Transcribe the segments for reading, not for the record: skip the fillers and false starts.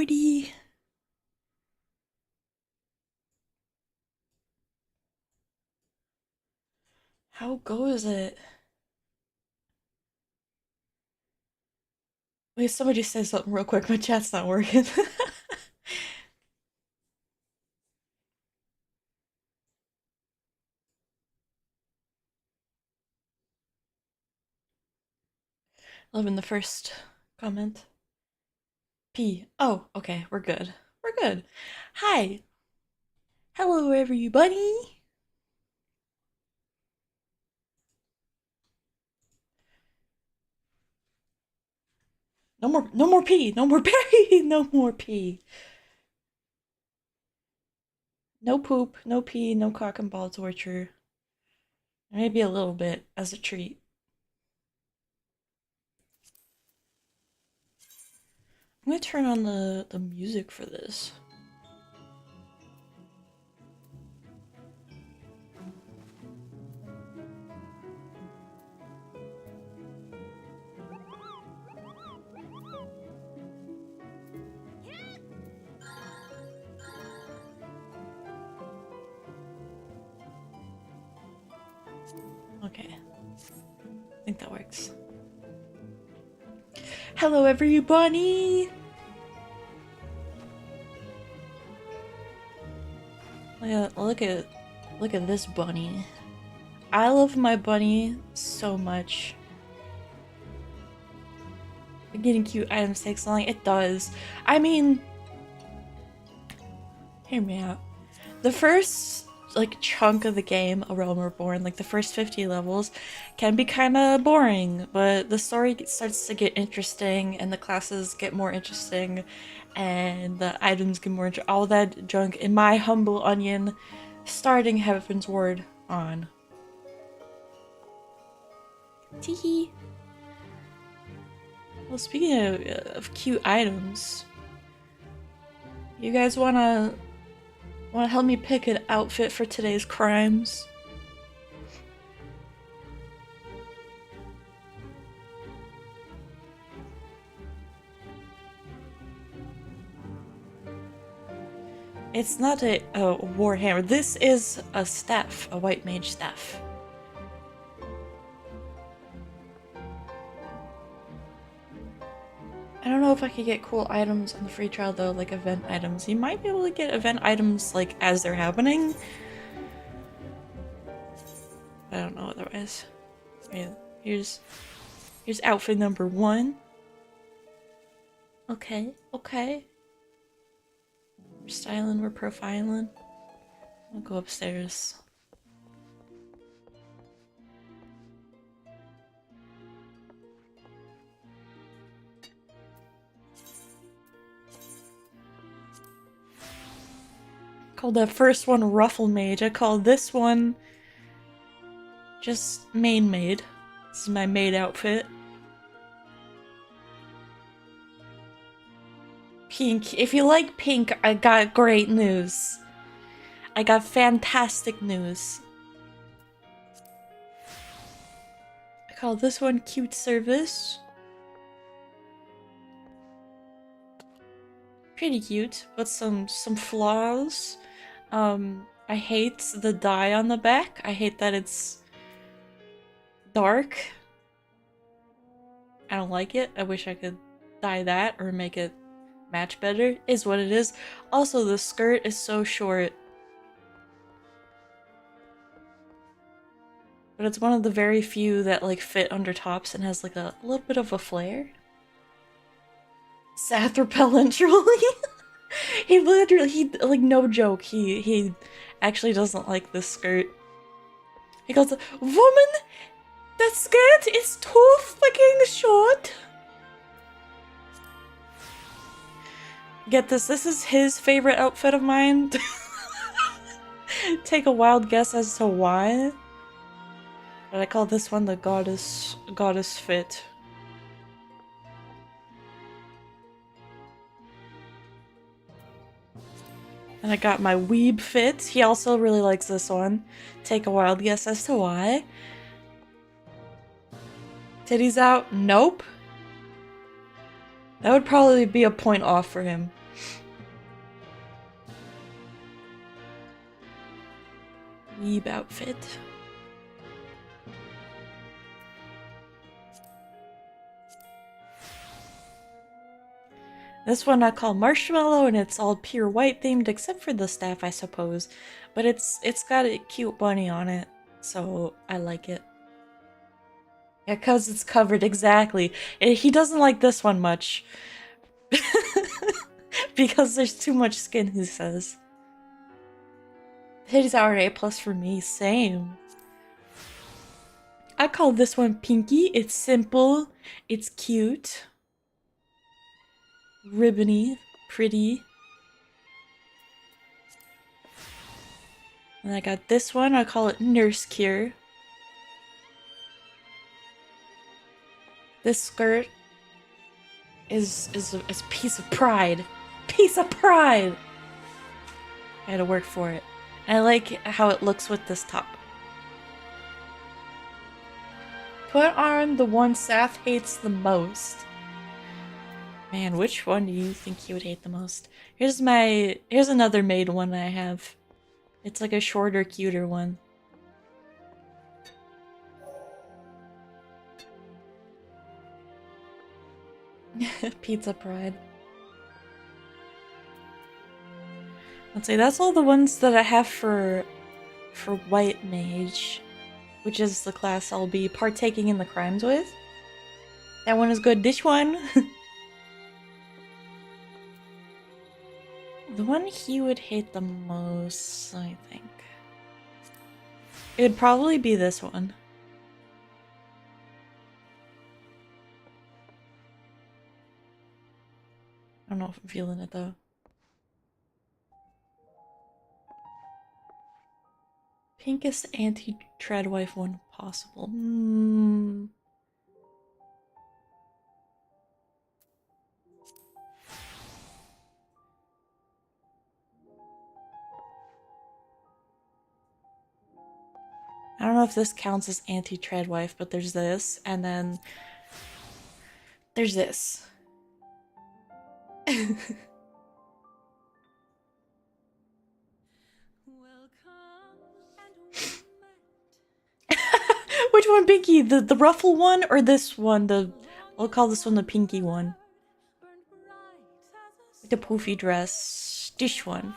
buddy. How goes it? Wait, somebody say something real quick. My chat's not working. Loving the first comment. P. Oh, okay, we're good. We're good. Hi. Hello, everybody. No more P. No more P. No more P. No poop, no pee, no cock and ball torture. Maybe a little bit as a treat. I'm gonna turn on the music for this. Okay. I think that works. Hello, everybody! Look at this bunny. I love my bunny so much. Getting cute items takes long. It does. I mean, hear me out. The first like chunk of the game, A Realm Reborn, like the first 50 levels, can be kind of boring, but the story starts to get interesting, and the classes get more interesting, and the items get more all that junk. In my humble onion, starting Heaven's Ward on. Teehee. Well, speaking of cute items, you guys wanna help me pick an outfit for today's crimes? It's not a warhammer. This is a staff, a white mage staff. I don't know if I could get cool items on the free trial though, like event items. You might be able to get event items like as they're happening. I don't know otherwise. Here's outfit number 1. Okay. We're styling, we're profiling. I'll go upstairs. Called that first one Ruffle Mage. I called this one just main maid. This is my maid outfit. Pink. If you like pink, I got great news. I got fantastic news. I call this one Cute Service. Pretty cute, but some flaws. I hate the dye on the back. I hate that it's dark. I don't like it. I wish I could dye that or make it match better. Is what it is. Also, the skirt is so short. But it's one of the very few that like fit under tops and has like a little bit of a flare. Sath repellent truly. He like no joke, he actually doesn't like this skirt. He goes, "Woman, that skirt is too fucking short." Get this is his favorite outfit of mine. Take a wild guess as to why. But I call this one the goddess fit. And I got my weeb fit. He also really likes this one. Take a wild guess as to why. Titties out? Nope. That would probably be a point off for him. weeb outfit. This one I call Marshmallow, and it's all pure white themed, except for the staff, I suppose. But it's got a cute bunny on it, so I like it. Yeah, cause it's covered, exactly. He doesn't like this one much. Because there's too much skin, he says. His are A+ for me, same. I call this one Pinky. It's simple, it's cute, ribbony, pretty. And I got this one, I call it Nurse Cure. This skirt is a piece of pride. Piece of pride! I had to work for it. And I like how it looks with this top. Put on the one Saf hates the most. Man, which one do you think he would hate the most? Here's another maid one I have. It's like a shorter, cuter one. Pizza pride. Let's say that's all the ones that I have for White Mage, which is the class I'll be partaking in the crimes with. That one is good. This one. The one he would hate the most, I think. It would probably be this one. I don't know if I'm feeling it though. Pinkest anti-treadwife one possible. I don't know if this counts as anti-treadwife, but there's this, and then there's this. Which one, Pinky? The ruffle one or this one? I'll call this one the pinky one. The poofy dress. This one.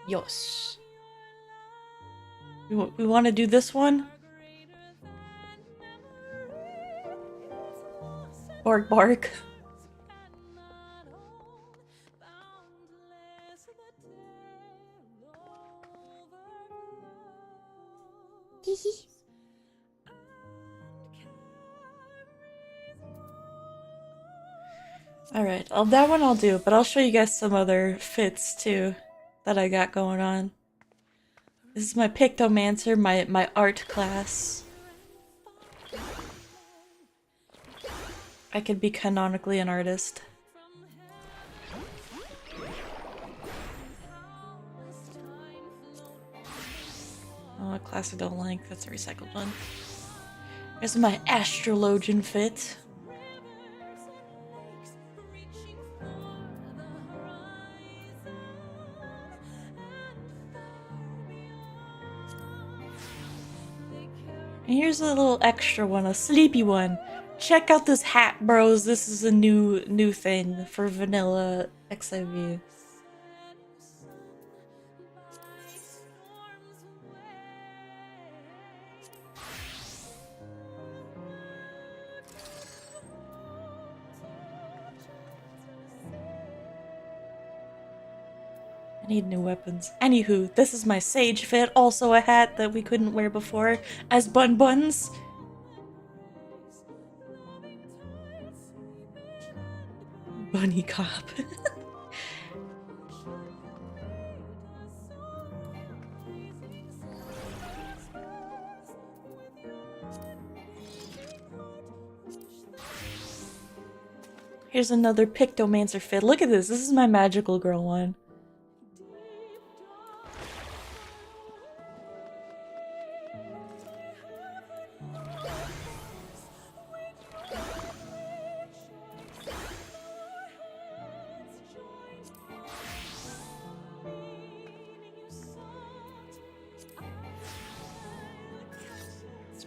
Yes. We want to do this one? Bark, bark. Alright, that one I'll do, but I'll show you guys some other fits too that I got going on. This is my Pictomancer, my art class. I could be canonically an artist. Oh, a class I don't like. That's a recycled one. Here's my Astrologian fit. And here's a little extra one, a sleepy one. Check out this hat, bros. This is a new thing for vanilla XIV. I need new weapons. Anywho, this is my sage fit, also a hat that we couldn't wear before as bun buns. Bunny cop. Here's another Pictomancer fit. Look at this. This is my magical girl one.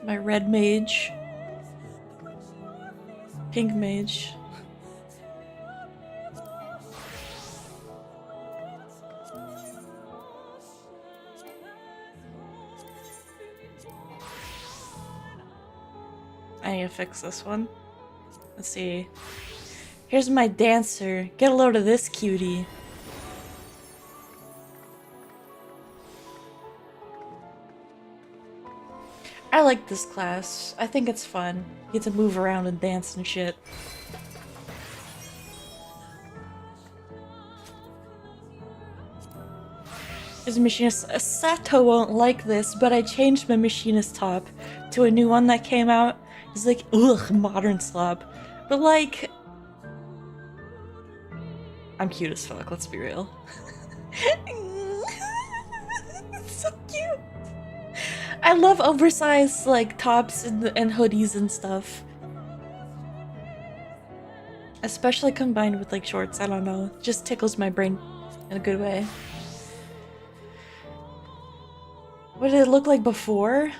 My red mage. Pink mage. I need to fix this one. Let's see. Here's my dancer. Get a load of this cutie. I like this class. I think it's fun. You get to move around and dance and shit. Here's a machinist. Sato won't like this, but I changed my machinist top to a new one that came out. It's like, ugh, modern slop. But like... I'm cute as fuck, let's be real. It's so cute! I love oversized, like, tops and hoodies and stuff. Especially combined with, like, shorts, I don't know. It just tickles my brain in a good way. What did it look like before?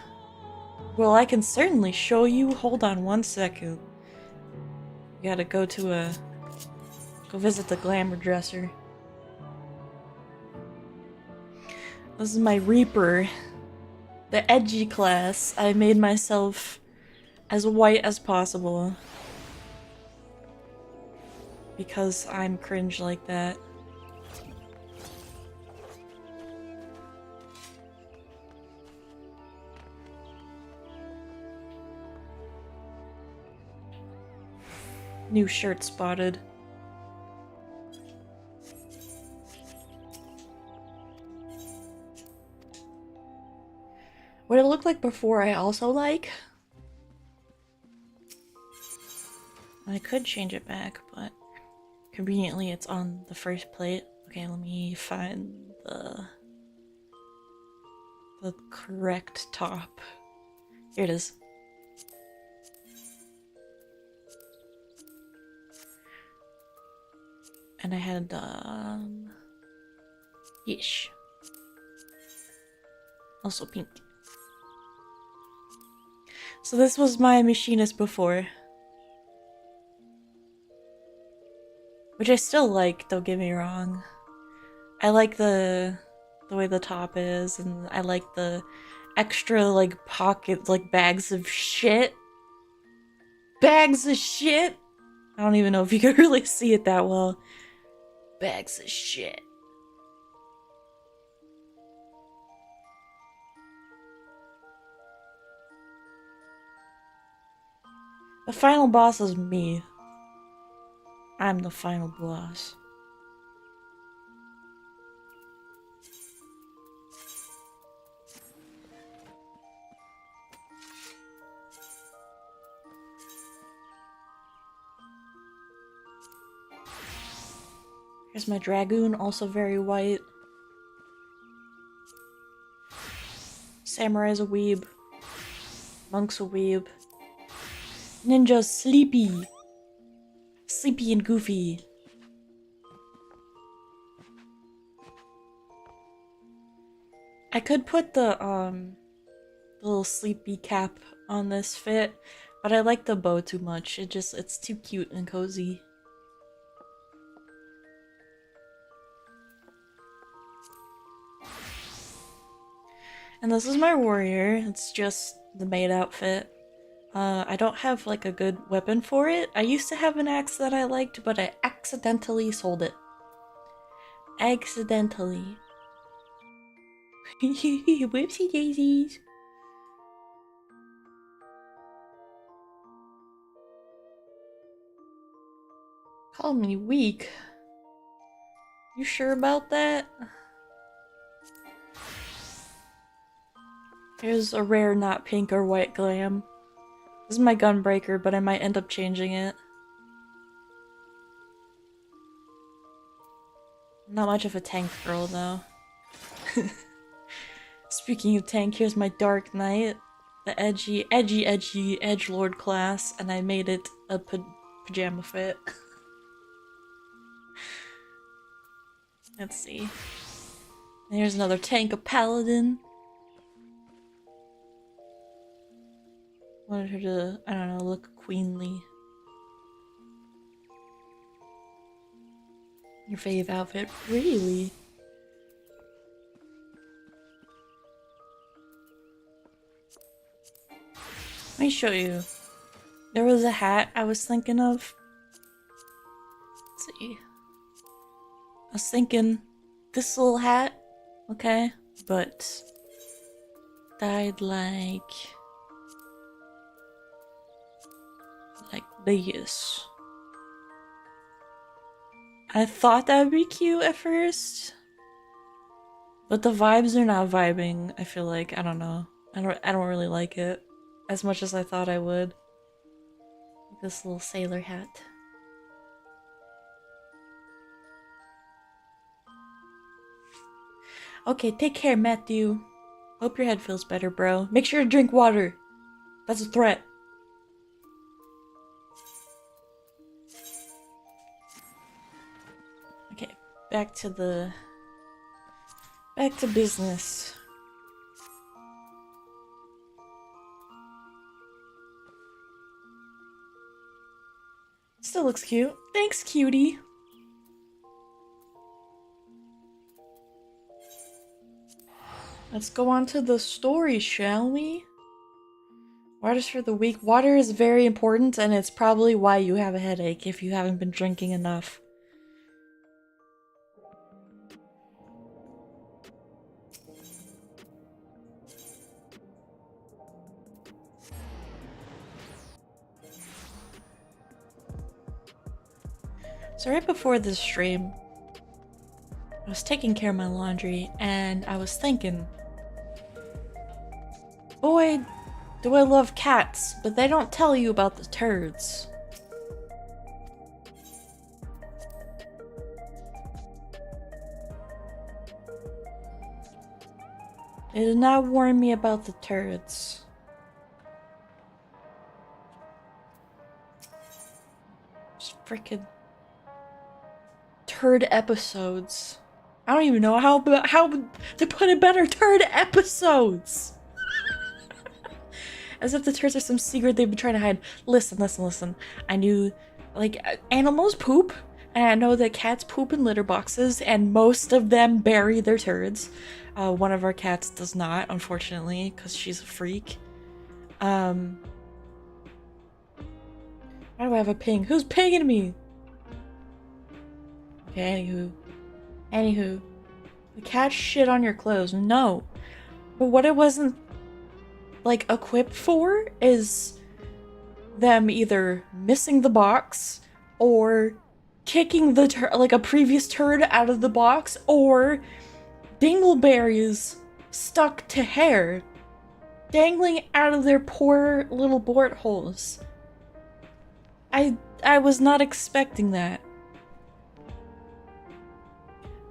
Well, I can certainly show you. Hold on one second. You gotta go visit the glamour dresser. This is my Reaper. The edgy class. I made myself as white as possible. Because I'm cringe like that. New shirt spotted. What it looked like before, I also like. I could change it back, but conveniently it's on the first plate. Okay, let me find the correct top. Here it is. And I had, ish. Also pink. So this was my machinist before. Which I still like, don't get me wrong. I like the way the top is, and I like the extra, like, pocket, like, bags of shit. Bags of shit! I don't even know if you can really see it that well. Bags of shit. The final boss is me. I'm the final boss. Here's my dragoon, also very white. Samurai's a weeb. Monk's a weeb. Ninja's sleepy. Sleepy and goofy. I could put the little sleepy cap on this fit, but I like the bow too much. It's too cute and cozy. And this is my warrior. It's just the maid outfit. I don't have like a good weapon for it. I used to have an axe that I liked, but I accidentally sold it. Accidentally. Whoopsie daisies. Call me weak. You sure about that? Here's a rare not pink or white glam. This is my gunbreaker, but I might end up changing it. Not much of a tank girl, though. Speaking of tank, here's my Dark Knight. The edgy edgelord class, and I made it a pajama fit. Let's see. And here's another tank, a paladin. Wanted her to, I don't know, look queenly. Your fave outfit, really? Let me show you. There was a hat I was thinking of. Let's see. I was thinking this little hat, okay? But dyed like this. I thought that would be cute at first, but the vibes are not vibing. I feel like, I don't know. I don't really like it as much as I thought I would. This little sailor hat. Okay, take care, Matthew. Hope your head feels better, bro. Make sure to drink water. That's a threat. Okay, back to business. Still looks cute. Thanks, cutie. Let's go on to the story, shall we? Waters for the week. Water is very important, and it's probably why you have a headache if you haven't been drinking enough. So right before this stream, I was taking care of my laundry, and I was thinking, boy, do I love cats, but they don't tell you about the turds. They did not warn me about the turds. Just freaking turd episodes. I don't even know how to put it better. Turd episodes. As if the turds are some secret they've been trying to hide. Listen. I knew, like, animals poop, and I know that cats poop in litter boxes, and most of them bury their turds. One of our cats does not, unfortunately, because she's a freak. Why do I have a ping? Who's pinging me? Okay, anywho. The cat shit on your clothes. No. But what it wasn't, like, equipped for is them either missing the box or kicking the like a previous turd out of the box, or dingleberries stuck to hair dangling out of their poor little board holes. I was not expecting that.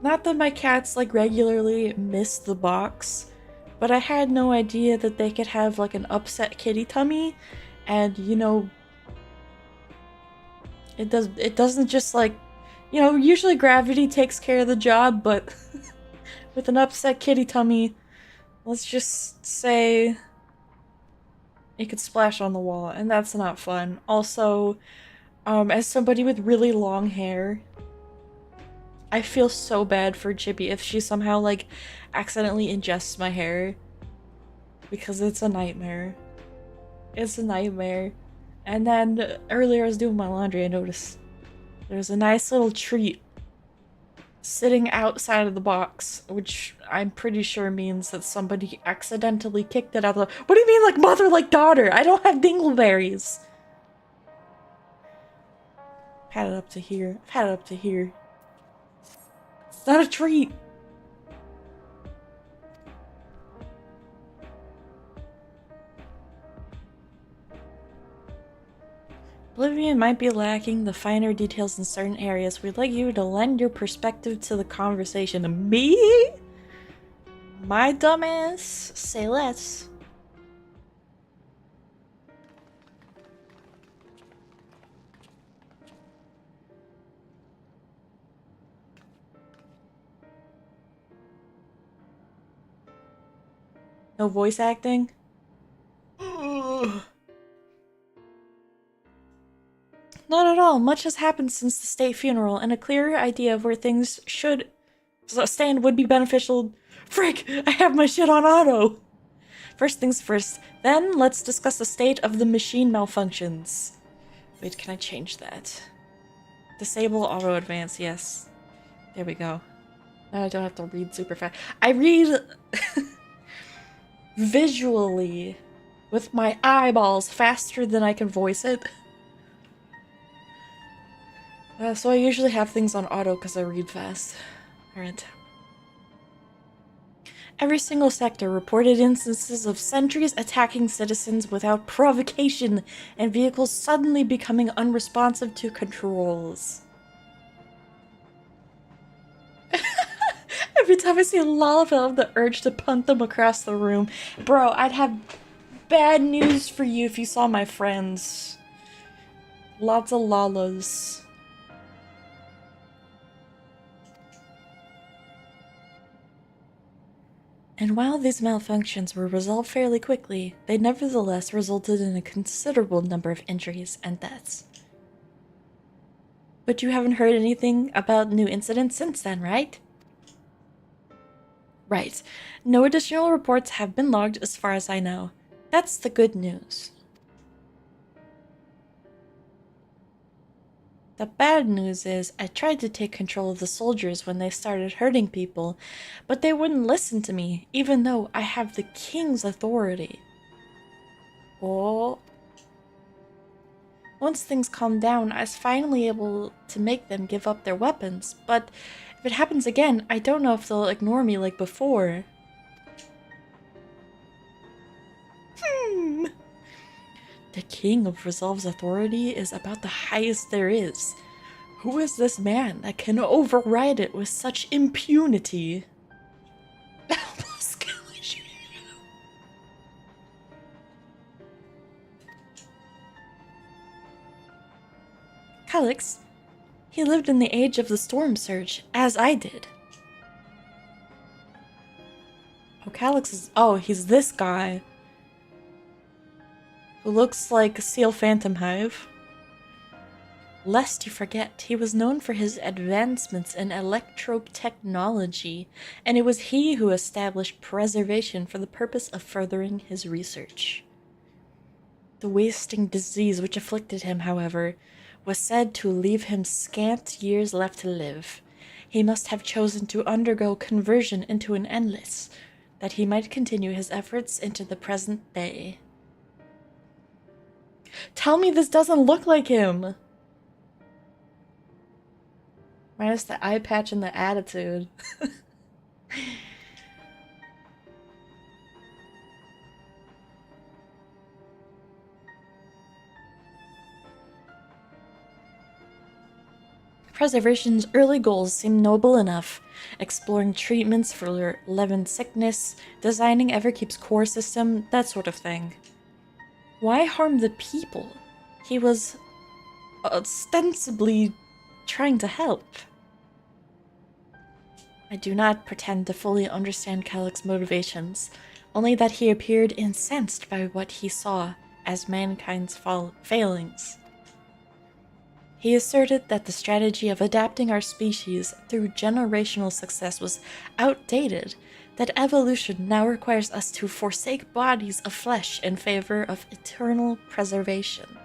Not that my cats, like, regularly miss the box, but I had no idea that they could have, like, an upset kitty tummy, and, you know, it doesn't just, like, you know, usually gravity takes care of the job, but with an upset kitty tummy, let's just say it could splash on the wall, and that's not fun. Also, as somebody with really long hair, I feel so bad for Chippy if she somehow, like, accidentally ingests my hair, because it's a nightmare. It's a nightmare. And then earlier I was doing my laundry, I noticed there's a nice little treat sitting outside of the box, which I'm pretty sure means that somebody accidentally kicked it out of the— What do you mean, like, mother like daughter? I don't have dingleberries. I've had it up to here. I've had it up to here. It's not a treat. Oblivion might be lacking the finer details in certain areas. We'd like you to lend your perspective to the conversation. Me? My dumbass? Say less. No voice acting? Ugh. Well, much has happened since the state funeral, and a clearer idea of where things should stand would be beneficial. Frick! I have my shit on auto! First things first, then let's discuss the state of the machine malfunctions. Wait, can I change that? Disable auto advance, yes. There we go. Now I don't have to read super fast. I read visually with my eyeballs faster than I can voice it. So I usually have things on auto because I read fast. Alright. Every single sector reported instances of sentries attacking citizens without provocation and vehicles suddenly becoming unresponsive to controls. Every time I see a lollipoop, I have the urge to punt them across the room. Bro, I'd have bad news for you if you saw my friends. Lots of lolas. And while these malfunctions were resolved fairly quickly, they nevertheless resulted in a considerable number of injuries and deaths. But you haven't heard anything about new incidents since then, right? Right. No additional reports have been logged as far as I know. That's the good news. The bad news is I tried to take control of the soldiers when they started hurting people, but they wouldn't listen to me, even though I have the king's authority. Oh. Once things calmed down, I was finally able to make them give up their weapons, but if it happens again, I don't know if they'll ignore me like before. The king of Resolve's authority is about the highest there is. Who is this man that can override it with such impunity? Calyx, he lived in the age of the Storm Surge, as I did. Oh, Calyx is... Oh, he's this guy. Who looks like a Seal Phantom Hive. Lest you forget, he was known for his advancements in electrope technology, and it was he who established preservation for the purpose of furthering his research. The wasting disease which afflicted him, however, was said to leave him scant years left to live. He must have chosen to undergo conversion into an endless, that he might continue his efforts into the present day. Tell me this doesn't look like him! Minus the eye patch and the attitude. Preservation's early goals seem noble enough. Exploring treatments for Levin sickness, designing Everkeep's core system, that sort of thing. Why harm the people? He was ostensibly trying to help. I do not pretend to fully understand Calyx's motivations, only that he appeared incensed by what he saw as mankind's failings. He asserted that the strategy of adapting our species through generational success was outdated, that evolution now requires us to forsake bodies of flesh in favor of eternal preservation.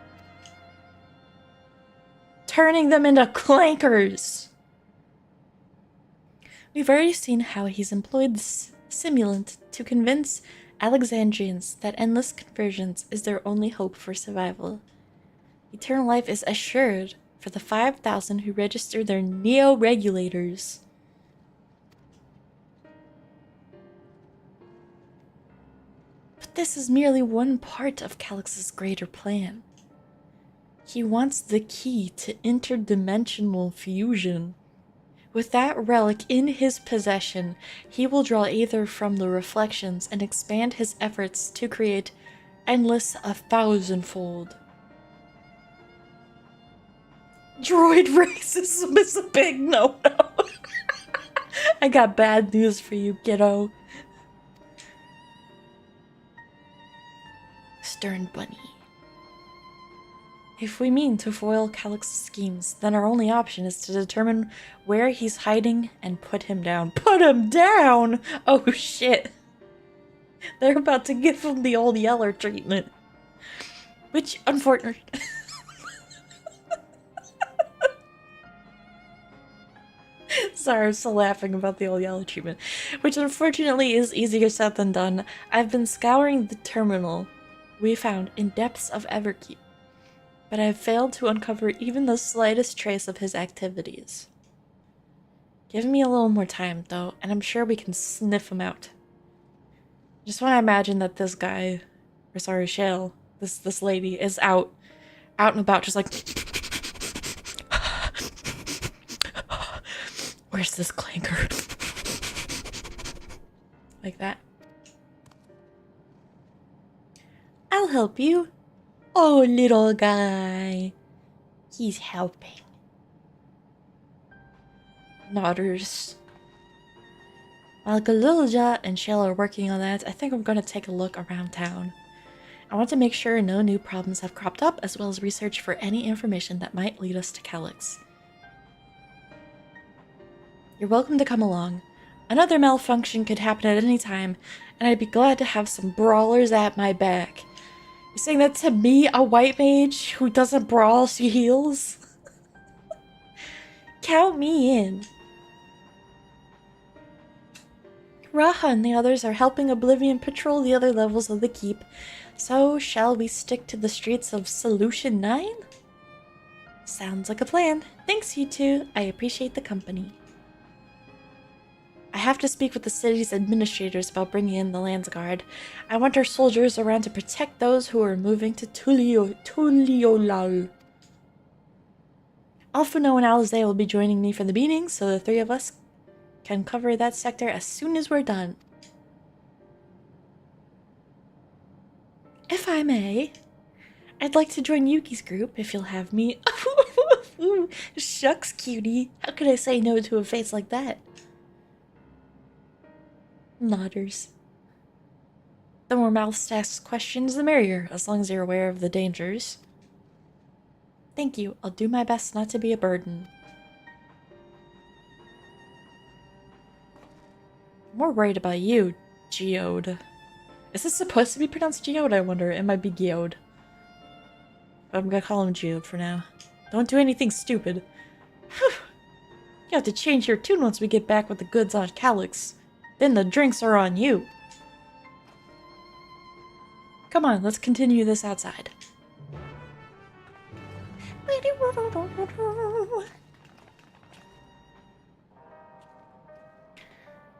Turning them into clankers! We've already seen how he's employed this simulant to convince Alexandrians that endless conversions is their only hope for survival. Eternal life is assured for the 5,000 who register their neo-regulators. But this is merely one part of Calyx's greater plan. He wants the key to interdimensional fusion. With that relic in his possession, he will draw either from the reflections and expand his efforts to create endless 1,000-fold. Droid racism is a big no-no. I got bad news for you, kiddo. Stern Bunny. If we mean to foil Calyx's schemes, then our only option is to determine where he's hiding and put him down. Put him down?! Oh shit. They're about to give him the old Yeller treatment. Which, unfortunately... Sorry, I'm still laughing about the old Yeller treatment. Which unfortunately is easier said than done. I've been scouring the terminal we found in depths of Everkeep, but I have failed to uncover even the slightest trace of his activities. Give me a little more time, though, and I'm sure we can sniff him out. Just want to imagine that this guy, or sorry, Shale, this lady, is out and about, just like... Where's this clanker? Like that. I'll help you. Oh, little guy. He's helping. Nodders. While Galilja and Shale are working on that, I think I'm gonna take a look around town. I want to make sure no new problems have cropped up, as well as research for any information that might lead us to Calyx. You're welcome to come along. Another malfunction could happen at any time, and I'd be glad to have some brawlers at my back. You're saying that to me, a white mage who doesn't brawl, she heals? Count me in. Raha and the others are helping Oblivion patrol the other levels of the keep, so shall we stick to the streets of Solution 9? Sounds like a plan. Thanks, you two. I appreciate the company. I have to speak with the city's administrators about bringing in the Landsguard. I want our soldiers around to protect those who are moving to Tuliolal. Alphino and Alizé will be joining me for the meeting, so the three of us can cover that sector as soon as we're done. If I may, I'd like to join Yuki's group if you'll have me. Shucks, cutie. How could I say no to a face like that? Nodders. The more mouths to ask questions, the merrier, as long as you're aware of the dangers. Thank you. I'll do my best not to be a burden. I'm more worried about you, Geode. Is this supposed to be pronounced Geode, I wonder? It might be Geode. But I'm gonna call him Geode for now. Don't do anything stupid. Whew. You have to change your tune once we get back with the goods on Calyx. Then the drinks are on you. Come on, let's continue this outside.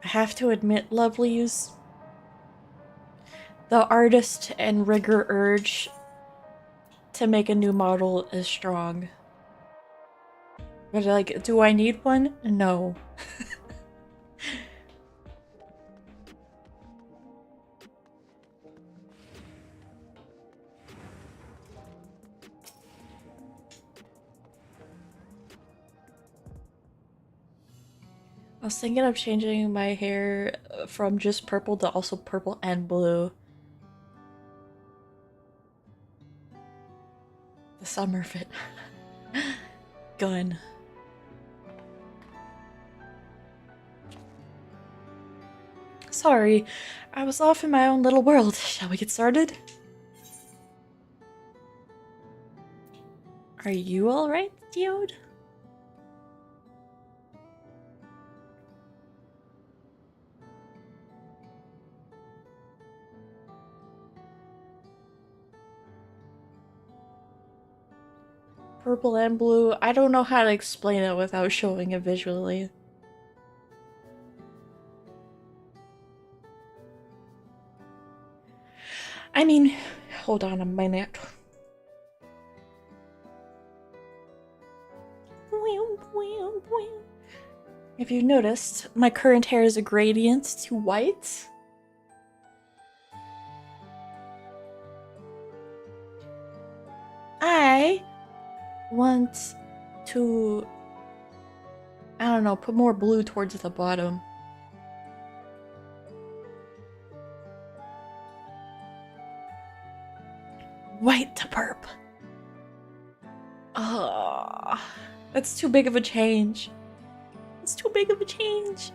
I have to admit, lovelies, the artist and rigor urge to make a new model is strong. But like, do I need one? No. I was thinking of changing my hair from just purple to also purple and blue. The summer fit. Gun. Sorry, I was off in my own little world. Shall we get started? Are you alright, Geode? Purple and blue. I don't know how to explain it without showing it visually. I mean, hold on a minute. If you've noticed, my current hair is a gradient to white. I want to, I don't know, put more blue towards the bottom. White to purp. Oh, that's too big of a change. It's too big of a change.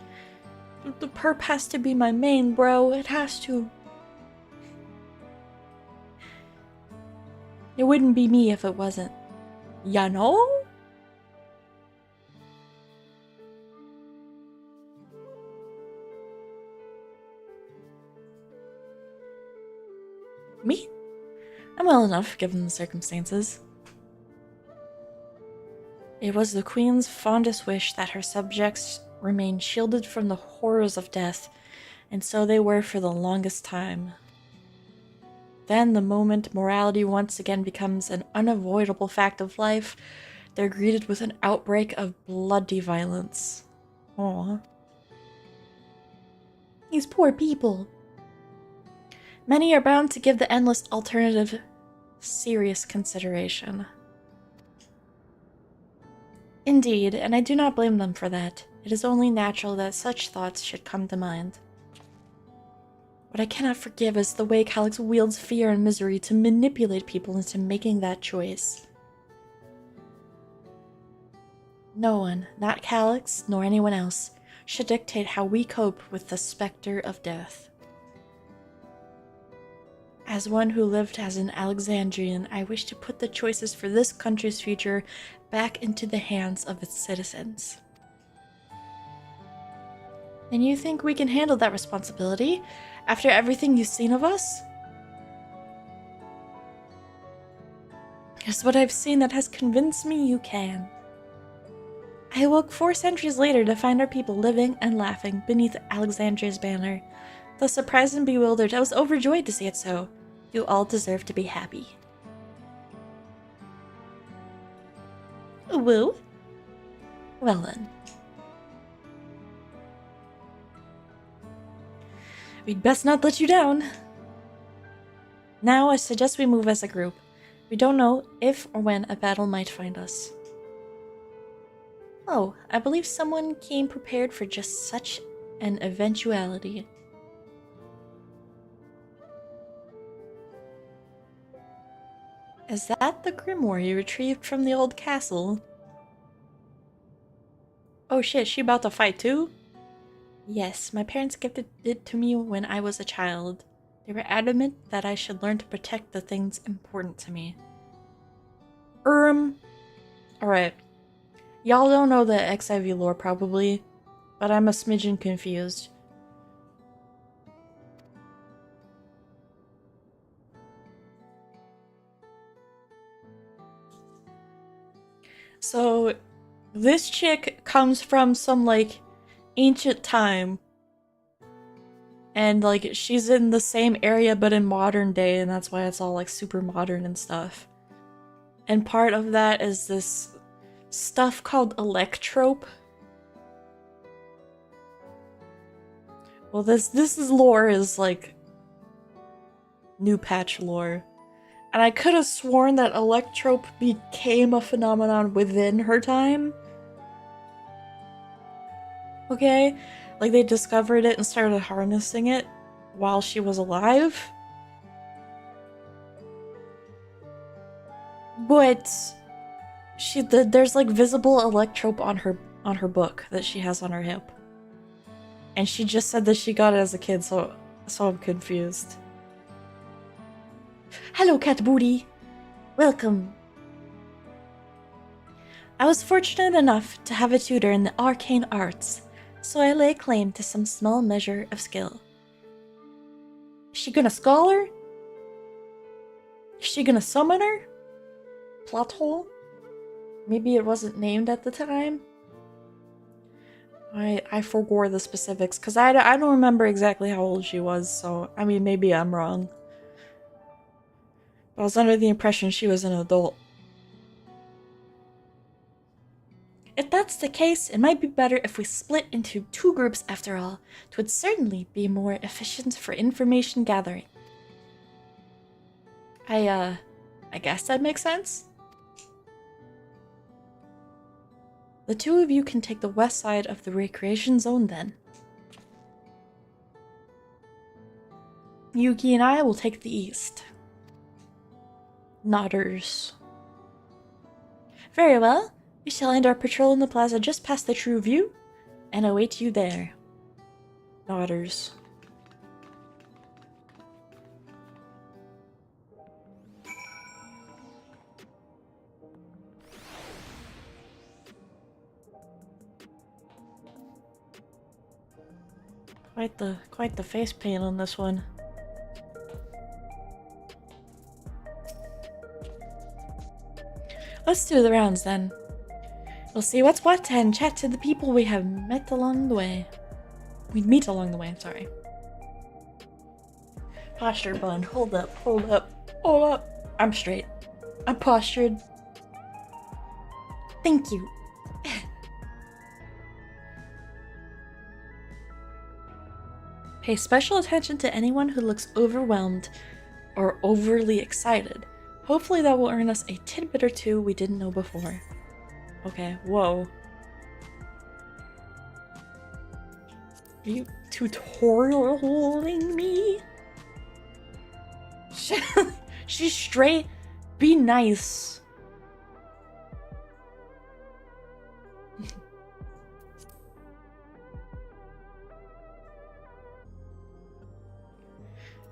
The perp has to be my main, bro. It has to. It wouldn't be me if it wasn't. Ya know? Me? I'm well enough, given the circumstances. It was the Queen's fondest wish that her subjects remain shielded from the horrors of death, and so they were for the longest time. Then, the moment morality once again becomes an unavoidable fact of life, they're greeted with an outbreak of bloody violence. Aww. These poor people. Many are bound to give the endless alternative serious consideration. Indeed, and I do not blame them for that. It is only natural that such thoughts should come to mind. What I cannot forgive is the way Calyx wields fear and misery to manipulate people into making that choice. No one, not Calyx, nor anyone else, should dictate how we cope with the specter of death. As one who lived as an Alexandrian, I wish to put the choices for this country's future back into the hands of its citizens. And you think we can handle that responsibility after everything you've seen of us? It's what I've seen that has convinced me you can. I awoke 4 centuries later to find our people living and laughing beneath Alexandria's banner. Though surprised and bewildered, I was overjoyed to see it so. You all deserve to be happy. Woo? Well then. We'd best not let you down. Now I suggest we move as a group. We don't know if or when a battle might find us. Oh, I believe someone came prepared for just such an eventuality. Is that the grimoire you retrieved from the old castle? Oh shit, she about to fight too? Yes, my parents gifted it to me when I was a child. They were adamant that I should learn to protect the things important to me. Alright. Y'all don't know the XIV lore probably, but I'm a smidgen confused. So, this chick comes from some, like, ancient time. And, like, she's in the same area but in modern day, and that's why it's all, like, super modern and stuff. And part of that is this stuff called electrope. Well, this is lore is, like, new patch lore. And I could have sworn that electrope became a phenomenon within her time. Okay? Like, they discovered it and started harnessing it while she was alive. But there's like visible electrope on her book that she has on her hip. And she just said that she got it as a kid, so I'm confused. Hello, cat booty. Welcome. I was fortunate enough to have a tutor in the arcane arts, so I lay claim to some small measure of skill. Is she gonna scholar? Is she gonna summon her? Plot hole? Maybe it wasn't named at the time? I forgot the specifics, because I don't remember exactly how old she was, so, I mean, maybe I'm wrong. But I was under the impression she was an adult. If that's the case, it might be better if we split into 2 groups after all. It would certainly be more efficient for information gathering. I guess that makes sense? The 2 of you can take the west side of the recreation zone then. Yuki and I will take the east. Nodders. Very well. We shall end our patrol in the plaza just past the True View, and await you there. Daughters. Quite the face paint on this one. Let's do the rounds then. We'll see what's what and chat to the people we have met along the way. We'd meet along the way, sorry. Posture bun. Hold up, hold up, hold up. I'm straight. I'm postured. Thank you. Pay special attention to anyone who looks overwhelmed or overly excited. Hopefully that will earn us a tidbit or two we didn't know before. Okay, whoa. Are you tutorialing me? She's straight. Be nice.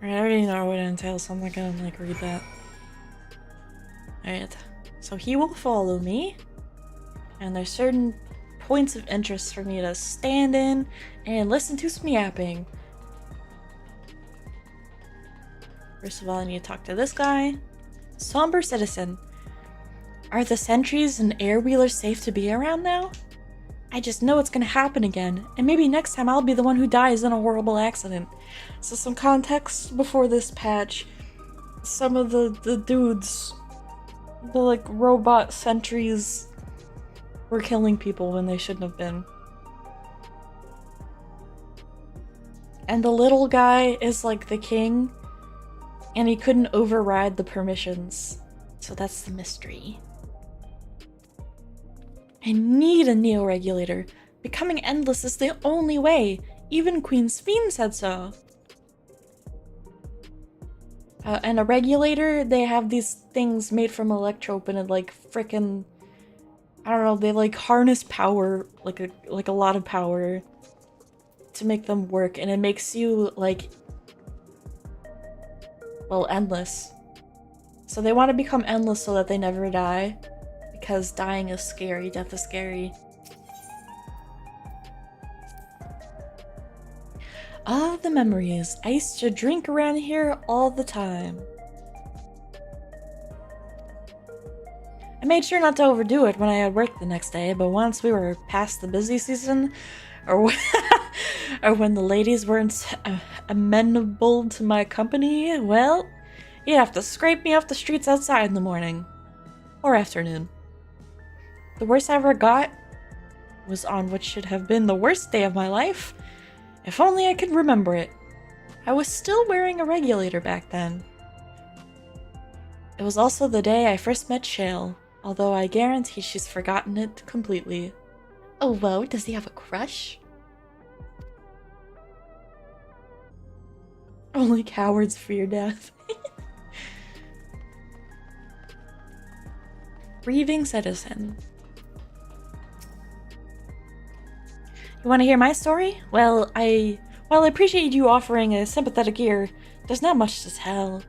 Alright, I already know what it entails, so I'm not gonna like read that. Alright, so he will follow me, and there's certain points of interest for me to stand in and listen to some yapping. First of all, I need to talk to this guy. Somber citizen. Are the sentries and airwheelers safe to be around now? I just know it's gonna happen again, and maybe next time I'll be the one who dies in a horrible accident. So some context before this patch. Some of the dudes, the like robot sentries, were killing people when they shouldn't have been. And the little guy is like the king, and he couldn't override the permissions. So that's the mystery. I need a neo-regulator. Becoming endless is the only way. Even Queen Sphene said so. And a regulator, they have these things made from electrope and it like frickin', I don't know, they like harness power, like a lot of power to make them work, and it makes you like, well, endless. So they want to become endless so that they never die, because dying is scary, death is scary. Ah, the memories. I used to drink around here all the time. I made sure not to overdo it when I had work the next day, but once we were past the busy season, or when the ladies weren't amenable to my company, well, you'd have to scrape me off the streets outside in the morning. Or afternoon. The worst I ever got was on what should have been the worst day of my life. If only I could remember it. I was still wearing a regulator back then. It was also the day I first met Shale, although I guarantee she's forgotten it completely. Oh, whoa, does he have a crush? Only cowards fear death. Grieving citizen. You want to hear my story? Well, I appreciate you offering a sympathetic ear. There's not much to tell.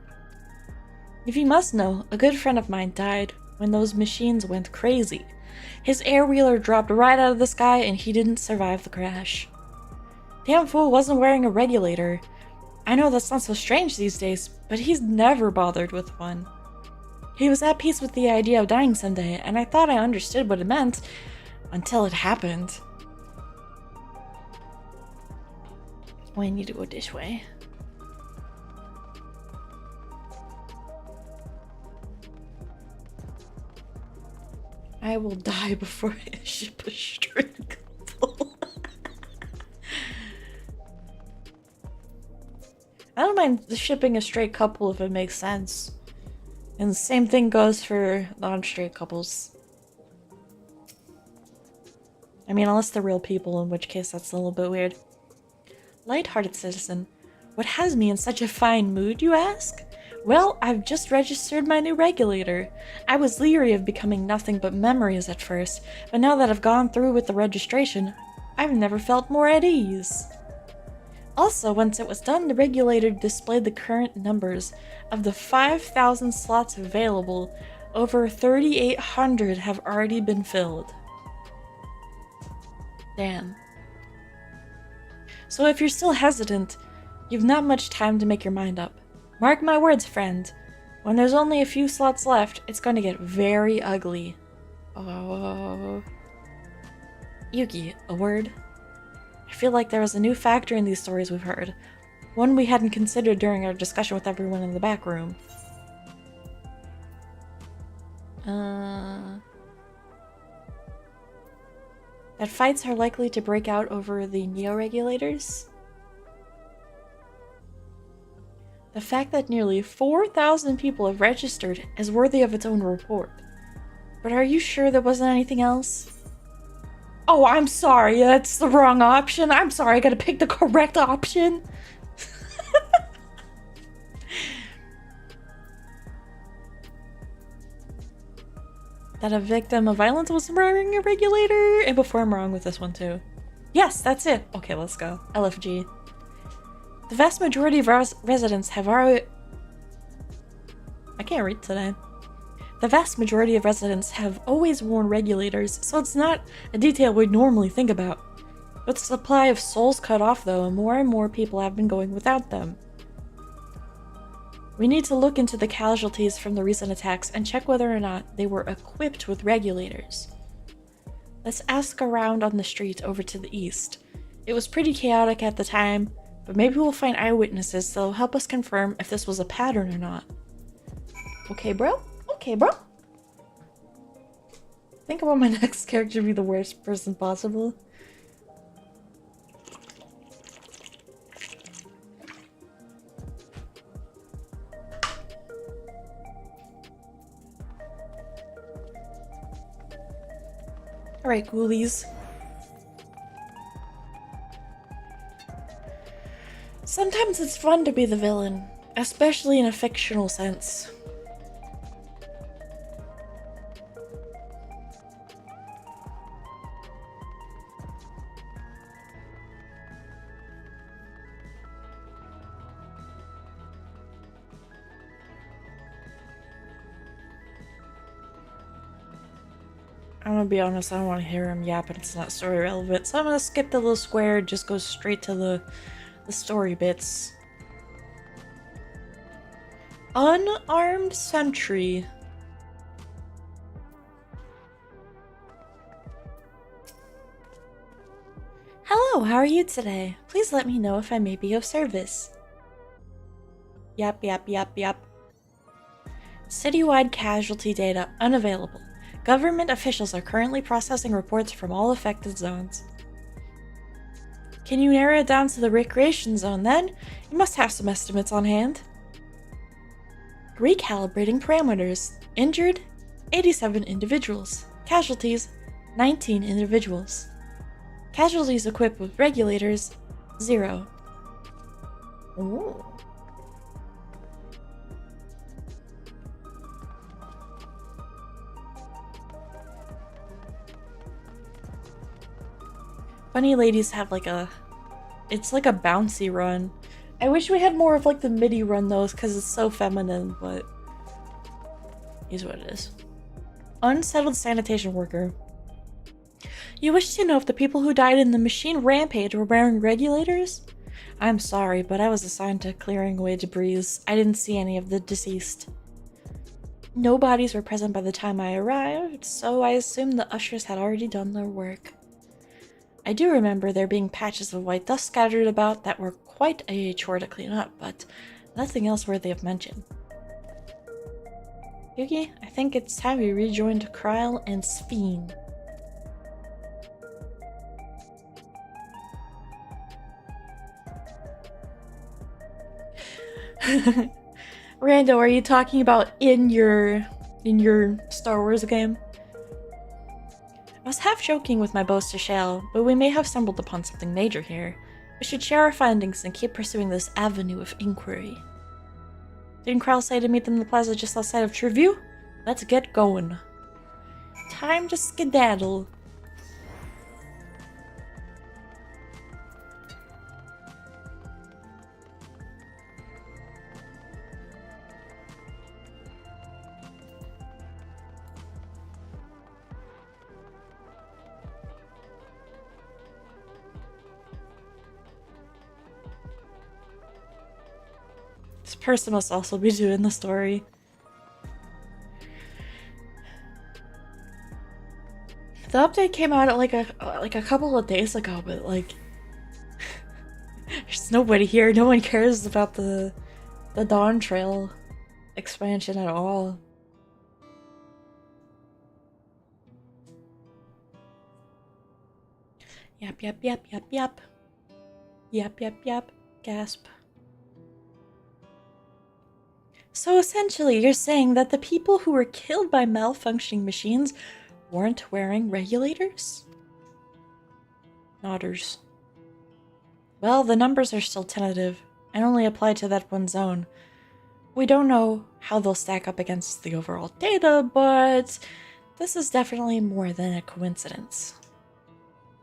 If you must know, a good friend of mine died when those machines went crazy. His airwheeler dropped right out of the sky and he didn't survive the crash. Damn fool wasn't wearing a regulator. I know that's not so strange these days, but he's never bothered with one. He was at peace with the idea of dying someday, and I thought I understood what it meant until it happened. Oh, I need to go this way. I will die before I ship a straight couple. I don't mind shipping a straight couple if it makes sense. And the same thing goes for non-straight couples. I mean, unless they're real people, in which case that's a little bit weird. Light-hearted citizen. What has me in such a fine mood, you ask? Well, I've just registered my new regulator. I was leery of becoming nothing but memories at first, but now that I've gone through with the registration, I've never felt more at ease. Also, once it was done, the regulator displayed the current numbers. Of the 5,000 slots available, over 3,800 have already been filled. Damn. So if you're still hesitant, you've not much time to make your mind up. Mark my words, friend. When there's only a few slots left, it's going to get very ugly. Oh. Yuki, a word? I feel like there is a new factor in these stories we've heard. One we hadn't considered during our discussion with everyone in the back room. That fights are likely to break out over the neo-regulators? The fact that nearly 4,000 people have registered is worthy of its own report. But are you sure there wasn't anything else? Oh, I'm sorry, that's the wrong option. I'm sorry, I gotta pick the correct option. That a victim of violence was wearing a regulator? And before I'm wrong with this one too. Yes, that's it. Okay, let's go. LFG. The vast majority of residents have already... I can't read today. The vast majority of residents have always worn regulators, so it's not a detail we'd normally think about. With the supply of souls cut off though, and more people have been going without them. We need to look into the casualties from the recent attacks and check whether or not they were equipped with regulators. Let's ask around on the street over to the east. It was pretty chaotic at the time, but maybe we'll find eyewitnesses that'll help us confirm if this was a pattern or not. Okay, bro? Okay, bro. I think I want my next character to be the worst person possible. Alright, ghoulies. Sometimes it's fun to be the villain, especially in a fictional sense. I'm gonna be honest, I don't want to hear him yap, but it's not story relevant, so I'm gonna skip the little square, just go straight to the story bits. Unarmed sentry. Hello, how are you today? Please let me know if I may be of service. Yap. Citywide casualty data unavailable. Government officials are currently processing reports from all affected zones. Can you narrow it down to the recreation zone then? You must have some estimates on hand. Recalibrating parameters. Injured, 87 individuals. Casualties, 19 individuals. Casualties equipped with regulators, 0. Ooh. Bunny ladies have like it's like a bouncy run. I wish we had more of like the midi run though, because it's so feminine, but here's what it is. Unsettled sanitation worker. You wish to know if the people who died in the machine rampage were wearing regulators? I'm sorry, but I was assigned to clearing away debris. I didn't see any of the deceased. No bodies were present by the time I arrived, so I assumed the ushers had already done their work. I do remember there being patches of white dust scattered about that were quite a chore to clean up, but nothing else worthy of mention. Yuki, I think it's time we rejoined Kryle and Sphene. Rando, are you talking about in your Star Wars game? I was half joking with my boast to Shale, but we may have stumbled upon something major here. We should share our findings and keep pursuing this avenue of inquiry. Didn't Krell say to meet them in the plaza just outside of Trueview? Let's get going. Time to skedaddle. This person must also be doing the story. The update came out at like a couple of days ago, but like there's nobody here. No one cares about the Dawn Trail expansion at all. Yep, yep, yep, yep, yep. Yep, yep, yep. Gasp. So essentially, you're saying that the people who were killed by malfunctioning machines weren't wearing regulators? Nodders. Well, the numbers are still tentative, and only apply to that one zone. We don't know how they'll stack up against the overall data, but this is definitely more than a coincidence.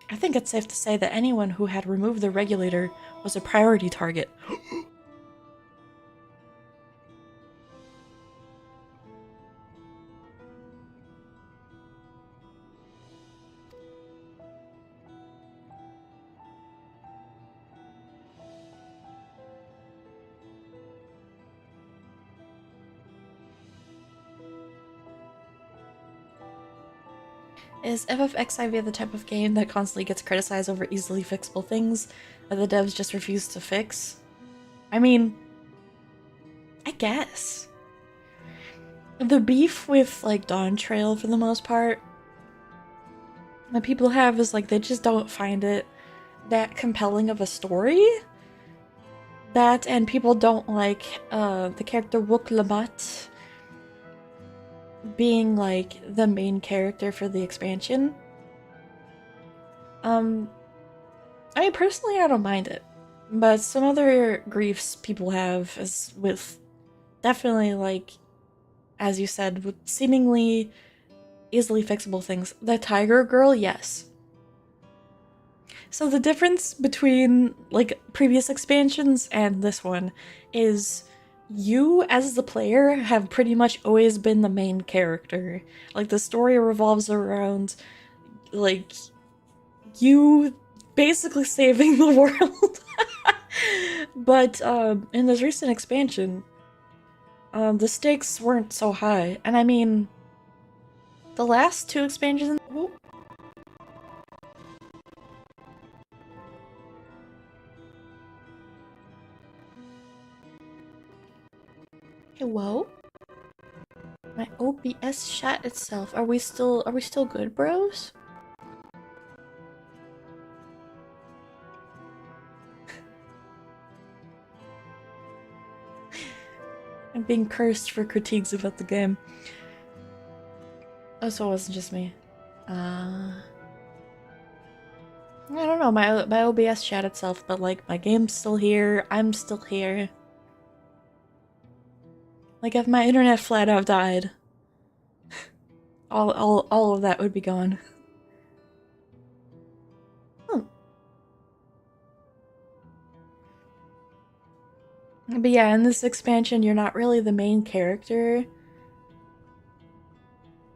I think it's safe to say that anyone who had removed the regulator was a priority target. Is FFXIV the type of game that constantly gets criticized over easily fixable things that the devs just refuse to fix? I mean, I guess. The beef with, like, Dawn Trail, for the most part, that people have is, like, they just don't find it that compelling of a story. That, and people don't like, the character Wook Lamat being, like, the main character for the expansion. I mean, personally, I don't mind it. But some other griefs people have is with definitely, like, as you said, with seemingly easily fixable things. The Tiger Girl, yes. So the difference between, like, previous expansions and this one is you, as the player, have pretty much always been the main character. Like, the story revolves around, like, you basically saving the world. But, in this recent expansion, the stakes weren't so high. And I mean, the last two expansions... Oh. Hello? My OBS shot itself. Are we still good, bros? I'm being cursed for critiques about the game. Oh, so it wasn't just me. I don't know, my OBS shot itself, but like my game's still here, I'm still here. Like if my internet flat out died, all of that would be gone. But yeah, in this expansion, you're not really the main character.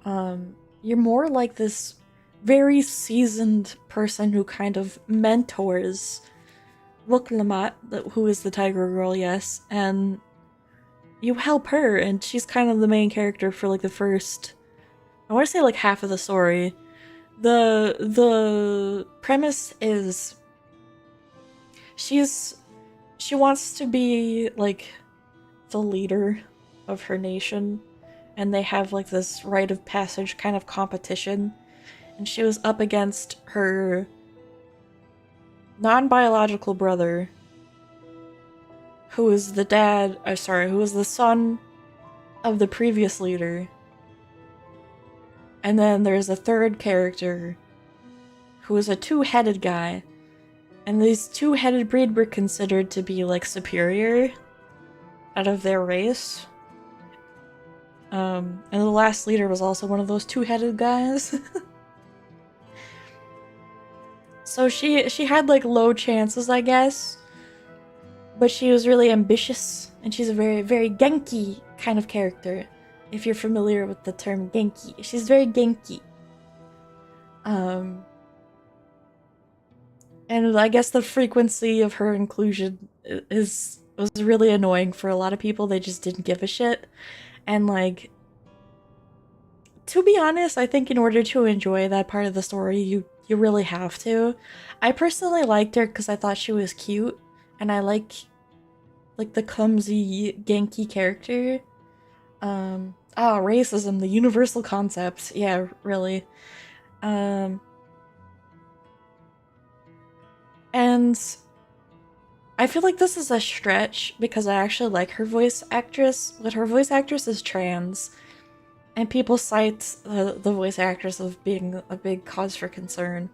You're more like this very seasoned person who kind of mentors Wook Lamat, who is the Tiger Girl, yes, and you help her, and she's kind of the main character for like the first, I want to say like half of the story. The premise is she wants to be like the leader of her nation, and they have like this rite of passage kind of competition, and she was up against her non-biological brother, who is the dad, who is the son of the previous leader. And then there's a third character who is a two-headed guy. And these two-headed breed were considered to be, like, superior. out of their race. And the last leader was also one of those two-headed guys. So she had like low chances, I guess. But she was really ambitious, and she's a very, very Genki kind of character. If you're familiar with the term Genki. She's very Genki. And I guess the frequency of her inclusion was really annoying for a lot of people. They just didn't give a shit. And like, to be honest, I think in order to enjoy that part of the story, you really have to. I personally liked her because I thought she was cute, and I like the clumsy Genki character. Racism, the universal concept. Yeah, really. And I feel like this is a stretch because I actually like her voice actress, but her voice actress is trans. And people cite the voice actress of being a big cause for concern.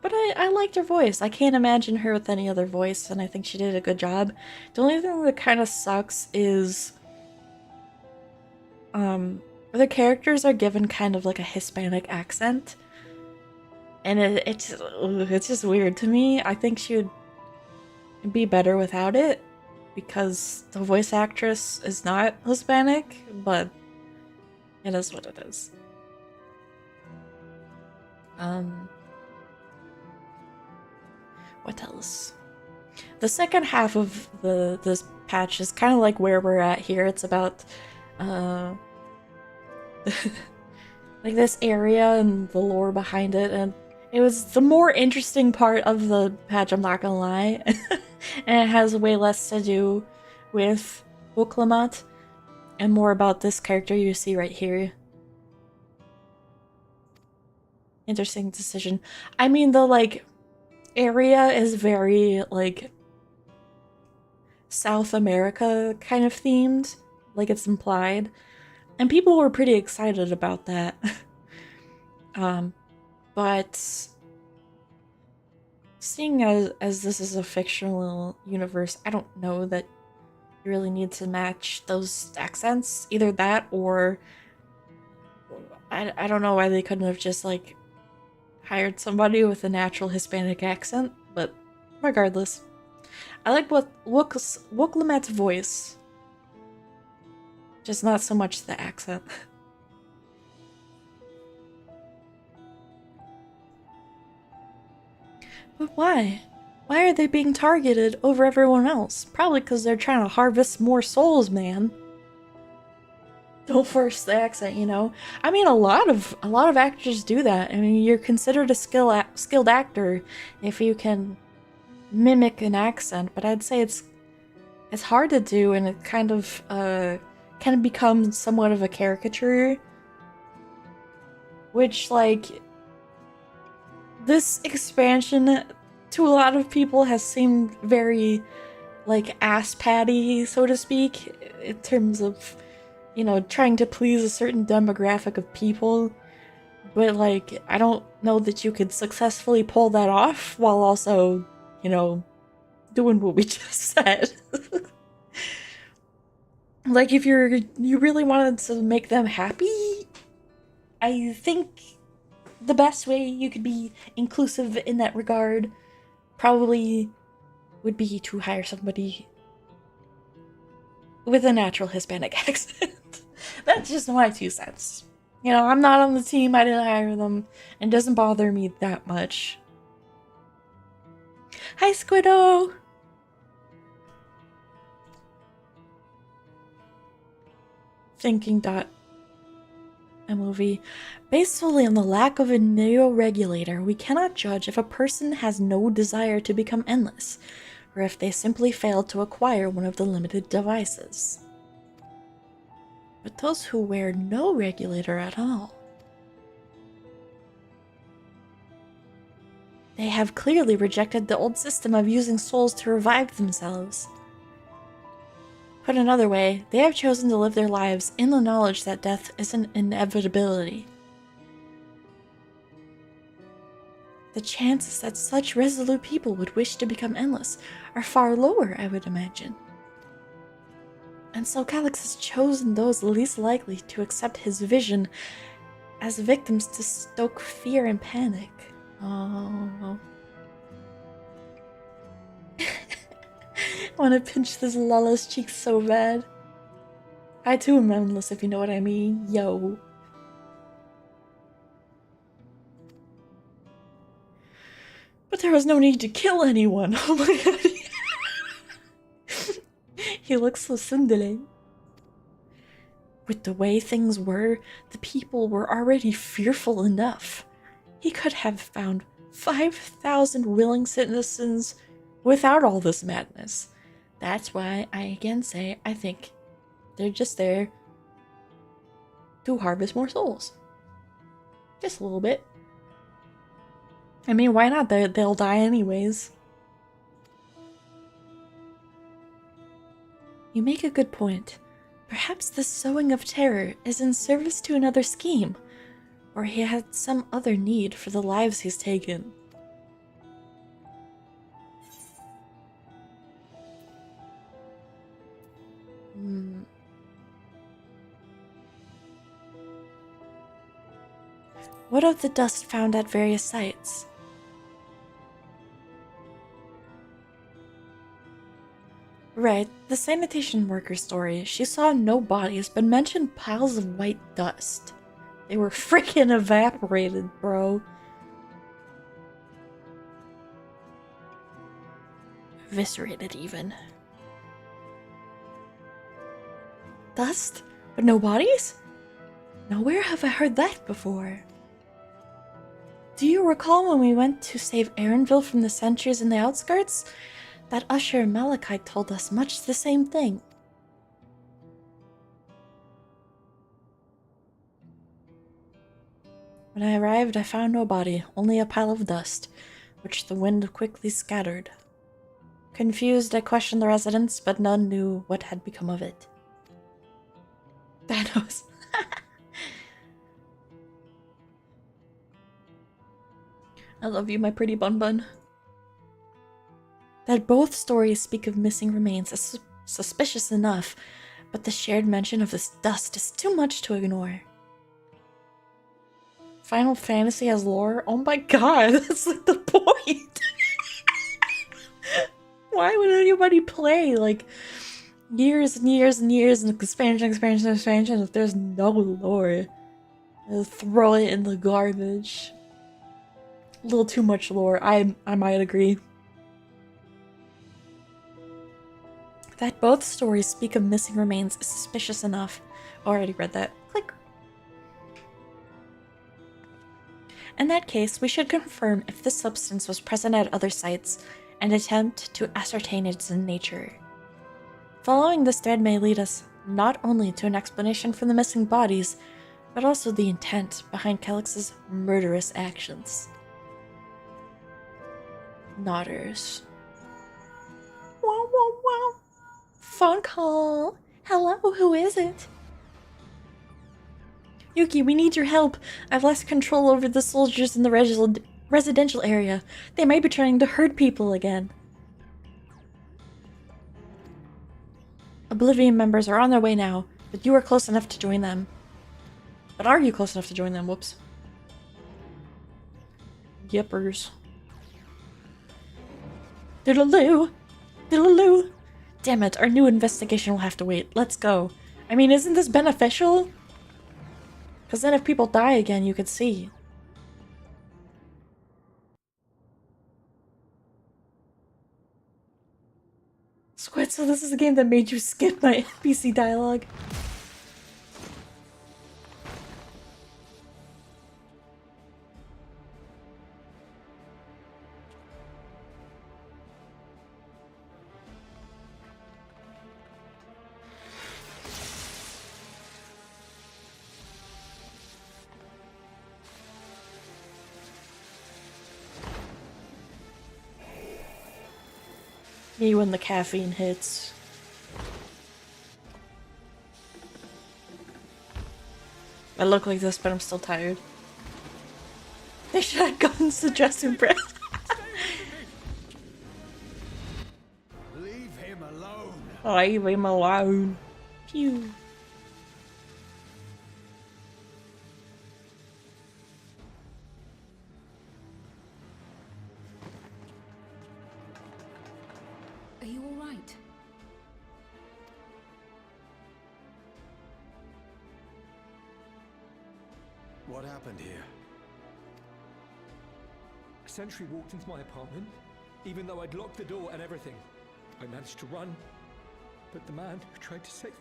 But I liked her voice. I can't imagine her with any other voice, and I think she did a good job. The only thing that kind of sucks is the characters are given kind of like a Hispanic accent. And it's just weird to me. I think she would be better without it, because the voice actress is not Hispanic, but it is what it is. What else? The second half of this patch is kind of like where we're at here. It's about like this area and the lore behind it, and it was the more interesting part of the patch, I'm not gonna lie. And it has way less to do with COLLAB and more about this character you see right here. Interesting decision. I mean, the like area is very like South America kind of themed, like it's implied, and people were pretty excited about that. But seeing as this is a fictional universe, I don't know that you really need to match those accents. Either that, or I don't know why they couldn't have just like hired somebody with a natural Hispanic accent, but regardless. I like what COLLAB's voice, just not so much the accent. But why? Why are they being targeted over everyone else? Probably because they're trying to harvest more souls, man. Don't force the accent, you know? I mean, a lot of actors do that. I mean, you're considered a skilled actor if you can mimic an accent, but I'd say it's hard to do, and it kind of can become somewhat of a caricature, which, like, this expansion to a lot of people has seemed very like ass-patty, so to speak, in terms of, you know, trying to please a certain demographic of people. But like, I don't know that you could successfully pull that off while also, you know, doing what we just said. Like, if you really wanted to make them happy, I think the best way you could be inclusive in that regard probably would be to hire somebody with a natural Hispanic accent. That's just my 2 cents. You know, I'm not on the team, I didn't hire them, and it doesn't bother me that much. Hi, Squiddo! Thinking.mov. Based solely on the lack of a neo-regulator, we cannot judge if a person has no desire to become endless, or if they simply failed to acquire one of the limited devices. But those who wear no regulator at all, they have clearly rejected the old system of using souls to revive themselves. Put another way, they have chosen to live their lives in the knowledge that death is an inevitability. The chances that such resolute people would wish to become endless are far lower, I would imagine. And so Calyx has chosen those least likely to accept his vision as victims to stoke fear and panic. Oh. I want to pinch this Lala's cheeks so bad. I too am endless, if you know what I mean. Yo. But there was no need to kill anyone. Oh my god. He looks so tsundere. With the way things were, the people were already fearful enough. He could have found 5,000 willing citizens without all this madness. That's why I again say I think they're just there to harvest more souls. Just a little bit. I mean, why not? They'll die anyways. You make a good point. Perhaps this sowing of terror is in service to another scheme, or he had some other need for the lives he's taken. What of the dust found at various sites? Right, the sanitation worker story. She saw no bodies, but mentioned piles of white dust. They were freaking evaporated, bro. Eviscerated, even. Dust? But no bodies? Now where have I heard that before? Do you recall when we went to save Erinville from the sentries in the outskirts? That usher Malachite told us much the same thing. When I arrived, I found no body, only a pile of dust, which the wind quickly scattered. Confused, I questioned the residents, but none knew what had become of it. Thanos. I love you, my pretty bun bun. That both stories speak of missing remains is suspicious enough, but the shared mention of this dust is too much to ignore. Final Fantasy has lore? Oh my god, that's like the point! Why would anybody play, like, years and years and years and expansion if there's no lore? Just throw it in the garbage. A little too much lore, I might agree. That both stories speak of missing remains is suspicious enough. Already read that. Click. In that case, we should confirm if this substance was present at other sites and attempt to ascertain its nature. Following this thread may lead us not only to an explanation for the missing bodies, but also the intent behind Calyx's murderous actions. Nodders. Wow, wow, wow. Phone call. Hello, who is it? Yuki, we need your help. I've lost control over the soldiers in the residential area. They might be trying to hurt people again. Oblivion members are on their way now, but you are close enough to join them. But are you close enough to join them? Whoops. Yippers. Diddle-loo! Diddle-loo! Damn it, our new investigation will have to wait. Let's go. I mean, isn't this beneficial? Because then if people die again, you could see. Squid, so this is a game that made you skip my NPC dialogue. Me when the caffeine hits. I look like this, but I'm still tired. They should have guns to dress in breath. Leave him alone. Leave him alone. Thank you. Are you all right? What happened here? A sentry walked into my apartment, even though I'd locked the door and everything. I managed to run, but the man who tried to save me...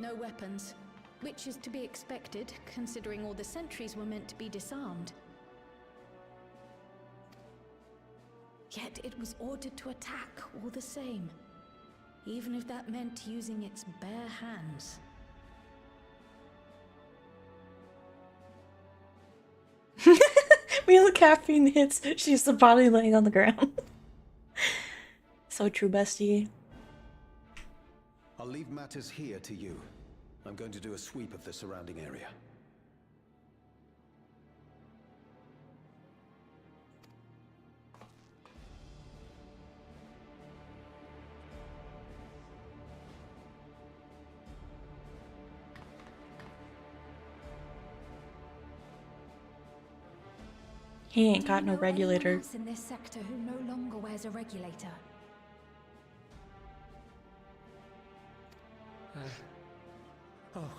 No weapons, which is to be expected, considering all the sentries were meant to be disarmed. Yet it was ordered to attack all the same, even if that meant using its bare hands. When the caffeine hits, she's the body laying on the ground. So true, bestie. I'll leave matters here to you. I'm going to do a sweep of the surrounding area. He ain't got no regulator. Anyone else in this sector who no longer wears a regulator? Oh,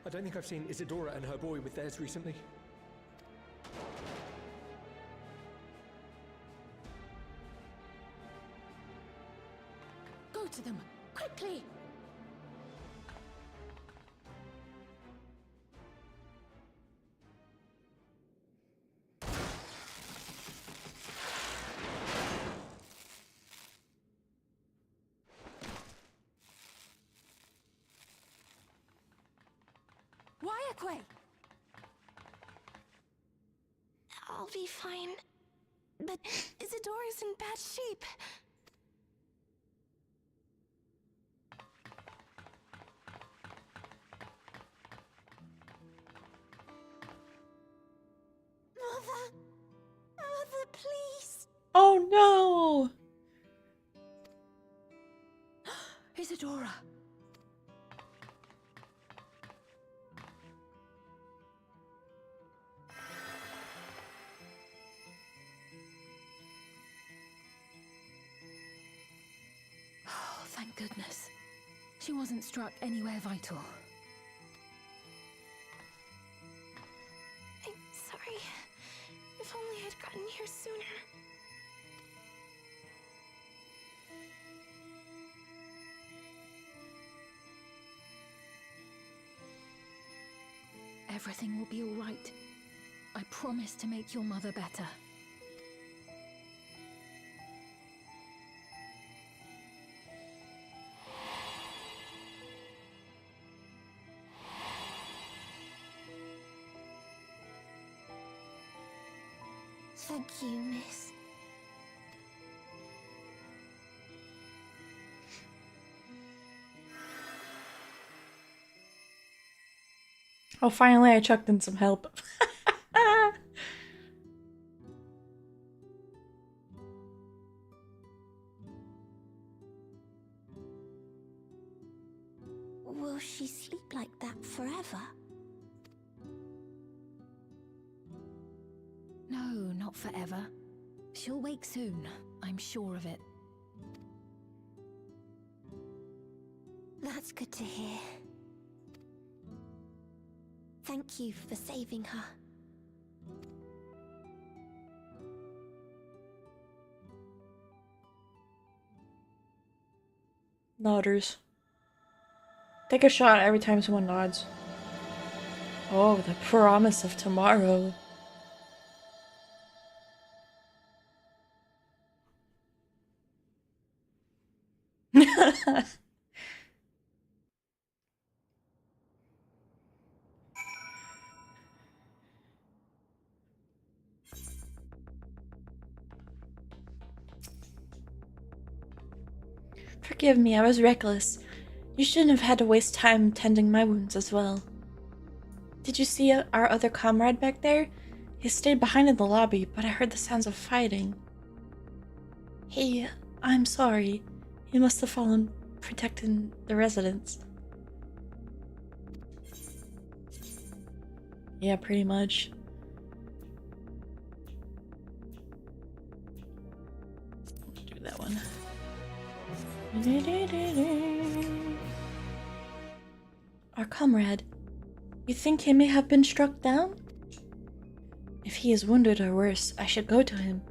I don't think I've seen Isadora and her boy with theirs recently. Go to them, quickly! I'll be fine. But Isadora's in bad shape. Mother, please. Oh no! Isadora! Thank goodness. She wasn't struck anywhere vital. I'm sorry. If only I'd gotten here sooner. Everything will be all right. I promise to make your mother better. Thank you, miss. Oh, finally I chucked in some help. Will she sleep like that forever? No, not forever. She'll wake soon, I'm sure of it. That's good to hear. Thank you for saving her. Nodders. Take a shot every time someone nods. Oh, the promise of tomorrow. Forgive me, I was reckless. You shouldn't have had to waste time tending my wounds as well. Did you see our other comrade back there? He stayed behind in the lobby, but I heard the sounds of fighting. Hey, I'm sorry. He must have fallen protecting the residents. Yeah, pretty much. Do that one. Our comrade. You think he may have been struck down? If he is wounded or worse, I should go to him.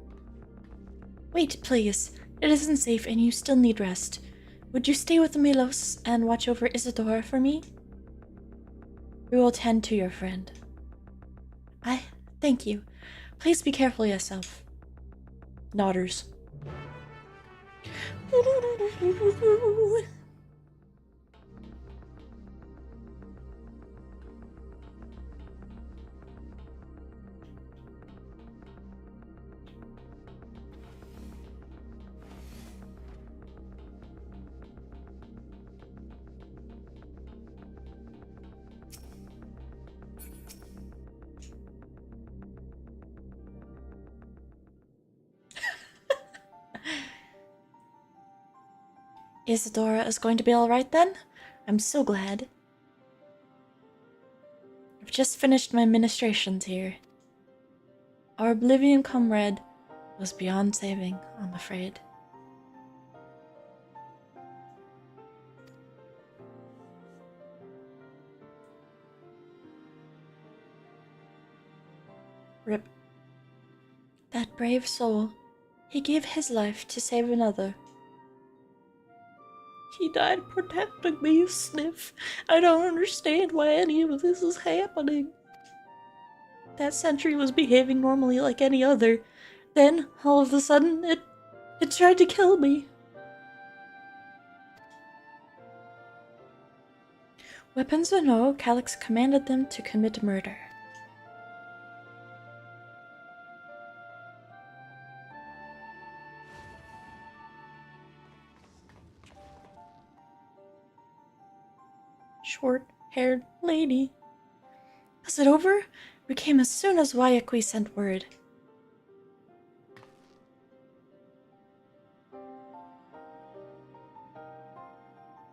Wait, please. It isn't safe and you still need rest. Would you stay with Milos and watch over Isadora for me? We will tend to your friend. Thank you. Please be careful yourself. Nodders. Isadora is going to be alright then? I'm so glad. I've just finished my ministrations here. Our Oblivion comrade was beyond saving, I'm afraid. Rip. That brave soul. He gave his life to save another. He died protecting me, Sniff. I don't understand why any of this is happening. That sentry was behaving normally like any other. Then, all of a sudden, it tried to kill me. Weapons or no, Calyx commanded them to commit murder. Short-haired lady. Was it over? We came as soon as Wayakui sent word.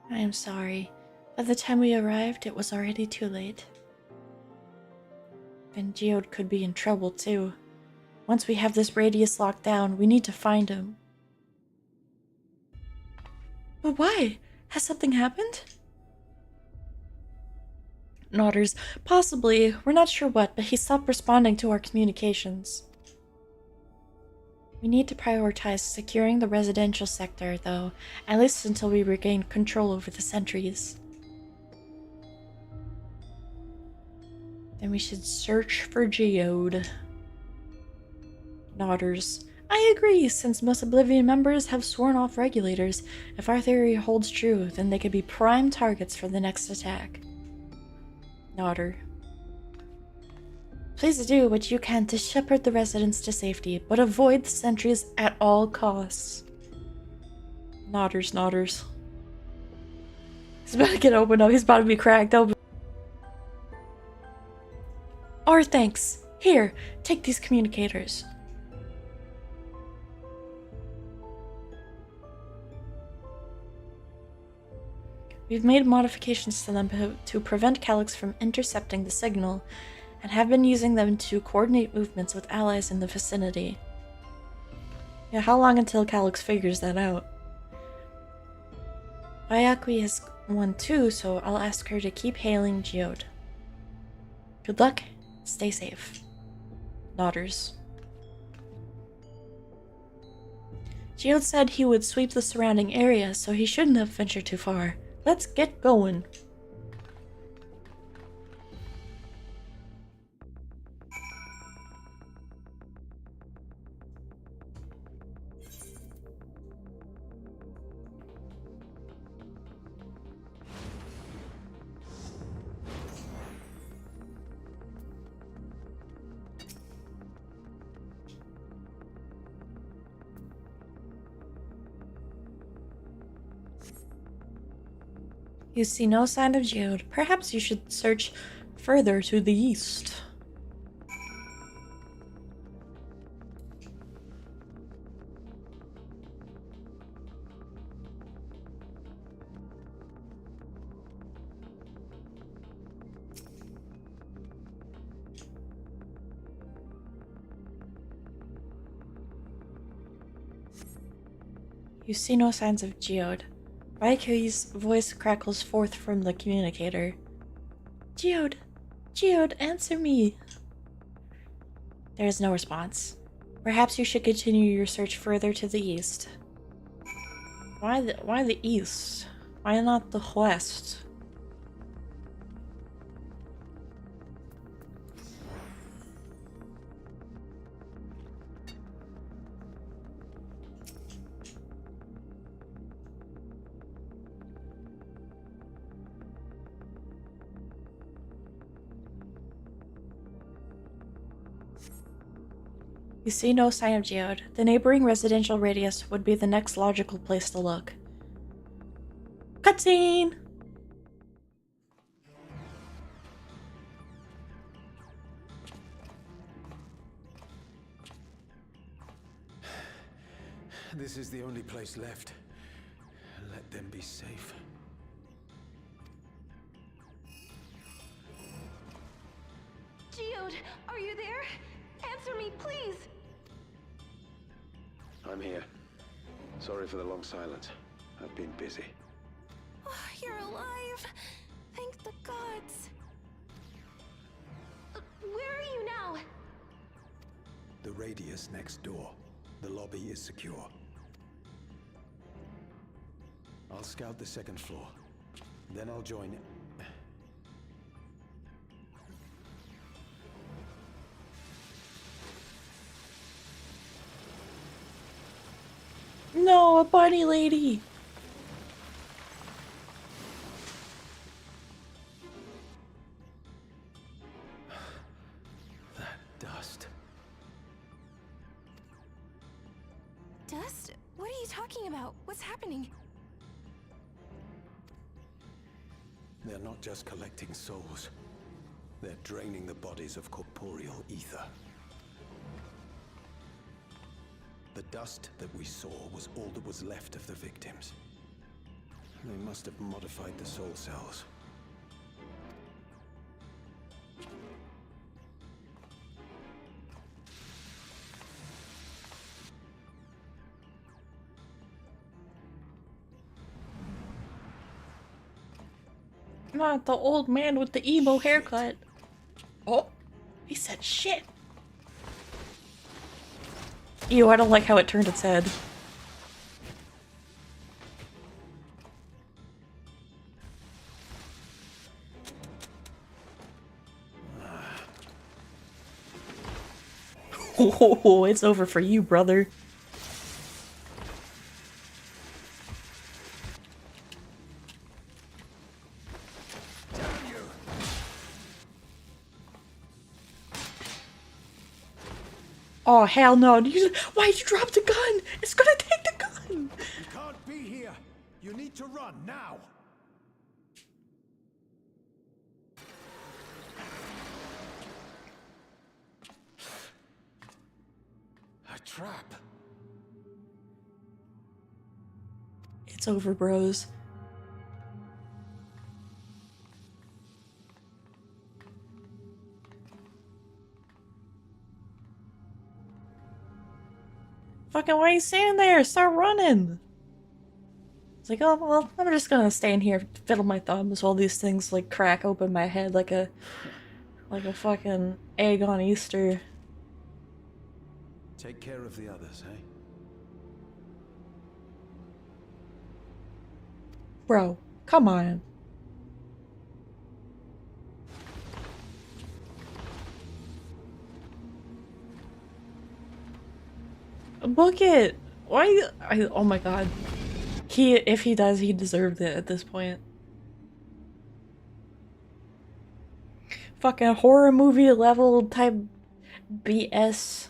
I am sorry. By the time we arrived, it was already too late. And Geode could be in trouble too. Once we have this radius locked down, we need to find him. But why? Has something happened? Nodders. Possibly. We're not sure what, but he stopped responding to our communications. We need to prioritize securing the residential sector, though, at least until we regain control over the sentries. Then we should search for Geode. Nodders. I agree, since most Oblivion members have sworn off regulators. If our theory holds true, then they could be prime targets for the next attack. Nodder. Please do what you can to shepherd the residents to safety, but avoid the sentries at all costs. Nodders. He's about to get opened up. He's about to be cracked open. Our thanks. Here, take these communicators. We've made modifications to them to prevent Calyx from intercepting the signal, and have been using them to coordinate movements with allies in the vicinity. Yeah, how long until Calyx figures that out? Wayakui has one too, so I'll ask her to keep hailing Geode. Good luck, stay safe. Nodders. Geode said he would sweep the surrounding area, so he shouldn't have ventured too far. Let's get going. You see no sign of Geode. Perhaps you should search further to the east. You see no signs of Geode. Raiki's voice crackles forth from the communicator. Geode! Geode, answer me! There is no response. Perhaps you should continue your search further to the east. Why the east? Why not the west? You see no sign of Geode. The neighboring residential radius would be the next logical place to look. Cutscene! This is the only place left. Let them be safe. Geode, are you there? Answer me, please! I'm here. Sorry for the long silence. I've been busy. Oh, you're alive! Thank the gods! Where are you now? The radius next door. The lobby is secure. I'll scout the second floor. Then I'll join... No, a bunny lady! That dust. Dust? What are you talking about? What's happening? They're not just collecting souls. They're draining the bodies of corporeal ether. The dust that we saw was all that was left of the victims. They must have modified the soul cells. Not the old man with the emo haircut. Oh, he said shit. Ew, I don't like how it turned its head. Oh, it's over for you, brother. Oh, hell no. Why'd you drop the gun? It's gonna take the gun! You can't be here! You need to run, now! A trap! It's over, bros. Fucking, why are you standing there? Start running! It's like, oh, well, I'm just gonna stand here, fiddle my thumbs while these things, like, crack open my head like a fucking egg on Easter. Take care of the others, eh? Bro, come on. Book it! Why? Oh my god. If he does, he deserved it at this point. Fucking horror movie level type BS.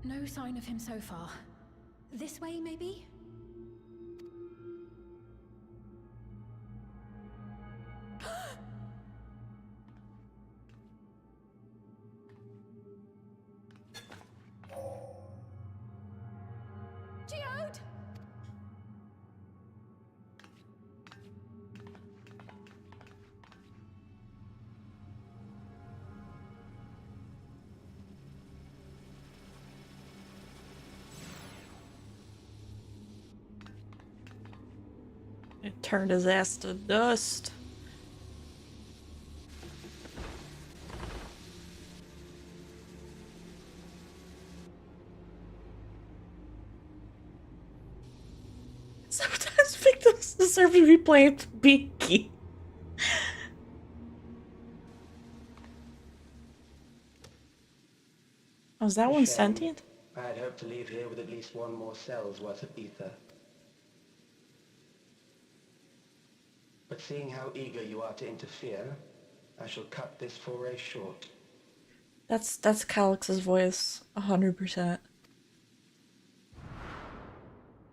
No sign of him so far. This way, maybe? Geode! It turned his ass to dust. Sometimes victims deserve to be blamed Beaky. Oh, is that one sentient? I had hoped to leave here with at least one more cell's worth of ether. But seeing how eager you are to interfere, I shall cut this foray short. That's Calix's voice, 100%.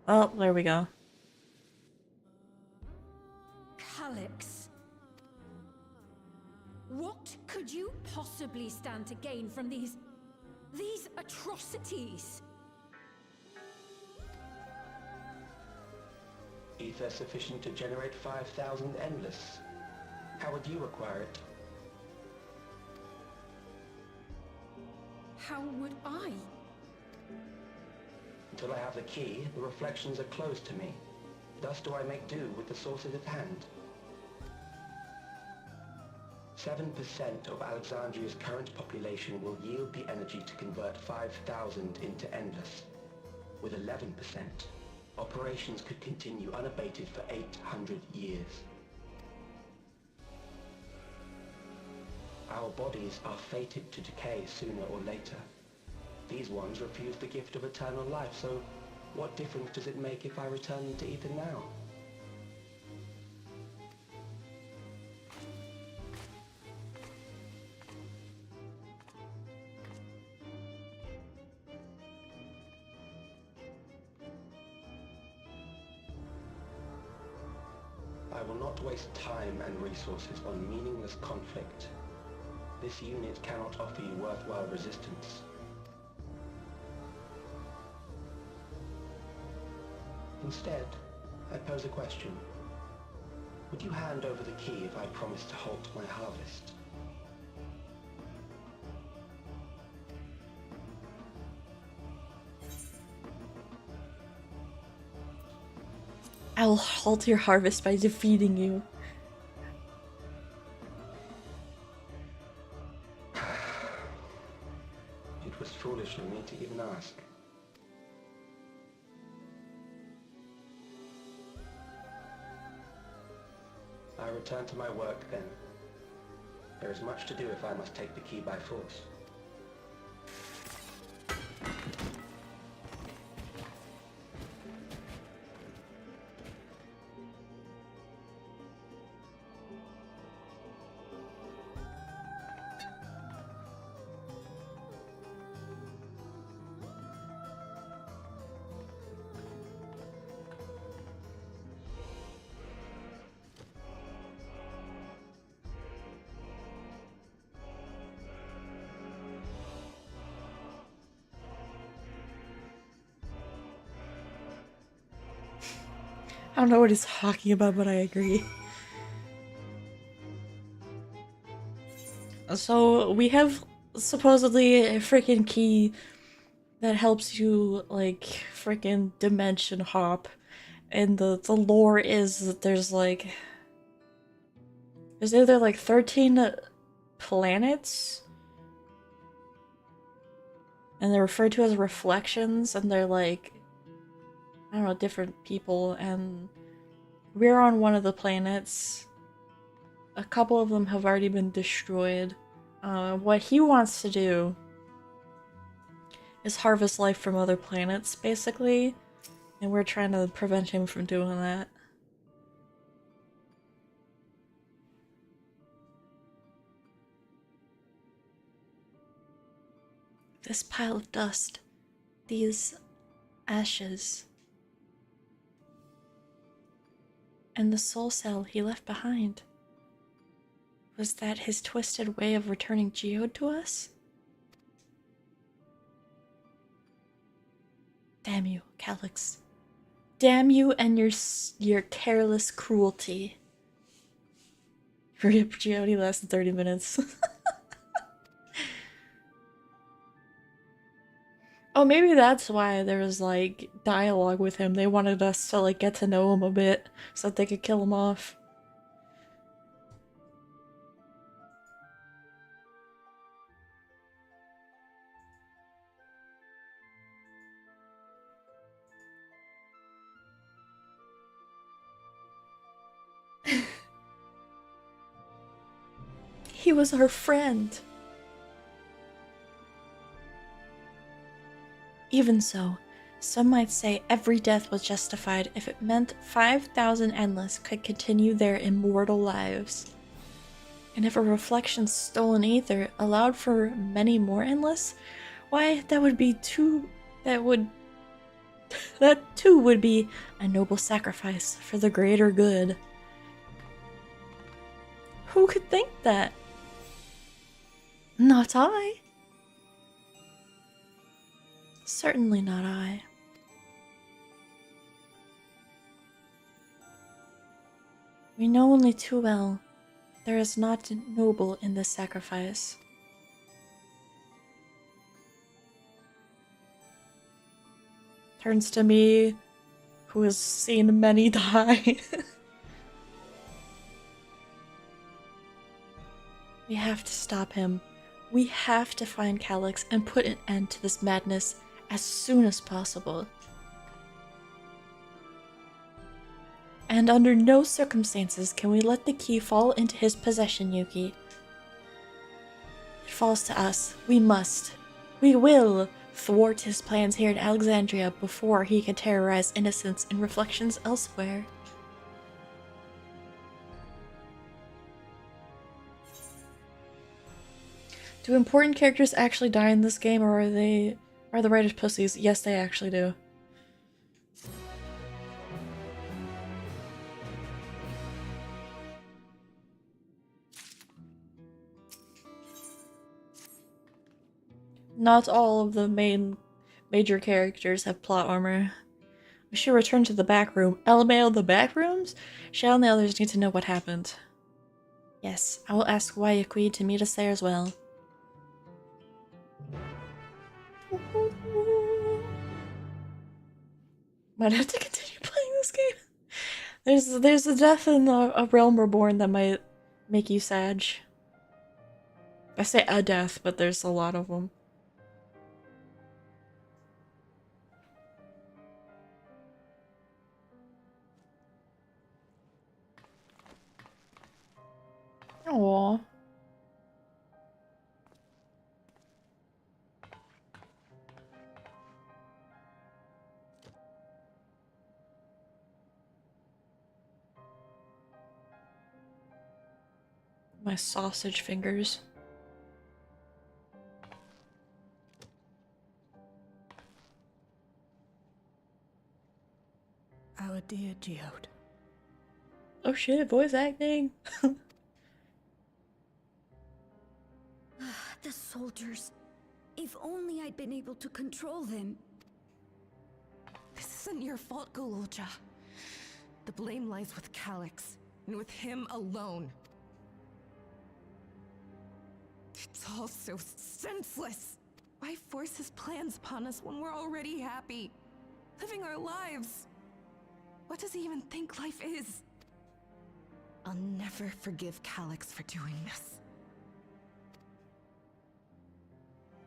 Oh, there we go. Calix. What could you possibly stand to gain from these atrocities? Ether sufficient to generate 5,000 endless. How would you acquire it? How would I? Until I have the key, the reflections are closed to me. Thus do I make do with the sources at hand. 7% of Alexandria's current population will yield the energy to convert 5,000 into endless. With 11%, operations could continue unabated for 800 years. Our bodies are fated to decay sooner or later. These ones refuse the gift of eternal life, so what difference does it make if I return them to ether now? I will not waste time and resources on meaningless conflict. This unit cannot offer you worthwhile resistance. Instead, I pose a question. Would you hand over the key if I promise to halt my harvest? I'll halt your harvest by defeating you. It was foolish of me to even ask. I return to my work then. There is much to do if I must take the key by force. I don't know what he's talking about, but I agree. So we have supposedly a freaking key that helps you like freaking dimension hop, and the lore is that there's either like 13 planets, and they're referred to as reflections, and they're like, I don't know, different people, and we're on one of the planets. A couple of them have already been destroyed. What he wants to do is harvest life from other planets, basically, and we're trying to prevent him from doing that. This pile of dust, these ashes, and the soul cell he left behind. Was that his twisted way of returning Geode to us? Damn you, Calix. Damn you and your careless cruelty. Rip, Geode lasted 30 minutes. Oh, maybe that's why there was like dialogue with him. They wanted us to like get to know him a bit so that they could kill him off. He was our friend. Even so, some might say every death was justified if it meant 5,000 endless could continue their immortal lives. And if a reflection's stolen ether allowed for many more endless, why, that would be that too would be a noble sacrifice for the greater good. Who could think that? Not I. Certainly not I. We know only too well there is naught noble in this sacrifice. Turns to me, who has seen many die. We have to stop him. We have to find Calyx and put an end to this madness as soon as possible. And under no circumstances can we let the key fall into his possession, Yuki. It falls to us. We must. We will thwart his plans here in Alexandria before he can terrorize innocents and reflections elsewhere. Do important characters actually die in this game, or are the writers pussies? Yes, they actually do. Not all of the major characters have plot armor. We should return to the back room. LMAO the back rooms? Shell and the others need to know what happened. Yes, I will ask Wayakui to meet us there as well. Might have to continue playing this game. There's a death in a Realm Reborn that might make you sad. I say a death, but there's a lot of them. Aww. My sausage fingers. Our dear Geode. Oh shit, voice acting. The soldiers. If only I'd been able to control them. This isn't your fault, Gololja. The blame lies with Calyx, and with him alone. It's all so senseless. Why force his plans upon us when we're already happy? Living our lives. What does he even think life is? I'll never forgive Calyx for doing this.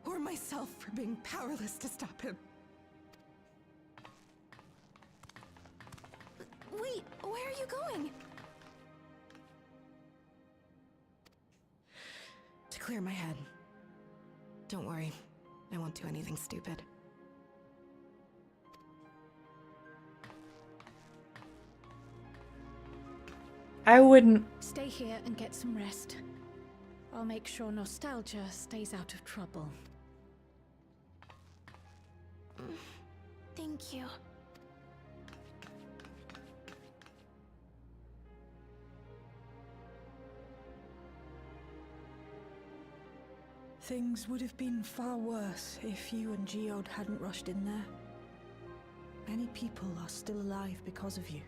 Or myself for being powerless to stop him. Wait, where are you going? To clear my head. Don't worry, I won't do anything stupid. I wouldn't. Stay here and get some rest. I'll make sure Nostalgia stays out of trouble. Thank you. Things would have been far worse if you and Geode hadn't rushed in there. Many people are still alive because of you.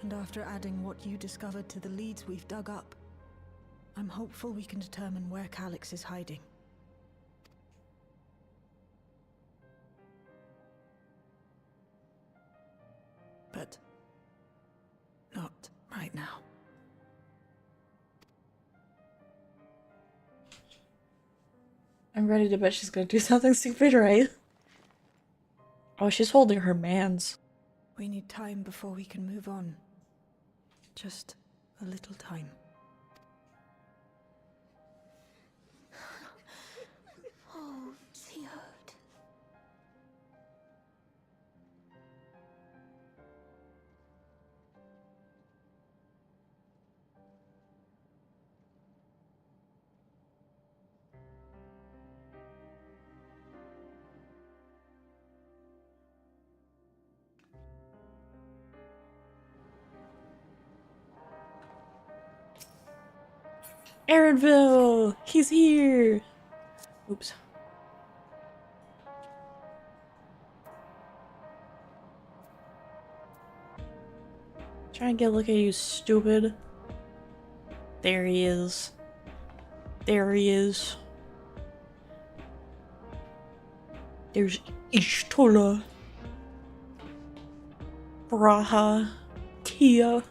And after adding what you discovered to the leads we've dug up, I'm hopeful we can determine where Calyx is hiding. but not right now. I'm ready to bet she's gonna do something stupid, right? Oh, she's holding her mans. We need time before we can move on. Just a little time. Oh, Geode. Aaronville! He's here! Oops. Try and get a look at you, stupid. There he is. There he is. There's Ishtola. Braha. Tia.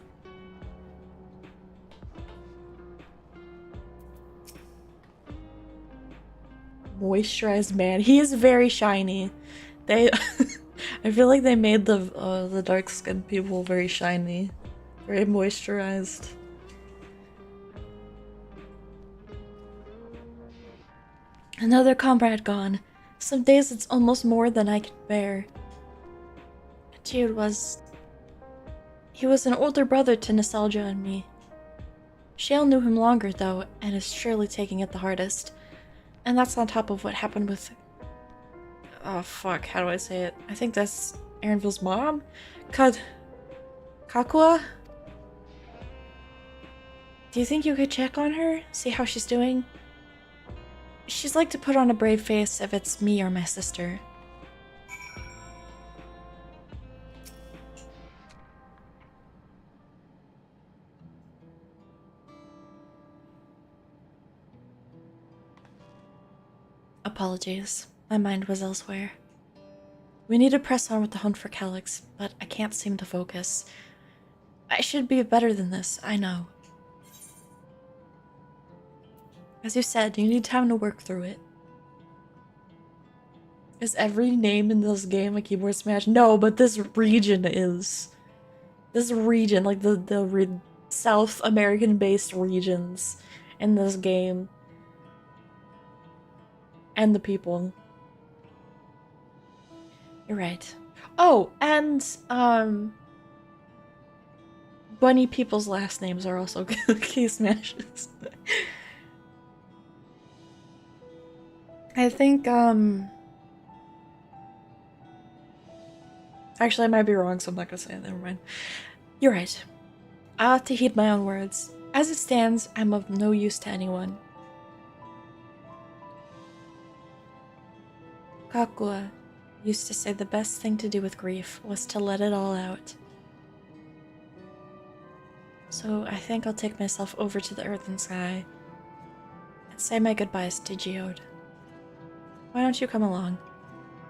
Moisturized man. He is very shiny. They I feel like they made the dark skinned people very shiny. Very moisturized. Another comrade gone. Some days it's almost more than I can bear. Jude was... He was an older brother to Nostalgia and me. Shale knew him longer though, and is surely taking it the hardest. And that's on top of what happened with... Oh fuck, how do I say it? I think that's Aaronville's mom? Kakua? Do you think you could check on her? See how she's doing? She's like to put on a brave face if it's me or my sister. Apologies. My mind was elsewhere. We need to press on with the hunt for Calyx, but I can't seem to focus. I should be better than this, I know. As you said, you need time to work through it. Is every name in this game a keyboard smash? No, but this region is. This region, like the South American-based regions in this game. And the people. You're right. Oh, and, bunny people's last names are also key smashes. I think, actually, I might be wrong, so I'm not gonna say it. Never mind. You're right. I ought to heed my own words. As it stands, I'm of no use to anyone. Kakua used to say the best thing to do with grief was to let it all out. So I think I'll take myself over to the earth and sky and say my goodbyes to Geode. Why don't you come along?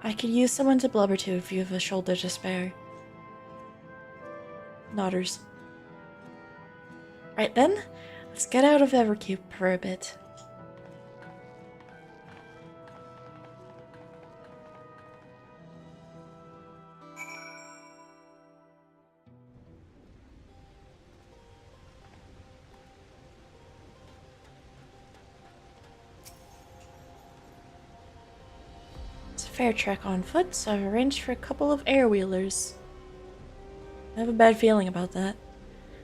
I could use someone to blubber to if you have a shoulder to spare. Nodders. Right then, let's get out of Evercube for a bit. Fair trek on foot, so I've arranged for a couple of air-wheelers. I have a bad feeling about that.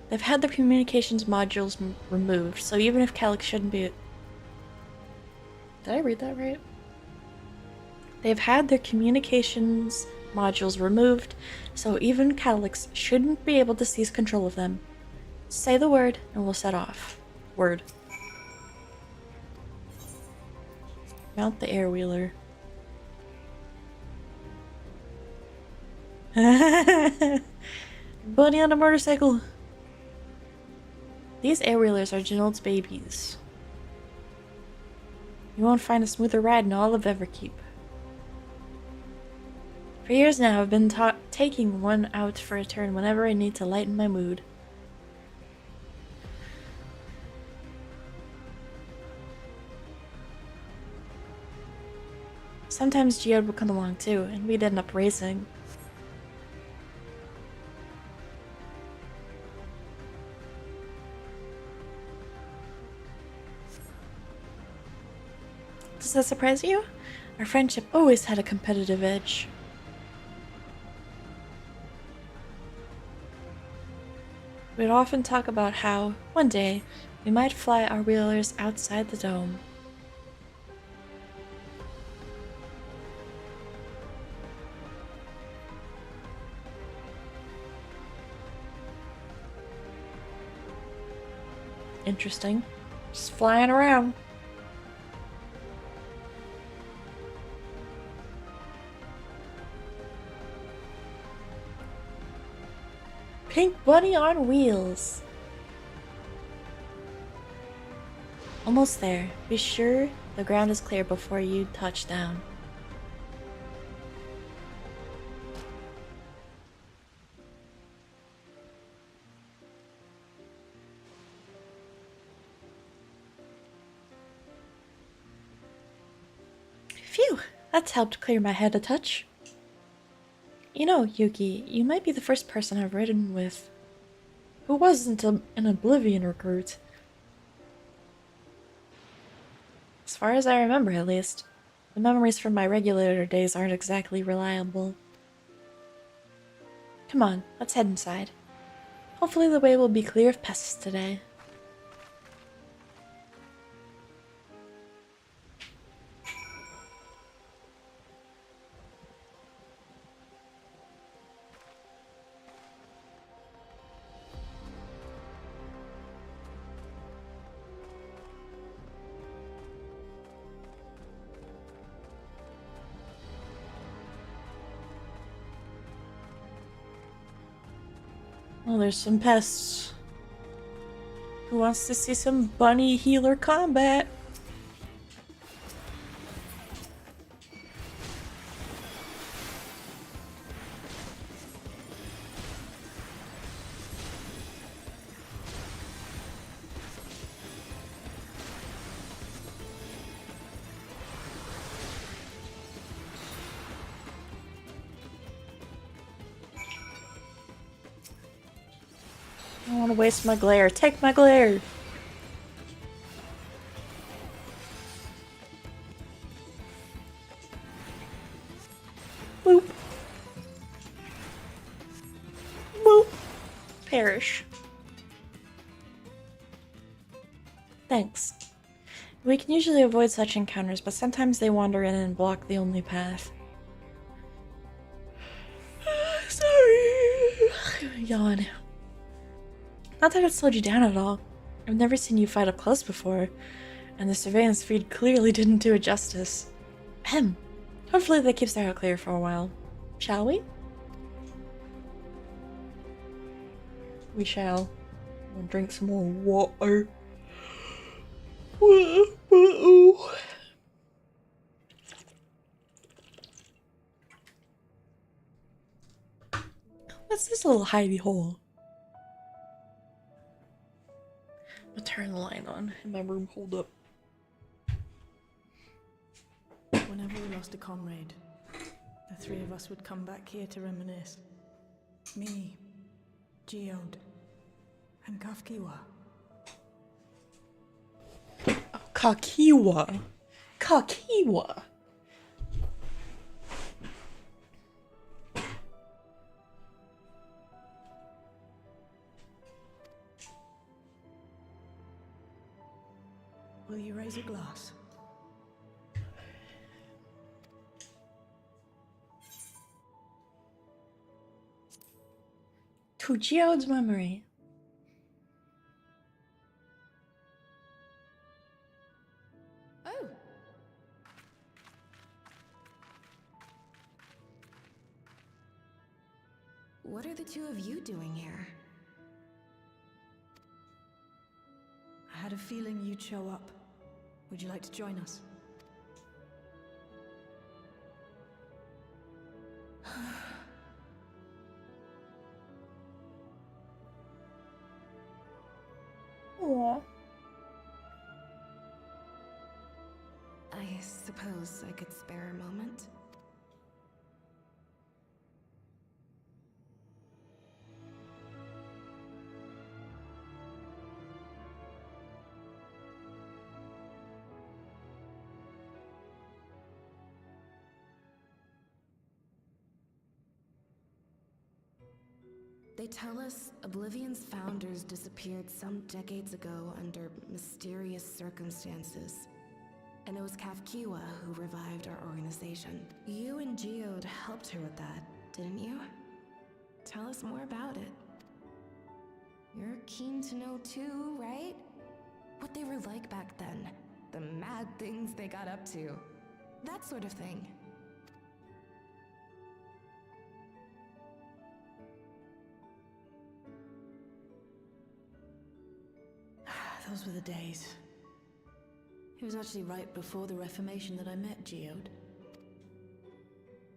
They've had their communications modules removed, so even if Calyx shouldn't be... Did I read that right? They've had their communications modules removed, so even Calyx shouldn't be able to seize control of them. Say the word, and we'll set off. Word. Mount the air-wheeler. Bunny on a motorcycle. These air-wheelers are Genold's babies. You won't find a smoother ride in all of Everkeep. For years now, I've been taking one out for a turn whenever I need to lighten my mood. Sometimes Geode would come along too, and we'd end up racing. Does that surprise you? Our friendship always had a competitive edge. We'd often talk about how, one day, we might fly our wheelers outside the dome. Interesting. Just flying around. Pink bunny on wheels. Almost there. Be sure the ground is clear before you touch down. Phew, that's helped clear my head a touch. You know, Yuki, you might be the first person I've ridden with who wasn't an Oblivion recruit. As far as I remember, at least. The memories from my regulator days aren't exactly reliable. Come on, let's head inside. Hopefully the way will be clear of pests today. Oh, there's some pests. Who wants to see some bunny healer combat? I don't want to waste my glare. Take my glare! Boop. Boop. Perish. Thanks. We can usually avoid such encounters, but sometimes they wander in and block the only path. Sorry. Yawn. Not that it slowed you down at all. I've never seen you fight up close before, and the surveillance feed clearly didn't do it justice. Ahem. Hopefully that keeps the route clear for a while. Shall we? We shall. We'll drink some more water. What's this little hidey hole? I'm gonna turn the light on in my room. Hold up. Whenever we lost a comrade, the three of us would come back here to reminisce. Me, Geode, and Kafkiwa. Oh, Kakiwa. Kakiwa. Will you raise a glass? To Geode's memory. Oh! What are the two of you doing here? I had a feeling you'd show up. Would you like to join us? Aww. I suppose I could spare a moment. They tell us Oblivion's founders disappeared some decades ago under mysterious circumstances. And it was Kafkiwa who revived our organization. You and Geode helped her with that, didn't you? Tell us more about it. You're keen to know too, right? What they were like back then. The mad things they got up to. That sort of thing. Those were the days. It was actually right before the Reformation that I met Geode.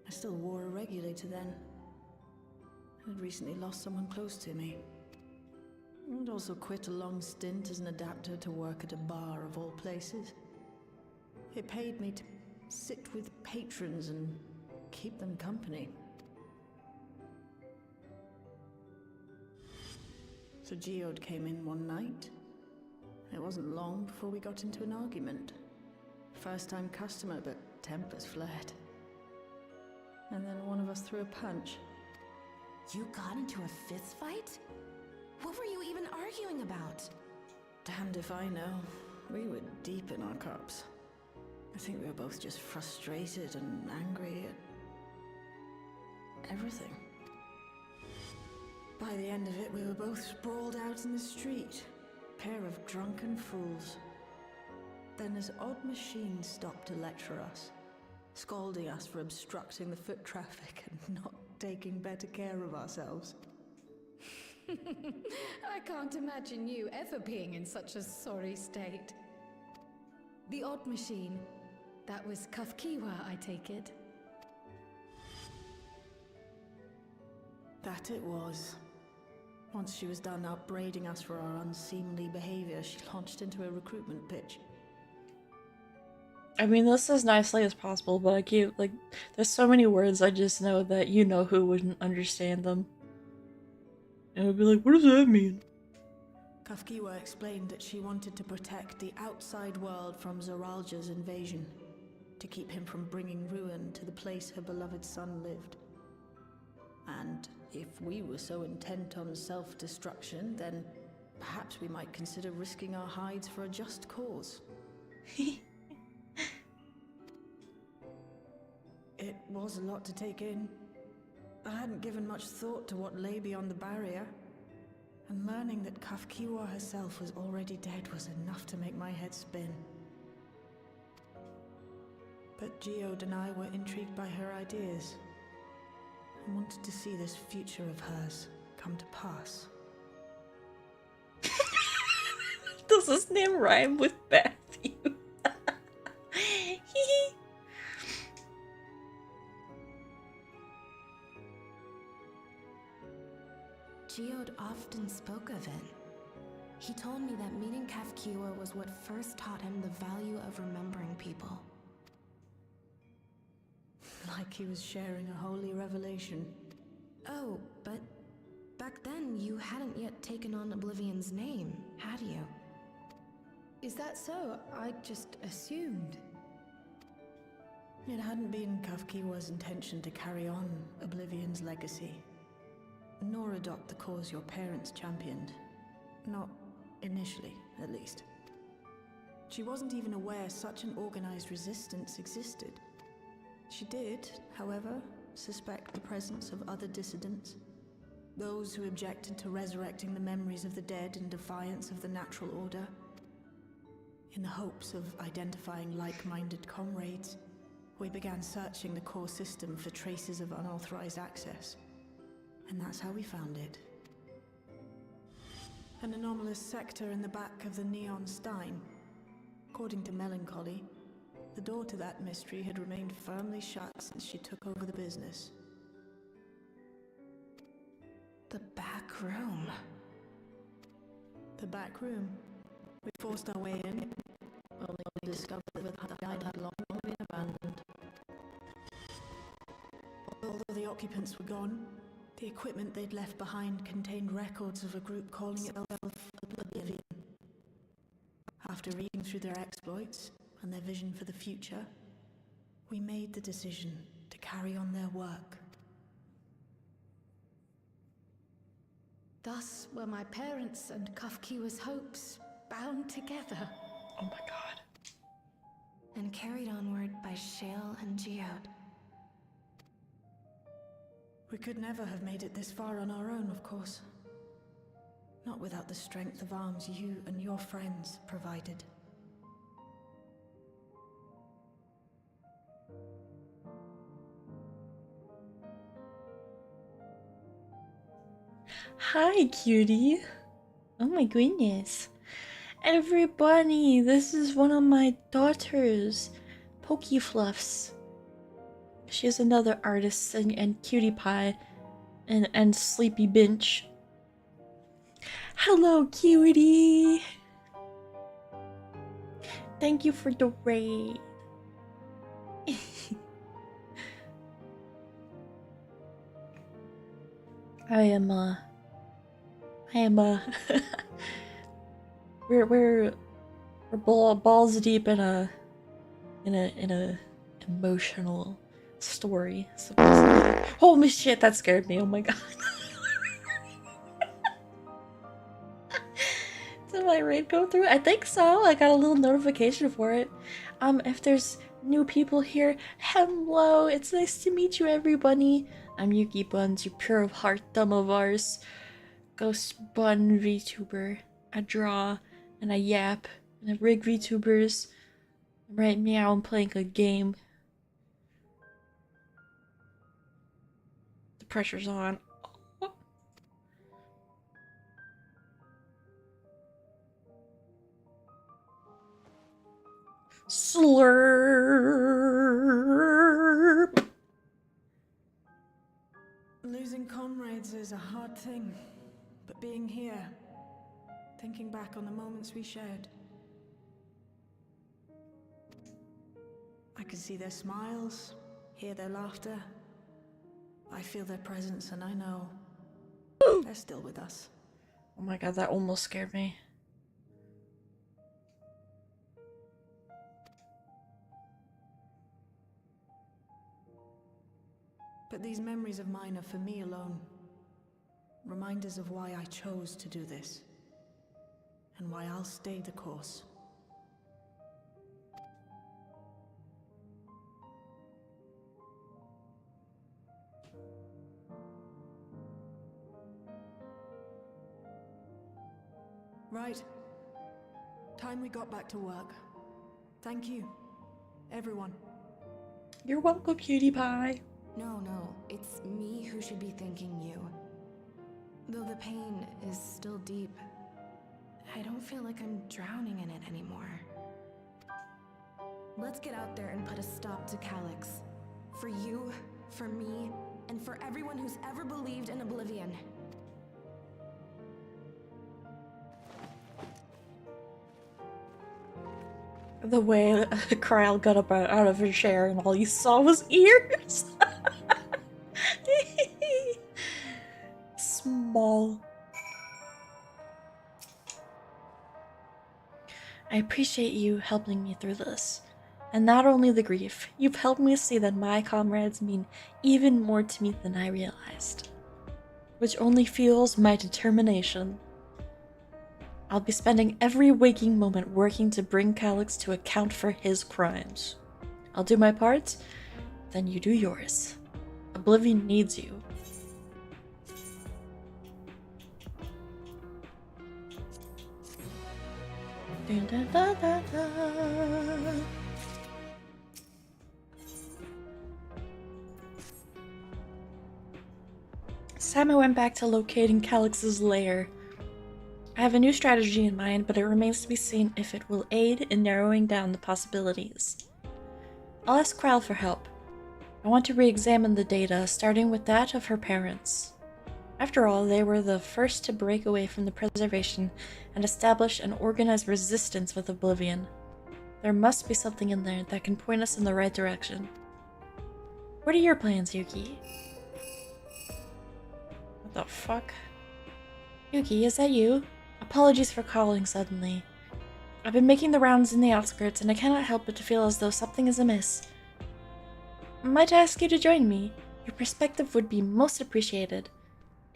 I still wore a regulator then. I had recently lost someone close to me. I'd also quit a long stint as an adapter to work at a bar of all places. It paid me to sit with patrons and keep them company. So Geode came in one night. It wasn't long before we got into an argument. First-time customer, but tempers flared. And then one of us threw a punch. You got into a fist fight? What were you even arguing about? Damned if I know. We were deep in our cups. I think we were both just frustrated and angry at everything. By the end of it, we were both sprawled out in the street. Pair of drunken fools. Then this odd machine stopped to lecture us, scolding us for obstructing the foot traffic and not taking better care of ourselves. I can't imagine you ever being in such a sorry state. The odd machine. That was Kafkiwa, I take it. That it was. Once she was done upbraiding us for our unseemly behavior, she launched into a recruitment pitch. I mean, this as nicely as possible, but I keep, like, there's so many words I just know that you know who wouldn't understand them. And I'd be like, what does that mean? Kafkiwa explained that she wanted to protect the outside world from Zoralja's invasion, to keep him from bringing ruin to the place her beloved son lived. And if we were so intent on self-destruction, then perhaps we might consider risking our hides for a just cause. It was a lot to take in. I hadn't given much thought to what lay beyond the barrier, and learning that Kafkiwa herself was already dead was enough to make my head spin. But Geode and I were intrigued by her ideas. I wanted to see this future of hers come to pass. Does his name rhyme with Matthew? Geode often spoke of it. He told me that meeting Kafkiwa was what first taught him the value of remembering people. Like he was sharing a holy revelation. Oh, but back then you hadn't yet taken on Oblivion's name, had you? Is that so? I just assumed. It hadn't been Kafkiwa's intention to carry on Oblivion's legacy, nor adopt the cause your parents championed. Not initially, at least. She wasn't even aware such an organized resistance existed. She did, however, suspect the presence of other dissidents. Those who objected to resurrecting the memories of the dead in defiance of the natural order. In the hopes of identifying like-minded comrades, we began searching the core system for traces of unauthorized access. And that's how we found it. An anomalous sector in the back of the Neon Stein. According to Melancholy, the door to that mystery had remained firmly shut since she took over the business. The back room. The back room. We forced our way in, only to discover that the guide had long been abandoned. Although the occupants were gone, the equipment they'd left behind contained records of a group calling itself Oblivion. After reading through their exploits and their vision for the future, we made the decision to carry on their work. Thus were my parents' and Kafkiwa's hopes bound together. Oh my god. And carried onward by Shale and Geode. We could never have made it this far on our own, of course. Not without the strength of arms you and your friends provided. Hi, cutie. Oh my goodness. Everybody, this is one of my daughters, Pokey Fluffs. She's another artist and cutie pie and sleepy bench. Hello, cutie. Thank you for the raid. I am we're balls deep in a emotional story. Supposedly. Holy shit, that scared me. Oh my god. Did my raid go through? I think so. I got a little notification for it. If there's new people here, hello. It's nice to meet you, everybody. I'm Yuki Buns, you pure of heart dumb of Arse Ghost Bunny Vtuber. I draw and I yap and I rig VTubers. Right meow, I'm playing a game. The pressure's on. Oh. Slurp. Losing comrades is a hard thing, but being here, thinking back on the moments we shared, I can see their smiles, hear their laughter. I feel their presence and I know they're still with us. Oh my god, that almost scared me. But these memories of mine are for me alone. Reminders of why I chose to do this. And why I'll stay the course. Right. Time we got back to work. Thank you, everyone. You're welcome, cutie pie. No, it's me who should be thanking you. Though the pain is still deep, I don't feel like I'm drowning in it anymore. Let's get out there and put a stop to Calyx. For you, for me, and for everyone who's ever believed in Oblivion. The way Kryl got up out of her chair and all you saw was ears. Small. I appreciate you helping me through this. And not only the grief, you've helped me see that my comrades mean even more to me than I realized. Which only fuels my determination. I'll be spending every waking moment working to bring Calyx to account for his crimes. I'll do my part, then you do yours. Oblivion needs you. Dun, dun, dun, dun, dun. Simon went back to locating Calyx's lair. I have a new strategy in mind, but it remains to be seen if it will aid in narrowing down the possibilities. I'll ask Kryl for help. I want to re-examine the data, starting with that of her parents. After all, they were the first to break away from the preservation and establish an organized resistance with Oblivion. There must be something in there that can point us in the right direction. What are your plans, Yuki? What the fuck? Yuki, is that you? Apologies for calling suddenly. I've been making the rounds in the outskirts, and I cannot help but to feel as though something is amiss. Might I ask you to join me? Your perspective would be most appreciated.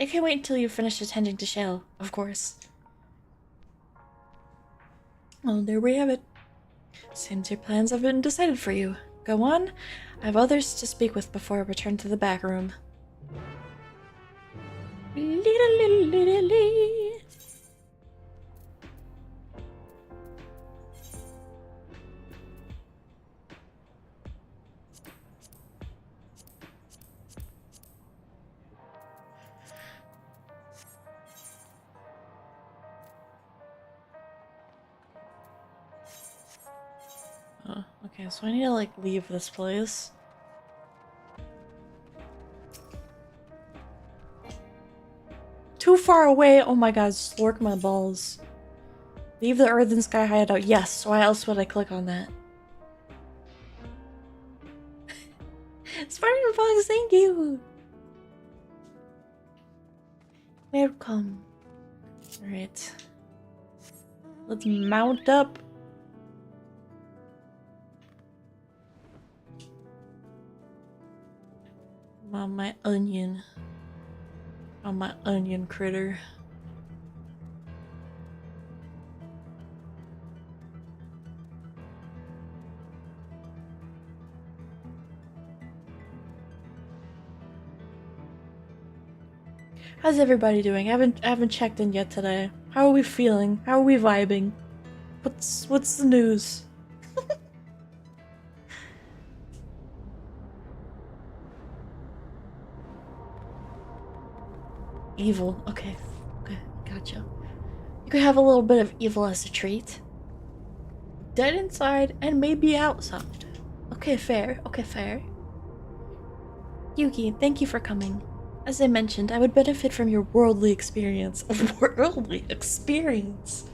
I can't wait until you've finished attending to Shell, of course. Well, there we have it. Seems your plans have been decided for you. Go on. I have others to speak with before I return to the back room. Okay, so I need to, like, leave this place. Too far away! Oh my god, slork my balls. Leave the Earth and Sky hideout. Yes, so why else would I click on that? Spartan Fox, thank you! Welcome. Alright. Let's mount up. On my onion. On my onion critter. How's everybody doing? I haven't checked in yet today. How are we feeling? How are we vibing? What's the news? Evil. Okay, gotcha. You could have a little bit of evil as a treat. Dead inside and maybe outside. Okay, fair. Okay, fair. Yuki, thank you for coming. As I mentioned, I would benefit from your worldly experience. Worldly experience?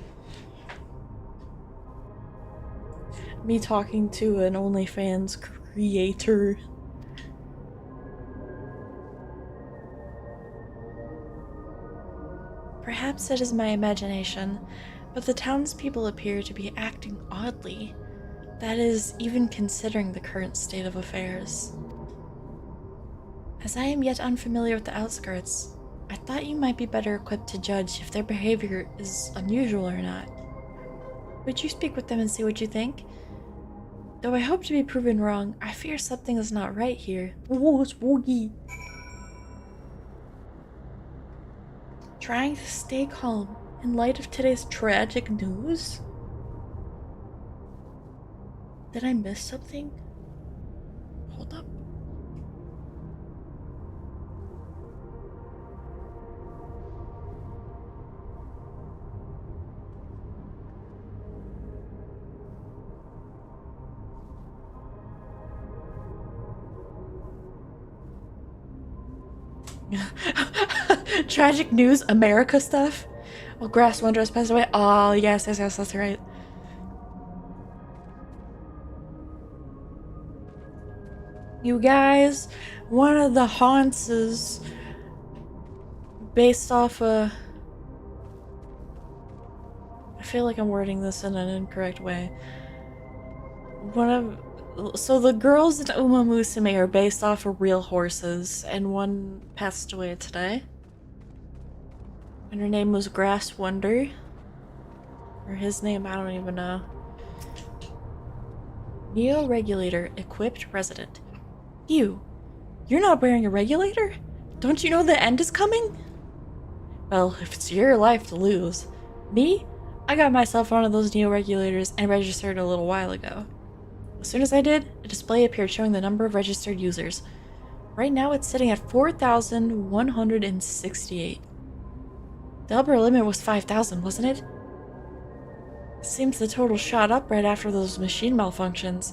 Me talking to an OnlyFans creator. Perhaps it is my imagination, but the townspeople appear to be acting oddly. That is, even considering the current state of affairs. As I am yet unfamiliar with the outskirts, I thought you might be better equipped to judge if their behavior is unusual or not. Would you speak with them and see what you think? Though I hope to be proven wrong, I fear something is not right here. Whoa, spooky! Trying to stay calm in light of today's tragic news? Did I miss something? Hold up. Tragic news, America stuff. Oh, Grass Wonder has passed away. Oh, yes, that's right. You guys, one of the haunts is based off I feel like I'm wording this in an incorrect way. So the girls in Uma Musume are based off of real horses, and one passed away today. And her name was Grass Wonder. Or his name, I don't even know. Neo Regulator, equipped resident. You're not wearing a regulator? Don't you know the end is coming? Well, if it's your life to lose. Me? I got myself one of those Neo Regulators and registered a little while ago. As soon as I did, a display appeared showing the number of registered users. Right now it's sitting at 4,168. The upper limit was 5,000, wasn't it? Seems the total shot up right after those machine malfunctions.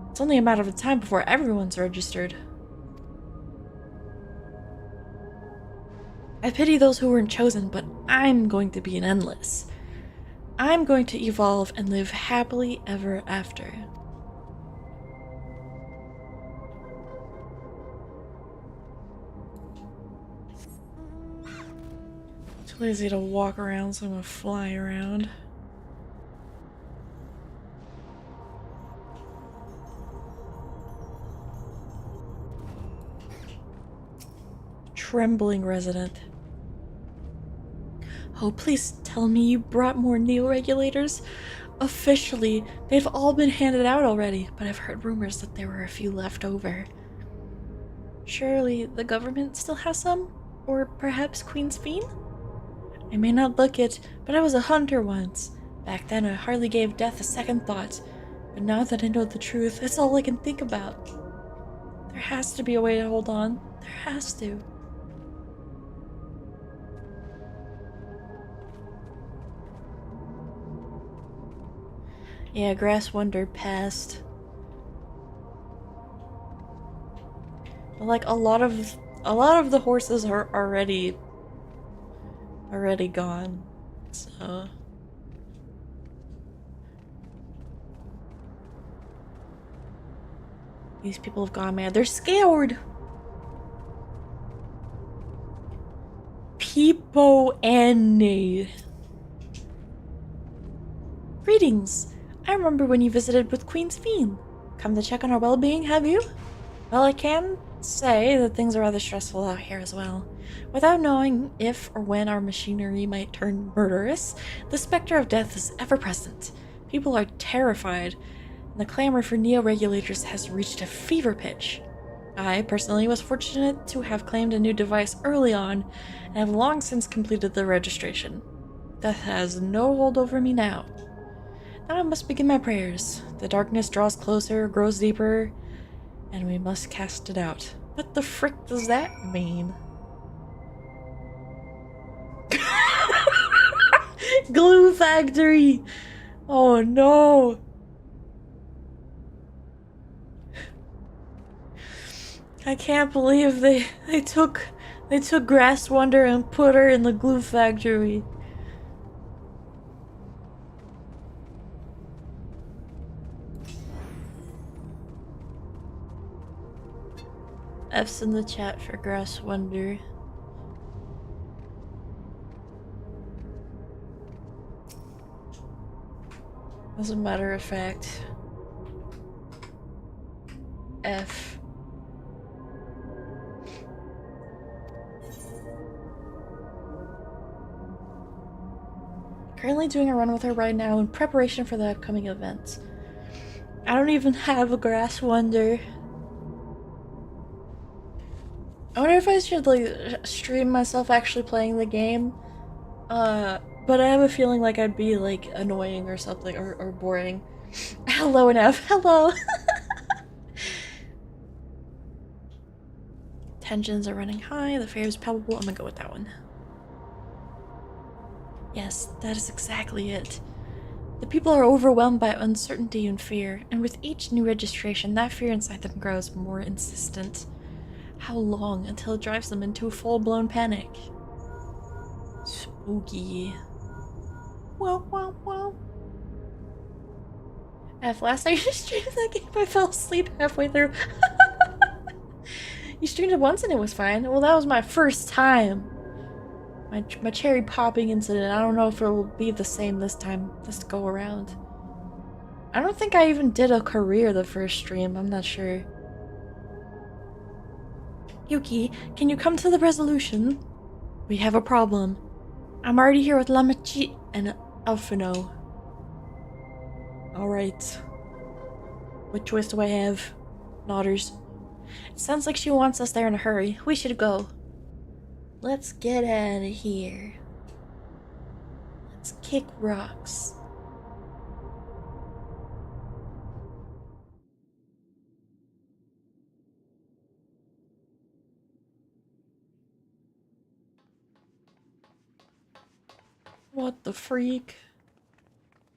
It's only a matter of time before everyone's registered. I pity those who weren't chosen, but I'm going to be an endless. I'm going to evolve and live happily ever after. Too lazy to walk around, so I'm gonna fly around. Trembling resident. Oh, please tell me you brought more neo-regulators? Officially, they've all been handed out already, but I've heard rumors that there were a few left over. Surely the government still has some? Or perhaps Queen's Fiend? I may not look it, but I was a hunter once. Back then I hardly gave death a second thought. But now that I know the truth, it's all I can think about. There has to be a way to hold on. There has to. Yeah, Grass Wonder passed. But like a lot of the horses are already gone. So these people have gone mad. They're scared. Peepo Annie. Greetings. I remember when you visited with Queen's Fiend. Come to check on our well-being, have you? Well, I can say that things are rather stressful out here as well. Without knowing if or when our machinery might turn murderous, the specter of death is ever present. People are terrified, and the clamor for neo-regulators has reached a fever pitch. I, personally, was fortunate to have claimed a new device early on, and have long since completed the registration. Death has no hold over me now. Now I must begin my prayers. The darkness draws closer, grows deeper, and we must cast it out. What the frick does that mean? Glue factory! Oh no! I can't believe they took Grass Wonder and put her in the glue factory. F's in the chat for Grass Wonder. As a matter of fact, F. Currently doing a run with her right now in preparation for the upcoming event. I don't even have a Grass Wonder. I wonder if I should like stream myself actually playing the game. But I have a feeling like I'd be like annoying or something or boring. Hello and F. Hello. Tensions are running high. The fear is palpable. I'm gonna go with that one. Yes, that is exactly it. The people are overwhelmed by uncertainty and fear, and with each new registration, that fear inside them grows more insistent. How long until it drives them into a full-blown panic? Spooky. Wow, wow, wow. F, last time you streamed that game, I fell asleep halfway through. You streamed it once and it was fine. Well, that was my first time. My cherry popping incident. I don't know if it will be the same this time, this go around. I don't think I even did a career the first stream. I'm not sure. Yuki, can you come to the resolution? We have a problem. I'm already here with Lamachi and Alfino. Alright. What choice do I have? Nodders. It sounds like she wants us there in a hurry. We should go. Let's get out of here. Let's kick rocks. What the freak?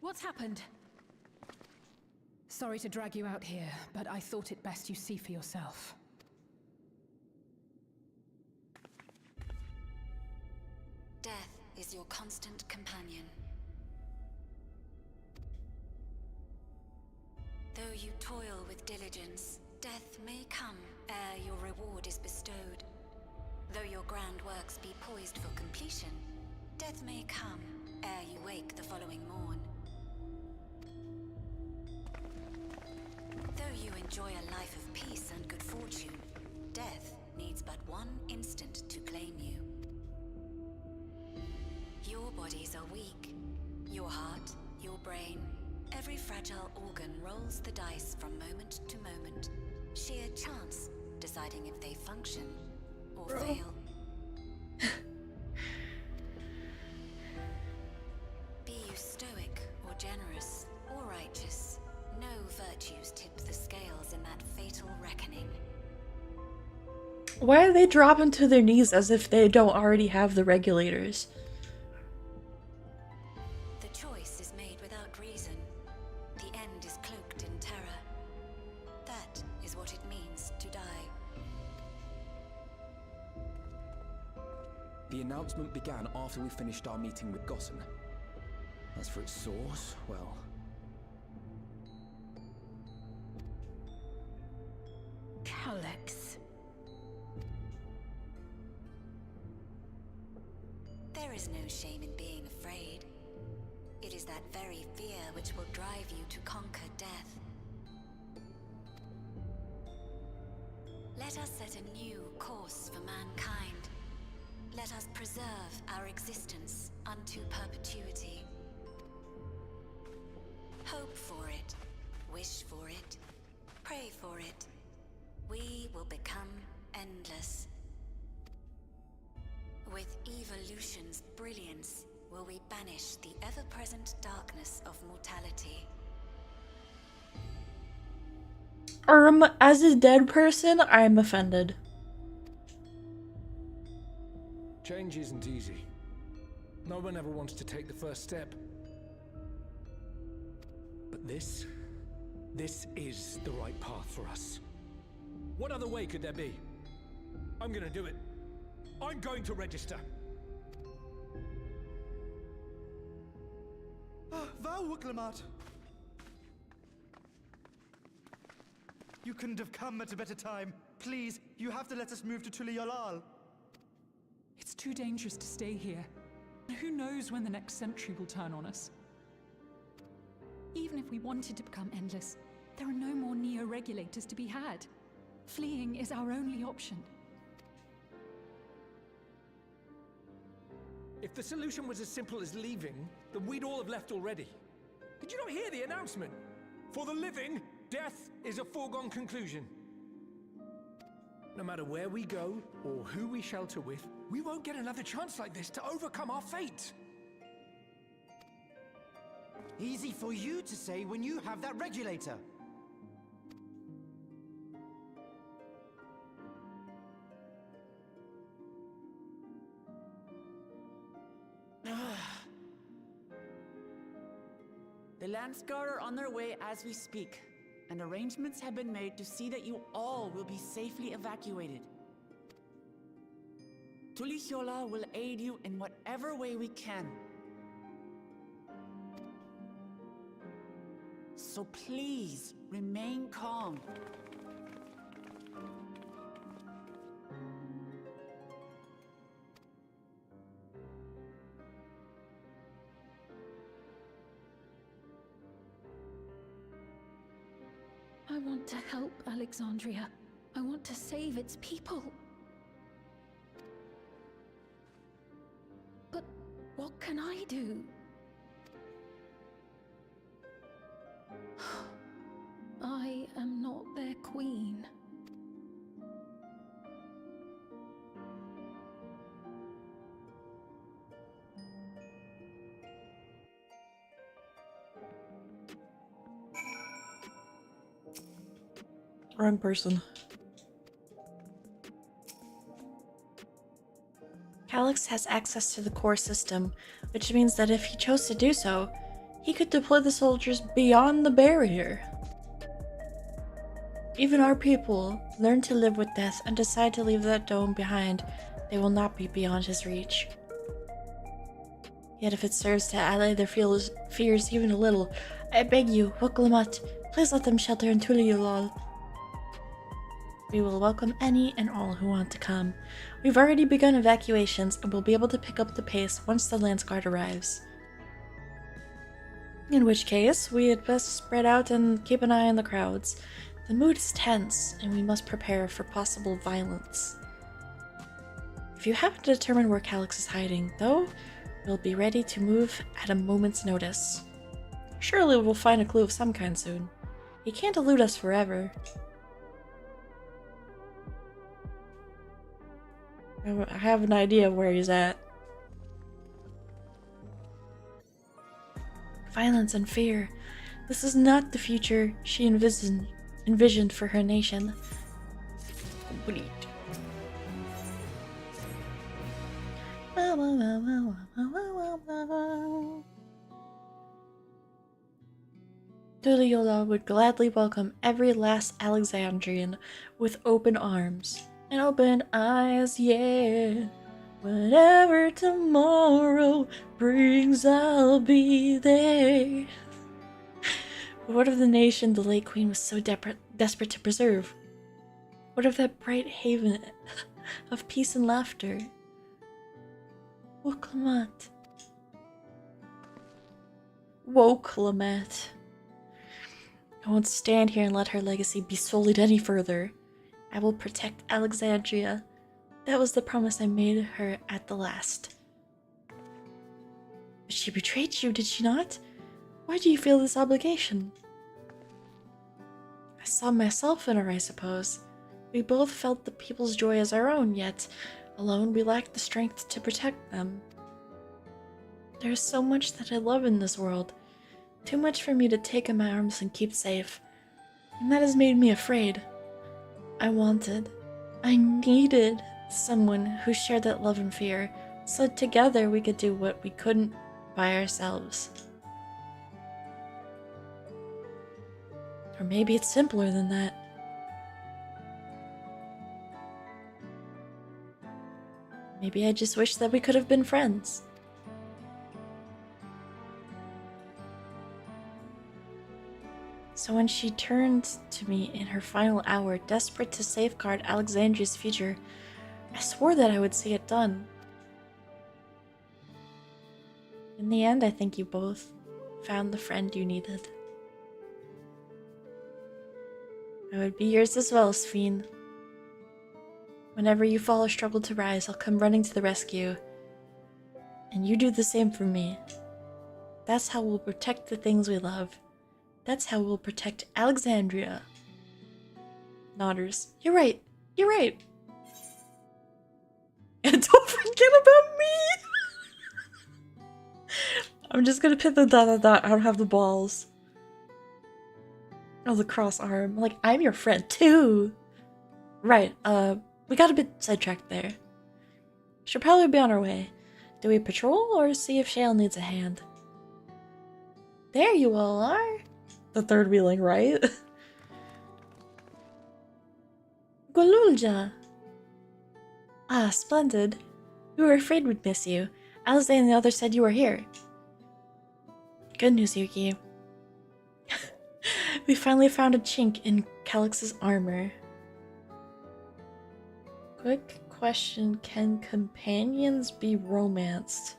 What's happened? Sorry to drag you out here, but I thought it best you see for yourself. is your constant companion. Though you toil with diligence, death may come ere your reward is bestowed. Though your grand works be poised for completion, death may come ere you wake the following morn. Though you enjoy a life of peace and good fortune, death needs but one instant to claim you. Your bodies are weak. Your heart, your brain, every fragile organ rolls the dice from moment to moment. Sheer chance deciding if they function or fail. Be you stoic or generous or righteous, no virtues tip the scales in that fatal reckoning. Why are they dropping to their knees as if they don't already have the regulators? The choice is made without reason. The end is cloaked in terror. That is what it means to die. The announcement began after we finished our meeting with Gossen. As for its source, well... Alex. There is no shame in being afraid. It is that very fear which will drive you to conquer death. Let us set a new course for mankind. Let us preserve our existence unto perpetuity. Hope for it, wish for it, pray for it. We will become endless. With evolution's brilliance, will we banish the ever-present darkness of mortality. As a dead person, I'm offended. Change isn't easy. No one ever wants to take the first step. But this is the right path for us. What other way could there be? I'm gonna do it. I'm going to register. Vtuber. You couldn't have come at a better time. Please, you have to let us move to Tuliolal. It's too dangerous to stay here. Who knows when the next century will turn on us? Even if we wanted to become endless, there are no more neo-regulators to be had. Fleeing is our only option. If the solution was as simple as leaving, then we'd all have left already. Did you not hear the announcement? For the living, death is a foregone conclusion. No matter where we go, or who we shelter with, we won't get another chance like this to overcome our fate. Easy for you to say when you have that regulator. The Landsguard are on their way as we speak, and arrangements have been made to see that you all will be safely evacuated. Tulichola will aid you in whatever way we can. So please, remain calm. I want to help Alexandria. I want to save its people. But what can I do? I am not their queen. Wrong person. Calyx has access to the core system, which means that if he chose to do so, he could deploy the soldiers beyond the barrier. Even our people learn to live with death and decide to leave that dome behind. They will not be beyond his reach. Yet if it serves to allay their fears even a little, I beg you, Woklamat, please let them shelter in Tuliulal. We will welcome any and all who want to come. We've already begun evacuations and will be able to pick up the pace once the Lance Guard arrives. In which case, we had best spread out and keep an eye on the crowds. The mood is tense, and we must prepare for possible violence. If you happen to determine where Calyx is hiding, though, we'll be ready to move at a moment's notice. Surely we'll find a clue of some kind soon. He can't elude us forever. I have an idea of where he's at. Violence and fear. This is not the future she envisioned for her nation. Bleed. Tuliulal would gladly welcome every last Alexandrian with open arms and open eyes, yeah. Whatever tomorrow brings, I'll be there. What of the nation the late queen was so desperate to preserve? What of that bright haven of peace and laughter? Woklamat. Woklamat. I won't stand here and let her legacy be sullied any further. I will protect Alexandria. That was the promise I made her at the last. But she betrayed you, did she not? Why do you feel this obligation? I saw myself in her, I suppose. We both felt the people's joy as our own, yet alone we lacked the strength to protect them. There is so much that I love in this world. Too much for me to take in my arms and keep safe. And that has made me afraid. I needed someone who shared that love and fear, so together we could do what we couldn't by ourselves. Or maybe it's simpler than that. Maybe I just wish that we could have been friends. So when she turned to me in her final hour, desperate to safeguard Alexandria's future, I swore that I would see it done. In the end, I think you both found the friend you needed. I would be yours as well, Sphene. Whenever you fall or struggle to rise, I'll come running to the rescue. And you do the same for me. That's how we'll protect the things we love. That's how we'll protect Alexandria. Nodders. You're right. You're right. And don't forget about me! I'm just gonna put the ... I don't have the balls. Oh, the cross arm. Like, I'm your friend too! Right, we got a bit sidetracked there. Should probably be on our way. Do we patrol or see if Shale needs a hand? There you all are! The third wheeling, right? Golulja! Ah, splendid. We were afraid we'd miss you. Alize and the others said you were here. Good news, Yuki. We finally found a chink in Calyx's armor. Quick question, can companions be romanced?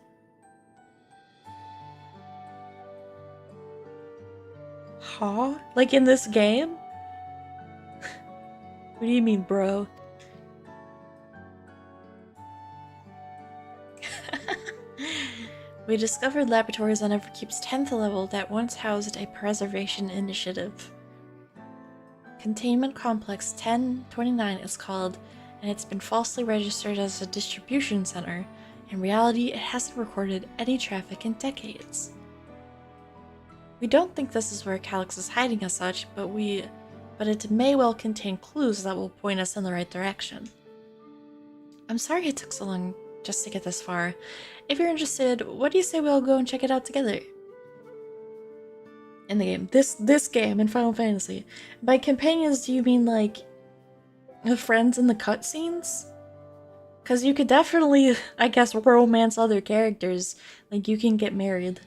Huh? Like in this game? What do you mean, bro? We discovered laboratories on Everkeep's 10th level that once housed a preservation initiative. Containment Complex 1029 is called, and it's been falsely registered as a distribution center. In reality, it hasn't recorded any traffic in decades. We don't think this is where Calyx is hiding as such, but it may well contain clues that will point us in the right direction. I'm sorry it took so long just to get this far. If you're interested, what do you say we all go and check it out together? In the game. This game in Final Fantasy. By companions, do you mean like the friends in the cutscenes? Because you could definitely, I guess, romance other characters. Like, you can get married.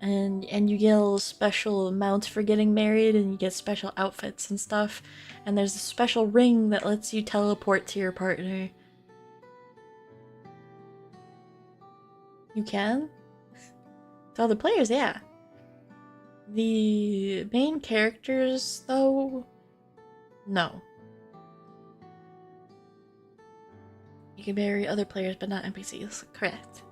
And you get a little special amount for getting married, and you get special outfits and stuff. And there's a special ring that lets you teleport to your partner. You can? To other players, yeah. The main characters, though, no. You can marry other players, but not NPCs. Correct.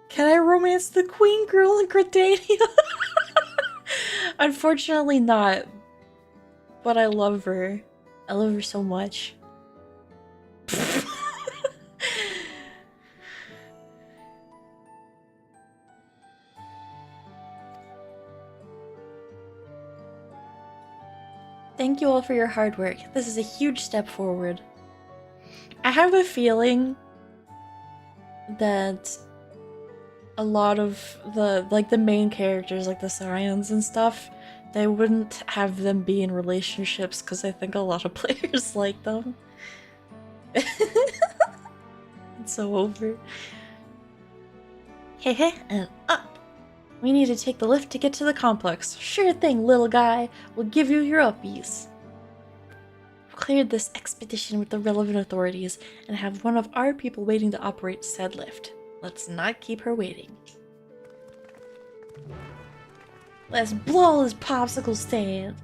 Can I romance the queen girl in Gridania? Unfortunately not. But I love her. I love her so much. Thank you all for your hard work. This is a huge step forward. I have a feeling that a lot of the main characters, like the Scions and stuff, they wouldn't have them be in relationships because I think a lot of players like them. It's so over. Hey, and up! We need to take the lift to get to the complex. Sure thing, little guy. We'll give you your uppies. We've cleared this expedition with the relevant authorities and have one of our people waiting to operate said lift. Let's not keep her waiting. Let's blow this popsicle stand.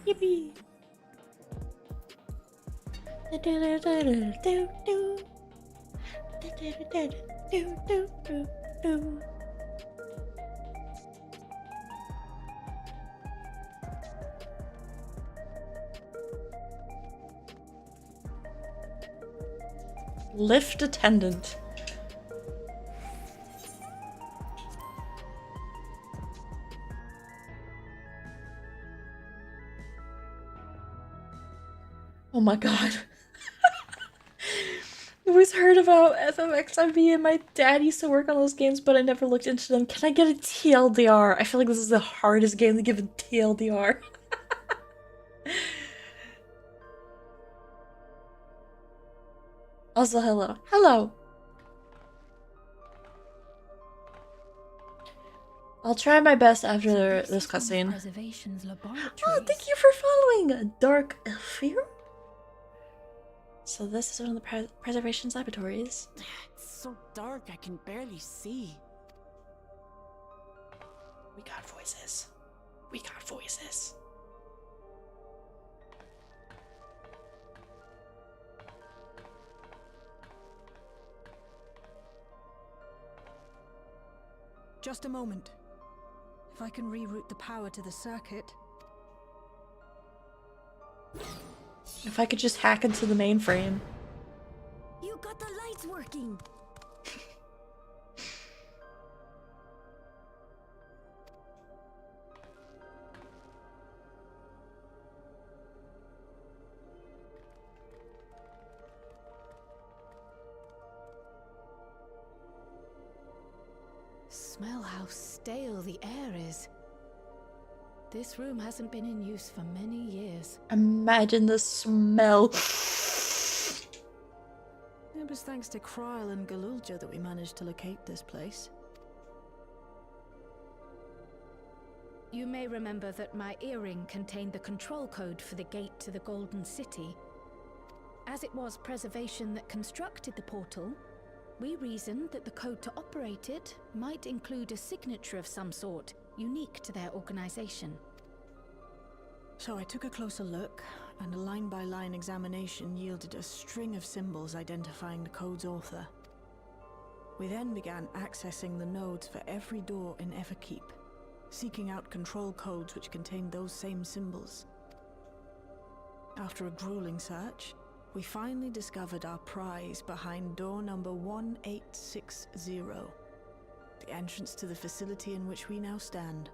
Yippee! Lift attendant. Oh my god. I always heard about FFXIV and my dad used to work on those games, but I never looked into them. Can I get a TLDR? I feel like this is the hardest game to give a TLDR. Also, hello. Hello! I'll try my best after this cutscene. Oh, thank you for following! Dark Fear? So this is one of the preservation's laboratories. It's so dark I can barely see. We got voices. We got voices. Just a moment. If I can reroute the power to the circuit. If I could just hack into the mainframe. You got the lights working. Smell how stale the air is. This room hasn't been in use for many years. Imagine the smell. It was thanks to Kryl and Galulja that we managed to locate this place. You may remember that my earring contained the control code for the gate to the Golden City. As it was Preservation that constructed the portal, we reasoned that the code to operate it might include a signature of some sort, unique to their organization. So I took a closer look, and a line-by-line examination yielded a string of symbols identifying the code's author. We then began accessing the nodes for every door in Everkeep, seeking out control codes which contained those same symbols. After a grueling search, we finally discovered our prize behind door number 1860, the entrance to the facility in which we now stand.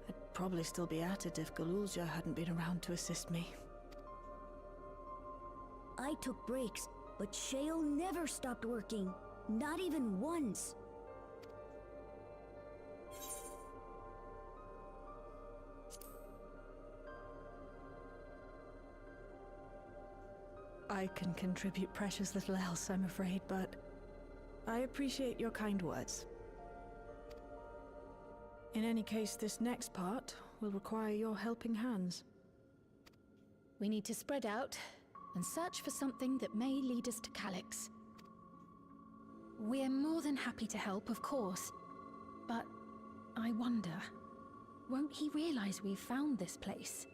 I'd probably still be at it if Galulja hadn't been around to assist me. I took breaks, but Shale never stopped working. Not even once. I can contribute precious little else, I'm afraid, but I appreciate your kind words. In any case, this next part will require your helping hands. We need to spread out and search for something that may lead us to Calyx. We're more than happy to help, of course, but I wonder, won't he realize we've found this place?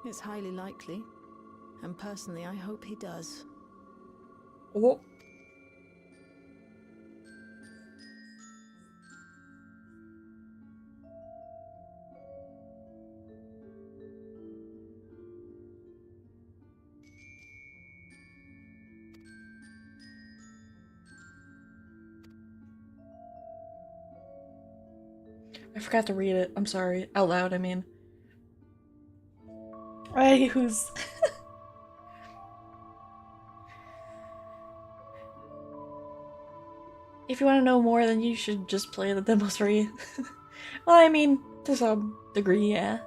It's highly likely, and personally I hope he does. Oh. I forgot to read it. I'm sorry. Out loud, I mean. Right, who's... If you want to know more, then you should just play the demos free. Well, I mean, to some degree, yeah.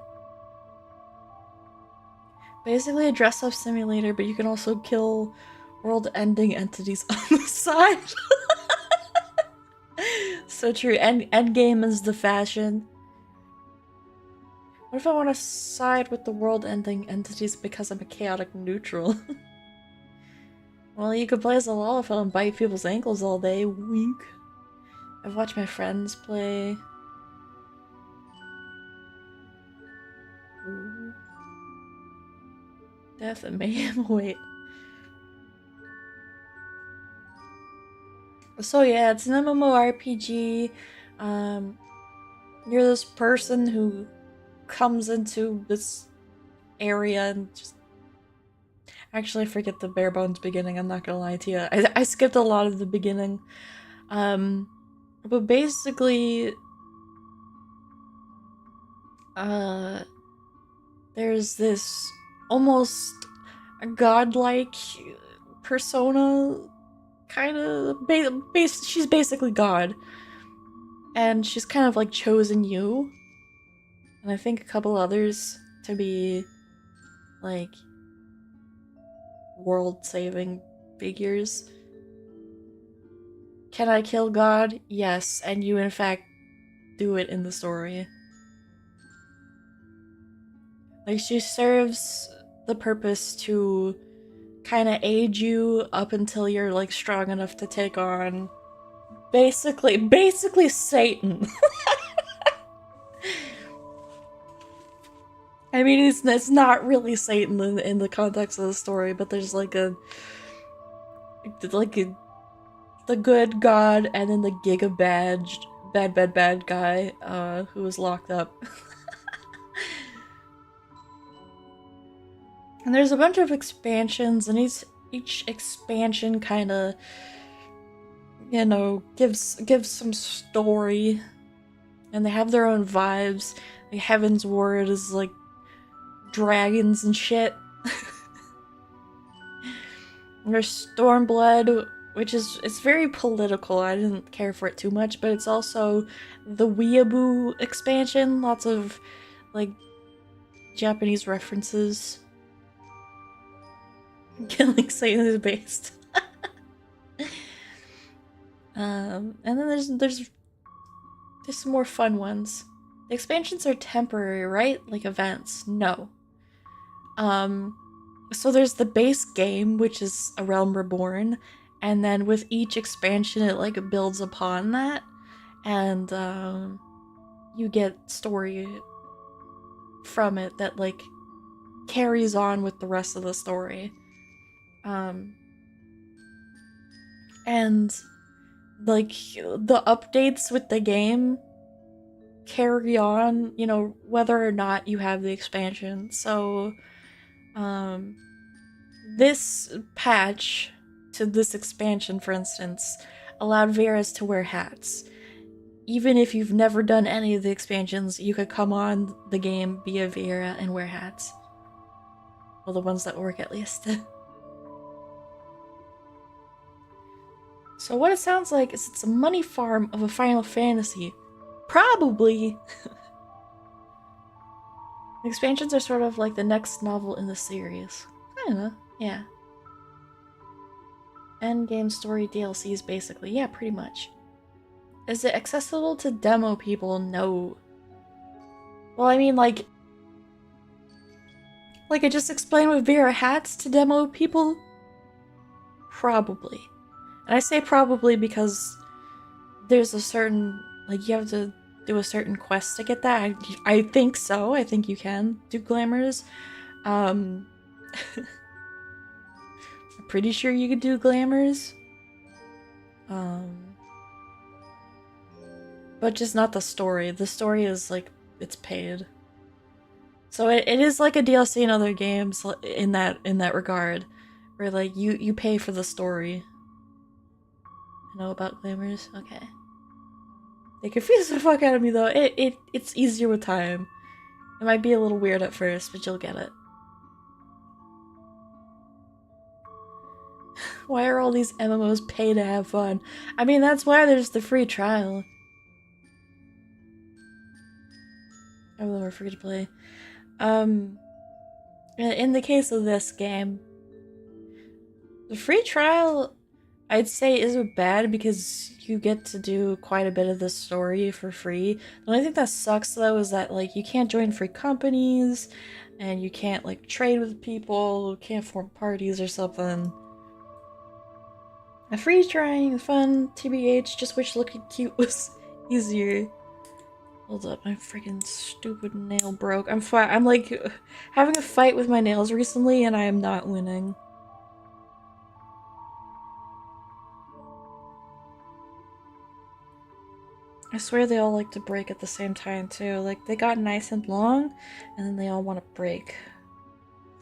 Basically a dress-up simulator, but you can also kill world-ending entities on the side. So true. Endgame is the fashion. What if I want to side with the world-ending entities because I'm a chaotic neutral? Well, you could play as a Lalafell and bite people's ankles all day. Wink. I've watched my friends play. Ooh. Death and mayhem. Wait. So yeah, it's an MMORPG. You're this person who comes into this area and just... Actually, I forget the bare bones beginning, I'm not gonna lie to you. I skipped a lot of the beginning. But basically... there's this almost godlike persona, kind of... she's basically God. And she's kind of like chosen you, and I think a couple others, to be like world-saving figures. Can I kill God? Yes, and you in fact do it in the story. Like, she serves the purpose to kind of aid you up until you're like strong enough to take on basically Satan. I mean, it's not really Satan in the context of the story, but there's like the good god and then the giga badged bad guy who was locked up. And there's a bunch of expansions, and each expansion kind of, you know, gives some story, and they have their own vibes. Like Heaven's Ward is like dragons and shit. And there's Stormblood, which it's very political. I didn't care for it too much, but it's also the Weeaboo expansion. Lots of like Japanese references. Killing Satan is based. And then there's some more fun ones. The expansions are temporary, right? Like events. No. So there's the base game, which is A Realm Reborn, and then with each expansion it like builds upon that, and you get story from it that like carries on with the rest of the story. And like the updates with the game carry on, you know, whether or not you have the expansion. So this patch to this expansion, for instance, allowed Varus to wear hats. even if you've never done any of the expansions, you could come on the game, be a Vera, and wear hats. Well, the ones that work at least. So what it sounds like is it's a money farm of a Final Fantasy. Probably! The expansions are sort of like the next novel in the series. I don't know, yeah. Endgame story DLCs, basically. Yeah, pretty much. Is it accessible to demo people? No. Well, I mean, like I just explained with Vera hats to demo people? Probably. And I say probably because there's a certain, like, you have to do a certain quest to get that. I think so. I think you can do glamours. I'm pretty sure you could do glamours. But just not the story. The story is, like, it's paid. So it is like a DLC in other games in that regard. Where, like, you pay for the story. I know about glamours? Okay. They confuse the fuck out of me though. It's easier with time. It might be a little weird at first, but you'll get it. Why are all these MMOs pay to have fun? I mean, that's why there's the free trial. All of them are free to play. In the case of this game, the free trial, I'd say, isn't bad because you get to do quite a bit of the story for free. The only thing that sucks though is that, like, you can't join free companies, and you can't, like, trade with people, can't form parties or something. A free trying, fun, TBH, just wish looking cute was easier. Hold up, my freaking stupid nail broke. I'm like having a fight with my nails recently and I am not winning. I swear they all like to break at the same time too. Like, they got nice and long and then they all want to break.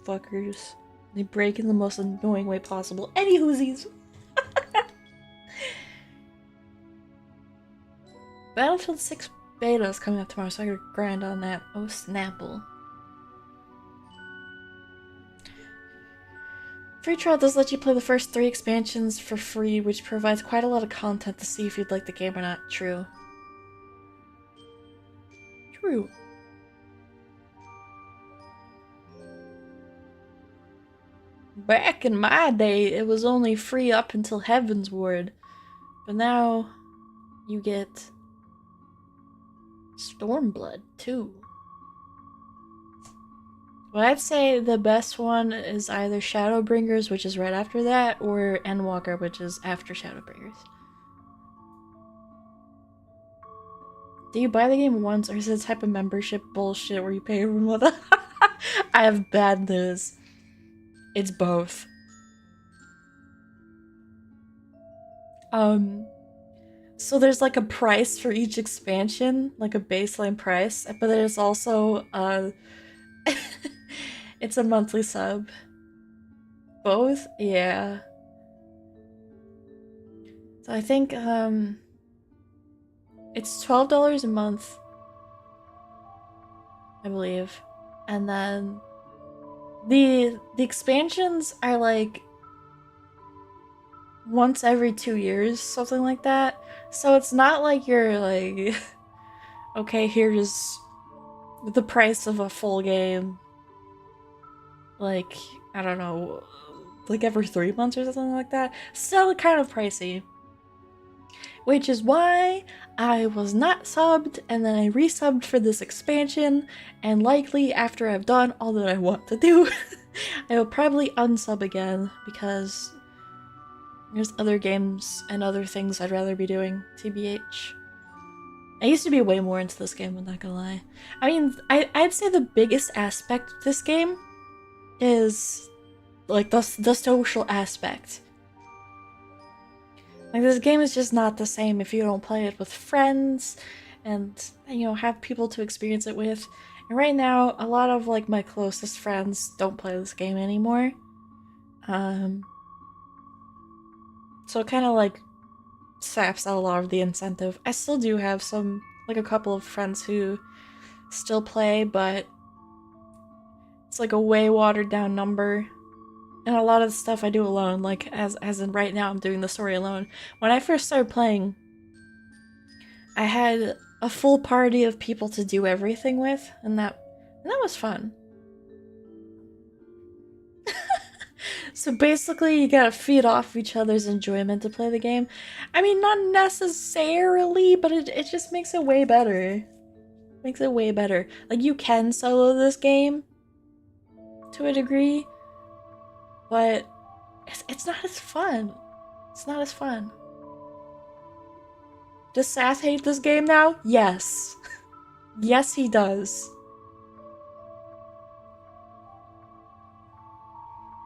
Fuckers. They break in the most annoying way possible. Any whoosies! Battlefield 6 beta is coming up tomorrow, so I gotta grind on that. Oh, Snapple. Free trial does let you play the first 3 expansions for free, which provides quite a lot of content to see if you'd like the game or not. True. True. Back in my day, it was only free up until Heavensward. But now, you get Stormblood, too. Well, I'd say the best one is either Shadowbringers, which is right after that, or Endwalker, which is after Shadowbringers. Do you buy the game once, or is it a type of membership bullshit where you pay every month? I have bad news. It's both. So there's like a price for each expansion, like a baseline price, but there's also it's a monthly sub. Both? Yeah. So I think it's $12 a month, I believe. And then the expansions are like once every 2 years, something like that. So it's not like you're like, okay, here's the price of a full game. Like, I don't know, like every 3 months or something like that. Still kind of pricey. Which is why I was not subbed, and then I resubbed for this expansion, and likely after I've done all that I want to do, I will probably unsub again, because there's other games and other things I'd rather be doing, TBH. I used to be way more into this game, I'm not gonna lie. I mean, I'd say the biggest aspect of this game is, like, the social aspect. Like, this game is just not the same if you don't play it with friends and, you know, have people to experience it with. And right now, a lot of, like, my closest friends don't play this game anymore. So it kind of, like, saps out a lot of the incentive. I still do have some, like a couple of friends who still play, but it's like a way watered down number. And a lot of the stuff I do alone, like as in right now I'm doing the story alone. When I first started playing, I had a full party of people to do everything with, and that was fun. So basically, you gotta feed off each other's enjoyment to play the game. I mean, not necessarily, but it just makes it way better. Makes it way better. Like, you can solo this game to a degree, but it's not as fun. It's not as fun. Does Sass hate this game now? Yes. Yes, he does.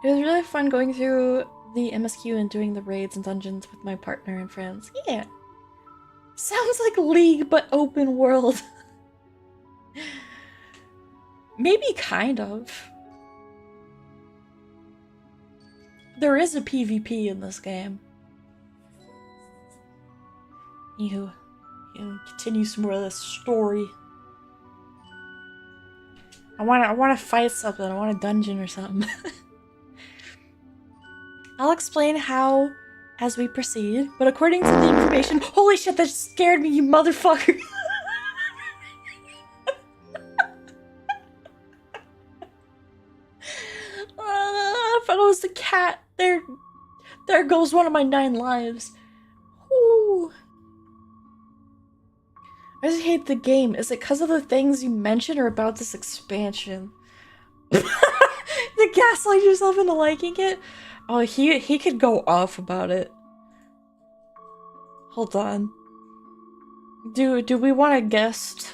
It was really fun going through the MSQ and doing the raids and dungeons with my partner and friends. Yeah. Sounds like League, but open world. Maybe kind of. There is a PvP in this game. You continue some more of this story. I wanna fight something. I want a dungeon or something. I'll explain how as we proceed, but according to the information— holy shit, that scared me, you motherfucker! I thought it was the cat. There goes one of my 9 lives. Ooh. I just hate the game. Is it because of the things you mentioned or about this expansion? The gaslight yourself into liking it? Oh, he could go off about it. Hold on. Do we want a guest?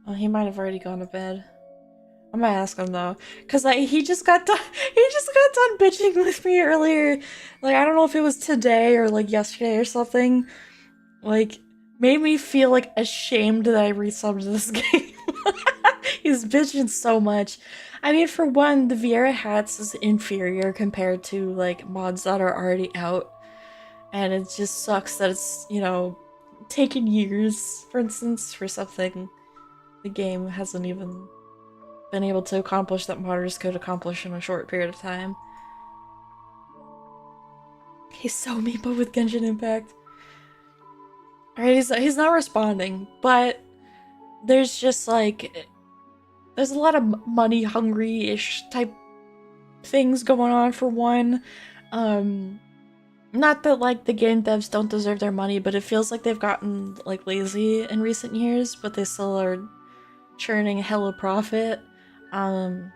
Oh, he might have already gone to bed. I'm gonna ask him though, cause like he just got done bitching with me earlier. Like, I don't know if it was today or like yesterday or something. Like, made me feel like ashamed that I resubbed this game. He's bitching so much. I mean, for one, the Viera hats is inferior compared to like mods that are already out, and it just sucks that it's, you know, taken years, for instance, for something the game hasn't even been able to accomplish that modders could accomplish in a short period of time. He's so meepo with Genshin Impact. Alright, he's not responding, but there's just like, there's a lot of money hungry-ish type things going on for one. Not that like the game devs don't deserve their money, but it feels like they've gotten like lazy in recent years, but they still are churning hella profit. And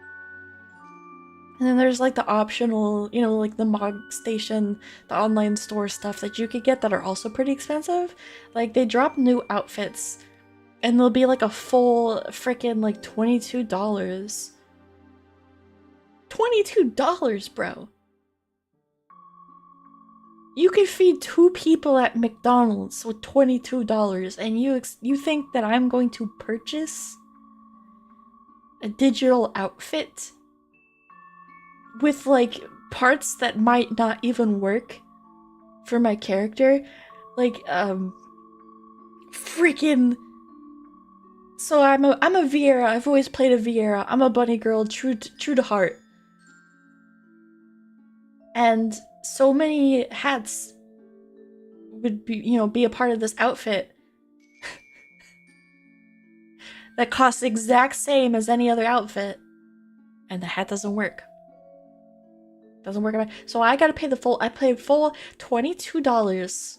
then there's like the optional, you know, like the mod station, the online store stuff that you could get that are also pretty expensive. Like, they drop new outfits and they'll be like a full freaking like $22. $22, bro. You could feed 2 people at McDonald's with $22, and you think that I'm going to purchase a digital outfit with like parts that might not even work for my character? Like, freaking. So I'm a Viera. I've always played a Viera. I'm a bunny girl, true to heart. And so many hats would be, you know, be a part of this outfit that costs the exact same as any other outfit, and the hat doesn't work. Doesn't work. So I gotta pay the full. I paid full $22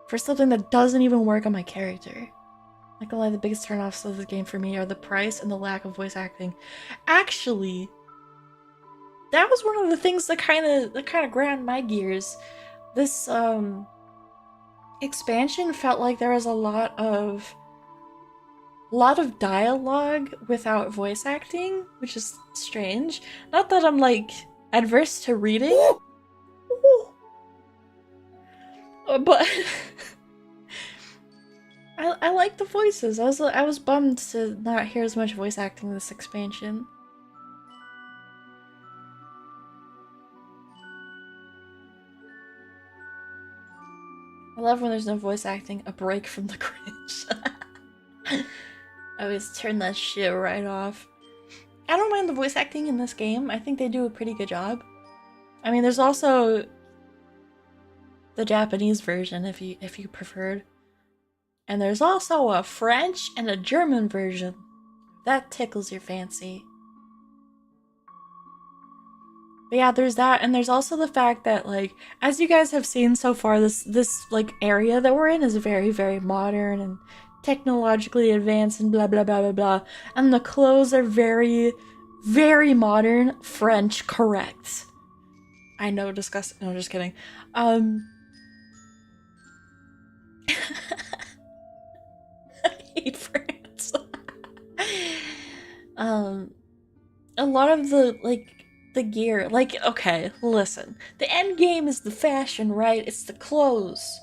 for something that doesn't even work on my character. Not gonna lie, the biggest turnoffs of the game for me are the price and the lack of voice acting. Actually, that was one of the things that kind of ground my gears. This expansion felt like there was a lot of dialogue without voice acting, which is strange. Not that I'm like adverse to reading, but I like the voices. I was bummed to not hear as much voice acting in this expansion. love when there's no voice acting, a break from the cringe. I always turn that shit right off. I don't mind the voice acting in this game. I think they do a pretty good job. I mean, there's also the Japanese version if you preferred. And there's also a French and a German version. That tickles your fancy. But yeah, there's that, and there's also the fact that, like, as you guys have seen so far, this like area that we're in is very, very modern and technologically advanced and blah blah blah blah blah. And the clothes are very, very modern, French correct. I know, disgusting. No, just kidding. I hate France. A lot of the gear, like, okay, listen. The end game is the fashion, right? It's the clothes.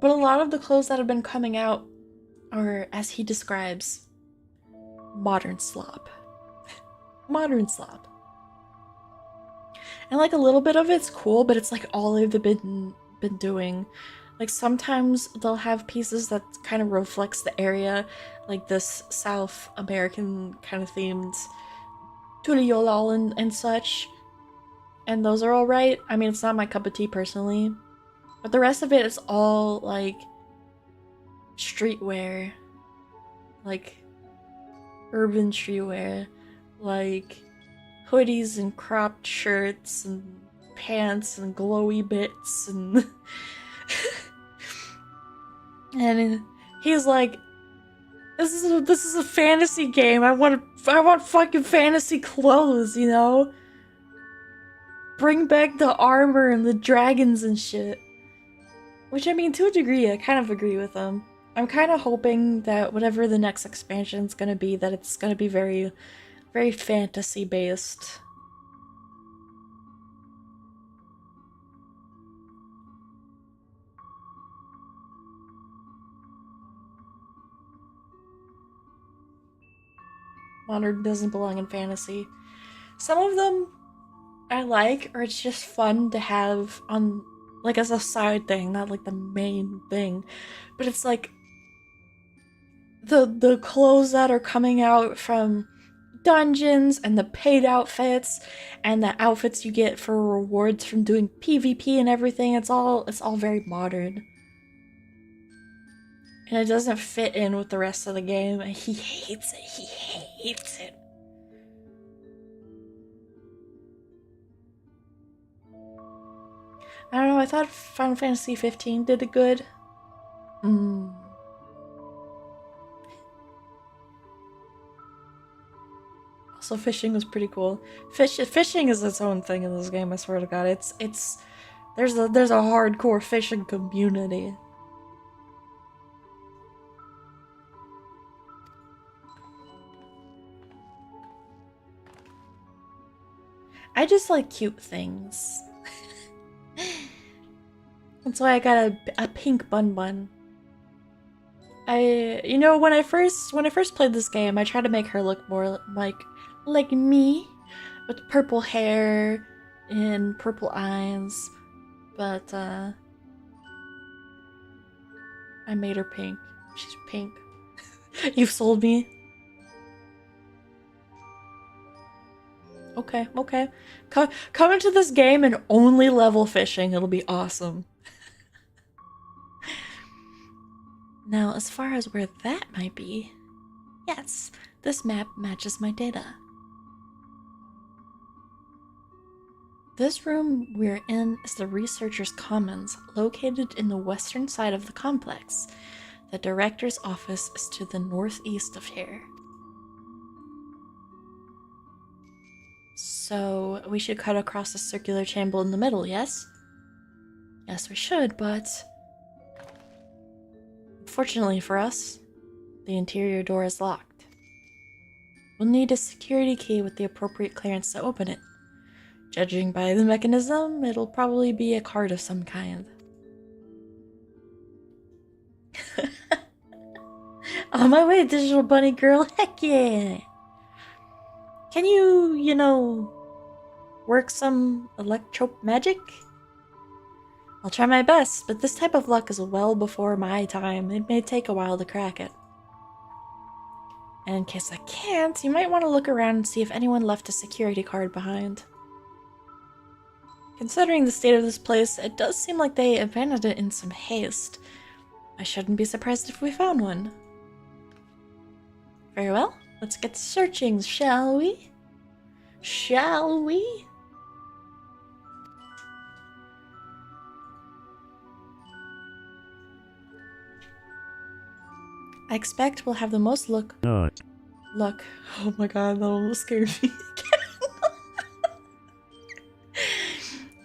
But a lot of the clothes that have been coming out are, as he describes, modern slop. Modern slop. And like a little bit of it's cool, but it's like all they've been doing. Like sometimes they'll have pieces that kind of reflects the area, like this South American kind of themed Tuliolal and such. And those are alright. I mean, it's not my cup of tea personally. But the rest of it is all like streetwear. Like urban streetwear. Like hoodies and cropped shirts and pants and glowy bits and and he's like, this is a fantasy game. I want fucking fantasy clothes, you know? Bring back the armor and the dragons and shit. Which, I mean, to a degree, I kind of agree with them. I'm kind of hoping that whatever the next expansion's gonna be, that it's gonna be very, very fantasy-based. Modern doesn't belong in fantasy. Some of them I like, or it's just fun to have on, like, as a side thing, not like the main thing. But it's like the clothes that are coming out from dungeons and the paid outfits and the outfits you get for rewards from doing PvP and everything. It's all very modern. And it doesn't fit in with the rest of the game, and he hates it. He hates it. I don't know, I thought Final Fantasy 15 did it good. Also, fishing was pretty cool. Fishing is its own thing in this game, I swear to God. There's a hardcore fishing community. I just like cute things. That's why I got a pink bun. You know, when I first played this game, I tried to make her look more like me, with purple hair and purple eyes, but I made her pink. She's pink. You've sold me. Okay. Come into this game and only level fishing. It'll be awesome. Now, as far as where that might be, yes, this map matches my data. This room we're in is the Researcher's Commons, located in the western side of the complex. The director's office is to the northeast of here. So, we should cut across the circular chamber in the middle, yes? Yes, we should, but fortunately for us, the interior door is locked. We'll need a security key with the appropriate clearance to open it. Judging by the mechanism, it'll probably be a card of some kind. On my way, digital bunny girl, heck yeah! Can you know, work some electro magic? I'll try my best, but this type of luck is well before my time. It may take a while to crack it. And in case I can't, you might want to look around and see if anyone left a security card behind. Considering the state of this place, it does seem like they abandoned it in some haste. I shouldn't be surprised if we found one. Very well, let's get searching, shall we? Shall we? I expect we'll have the most luck. Oh my god, that almost scared me.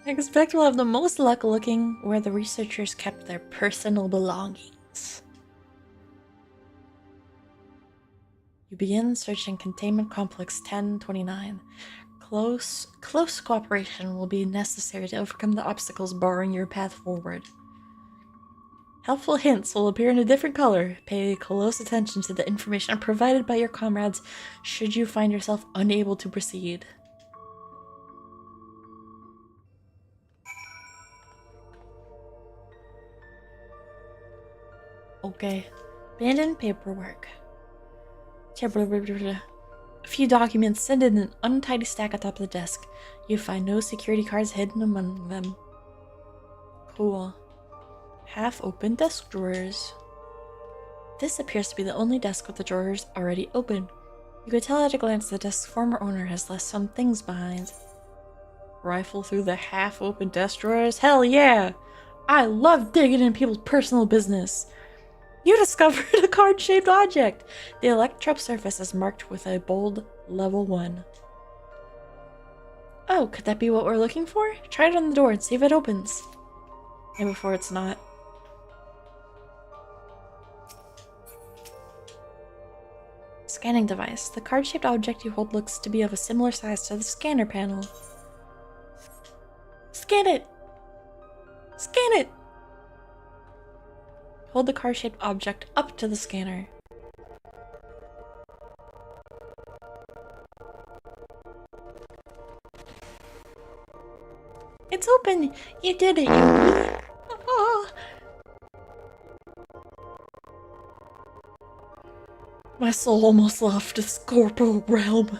I expect we'll have the most luck looking where the researchers kept their personal belongings. You begin searching Containment Complex 1029. Close cooperation will be necessary to overcome the obstacles barring your path forward. Helpful hints will appear in a different color. Pay close attention to the information provided by your comrades should you find yourself unable to proceed. Okay. Abandoned paperwork. A few documents sent in an untidy stack atop the desk. You find no security cards hidden among them. Cool. Half-open desk drawers. This appears to be the only desk with the drawers already open. You could tell at a glance the desk's former owner has left some things behind. Rifle through the half-open desk drawers? Hell yeah! I love digging in people's personal business. You discovered a card-shaped object! The electrode surface is marked with a bold level 1. Oh, could that be what we're looking for? Try it on the door and see if it opens. And before it's not. Scanning device. The card-shaped object you hold looks to be of a similar size to the scanner panel. Scan it! Scan it! Hold the card-shaped object up to the scanner. It's open! You did it! Oh. My soul almost left this corporal realm.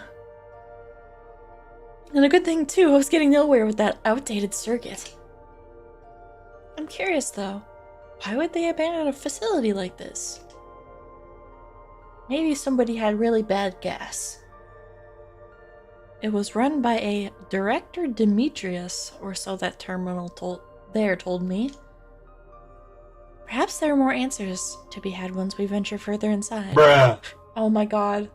And a good thing too, I was getting nowhere with that outdated circuit. I'm curious though, why would they abandon a facility like this? Maybe somebody had really bad gas. It was run by a Director Demetrius, or so that terminal told me. Perhaps there are more answers to be had once we venture further inside. Bruh. Oh my god.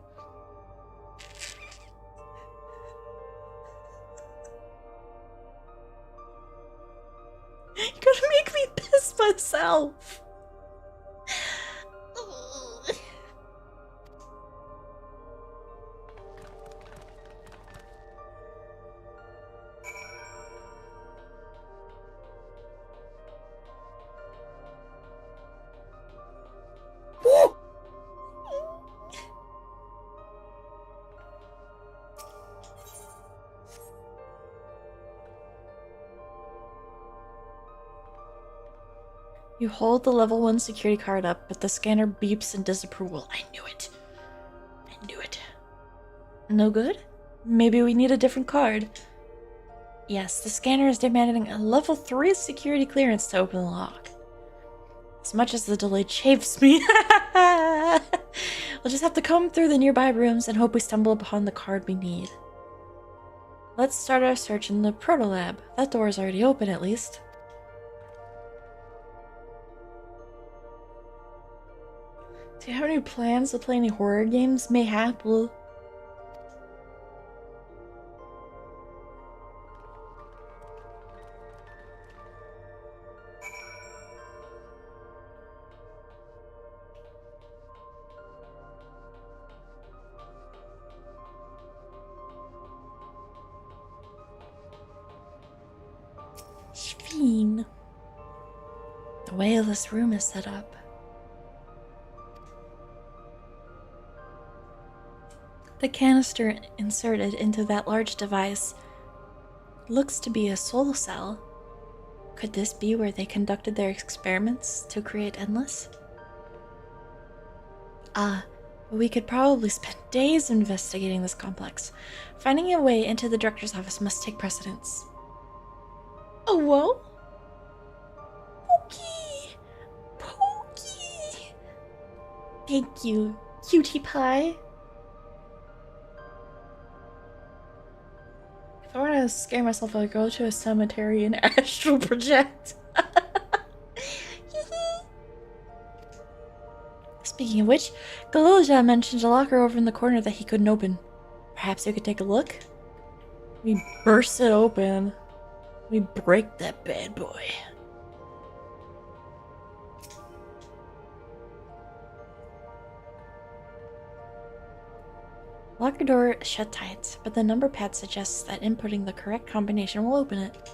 You're gonna make me piss myself. You hold the level 1 security card up, but the scanner beeps in disapproval. I knew it. I knew it. No good? Maybe we need a different card. Yes, the scanner is demanding a level 3 security clearance to open the lock. As much as the delay chafes me, we'll just have to comb through the nearby rooms and hope we stumble upon the card we need. Let's start our search in the proto-lab. That door is already open, at least. Do you have any plans to play any horror games, mayhap? Shveen. The way this room is set up. The canister inserted into that large device looks to be a soul cell. Could this be where they conducted their experiments to create Endless? We could probably spend days investigating this complex. Finding a way into the director's office must take precedence. Oh, whoa! Pokey! Pokey! Thank you, cutie pie. If I want to scare myself, I'll go to a cemetery and astral project. Speaking of which, Galoja mentioned a locker over in the corner that he couldn't open. Perhaps we could take a look? We burst it open. We break that bad boy. Locker door is shut tight, but the number pad suggests that inputting the correct combination will open it.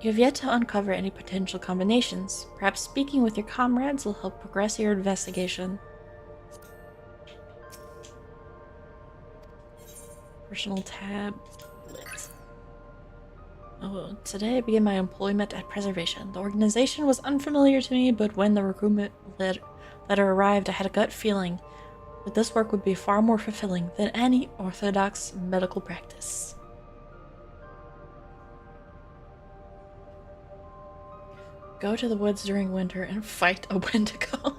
You have yet to uncover any potential combinations. Perhaps speaking with your comrades will help progress your investigation. Personal tab. Lit. Oh, today I began my employment at Preservation. The organization was unfamiliar to me, but when the recruitment letter arrived, I had a gut feeling that this work would be far more fulfilling than any orthodox medical practice. Go to the woods during winter and fight a Wendigo.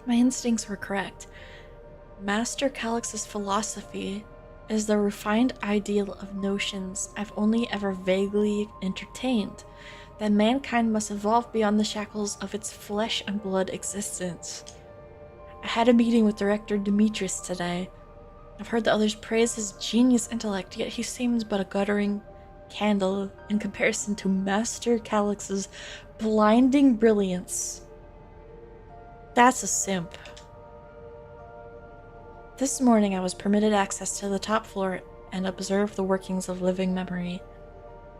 My instincts were correct. Master Calix's philosophy is the refined ideal of notions I've only ever vaguely entertained, that mankind must evolve beyond the shackles of its flesh and blood existence. I had a meeting with Director Demetrius today. I've heard the others praise his genius intellect, yet he seems but a guttering candle in comparison to Master Calix's blinding brilliance. That's a simp. This morning I was permitted access to the top floor and observed the workings of living memory.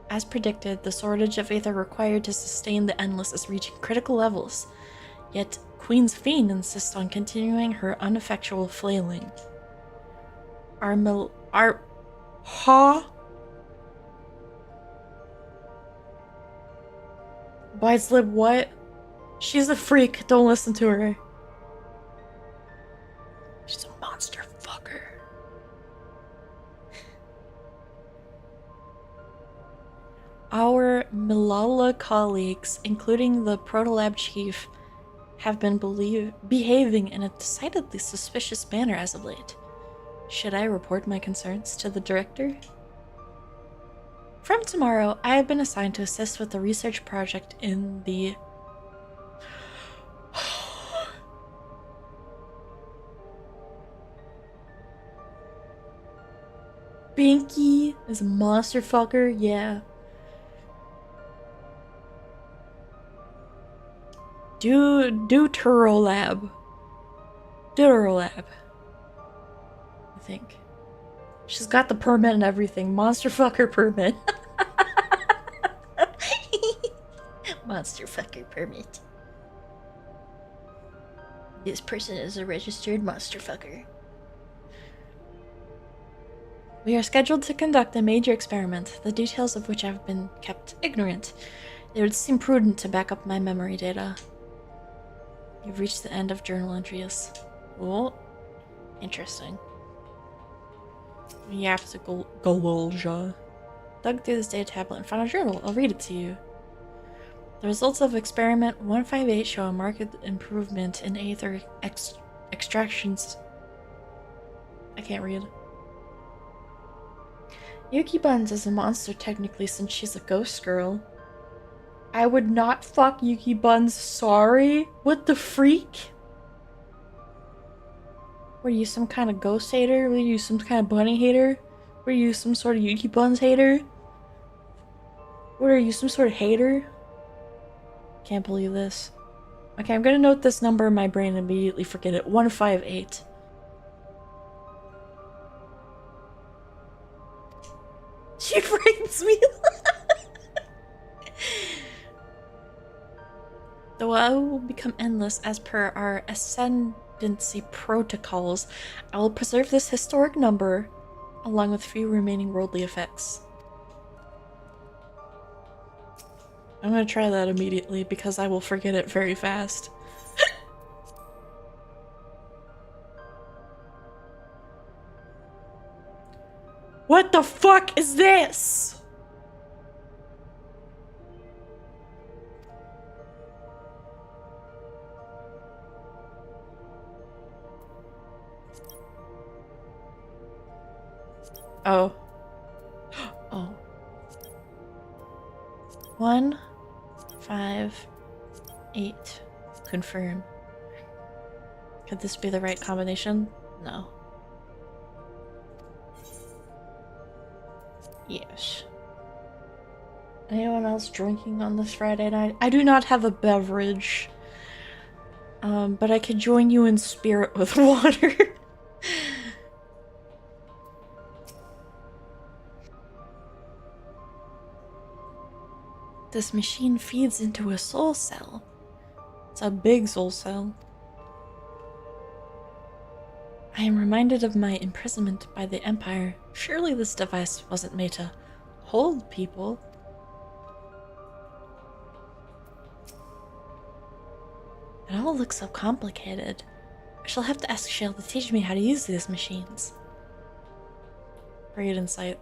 As predicted, the shortage of ether required to sustain the Endless is reaching critical levels, yet Queen's Fiend insists on continuing her ineffectual flailing. Bites lip what? She's a freak, don't listen to her. She's a monster fucker. Our Milala colleagues, including the Protolab chief, have been behaving in a decidedly suspicious manner as of late. Should I report my concerns to the director? From tomorrow, I have been assigned to assist with the research project in the Binky is a monster fucker, yeah. Deuterolab. Deuterolab. I think. She's got the permit and everything. Monster fucker permit. Monster fucker permit. This person is a registered monster fucker. We are scheduled to conduct a major experiment, the details of which have been kept ignorant. It would seem prudent to back up my memory data. You've reached the end of journal entries. Oh, interesting. You have to go. Dug through this data tablet and found a journal. I'll read it to you. The results of experiment 158 show a marked improvement in aether extractions. I can't read. Yuki Buns is a monster technically since she's a ghost girl. I would not fuck Yuki Buns, sorry? What the freak? Were you some kind of ghost hater? Were you some kind of bunny hater? Were you some sort of Yuki Buns hater? What are you, some sort of hater? Can't believe this. Okay, I'm gonna note this number in my brain and immediately forget it. 158. She frightens me. Though I will become endless as per our ascendancy protocols, I will preserve this historic number along with few remaining worldly effects. I'm gonna try that immediately because I will forget it very fast. What the fuck is this? Oh. Oh. 1, 5, 8. Confirm. Could this be the right combination? No. Yes. Anyone else drinking on this Friday night? I do not have a beverage. But I could join you in spirit with water. This machine feeds into a soul cell. It's a big soul cell. I am reminded of my imprisonment by the Empire. Surely this device wasn't made to hold people. It all looks so complicated. I shall have to ask Shale to teach me how to use these machines. Great insight.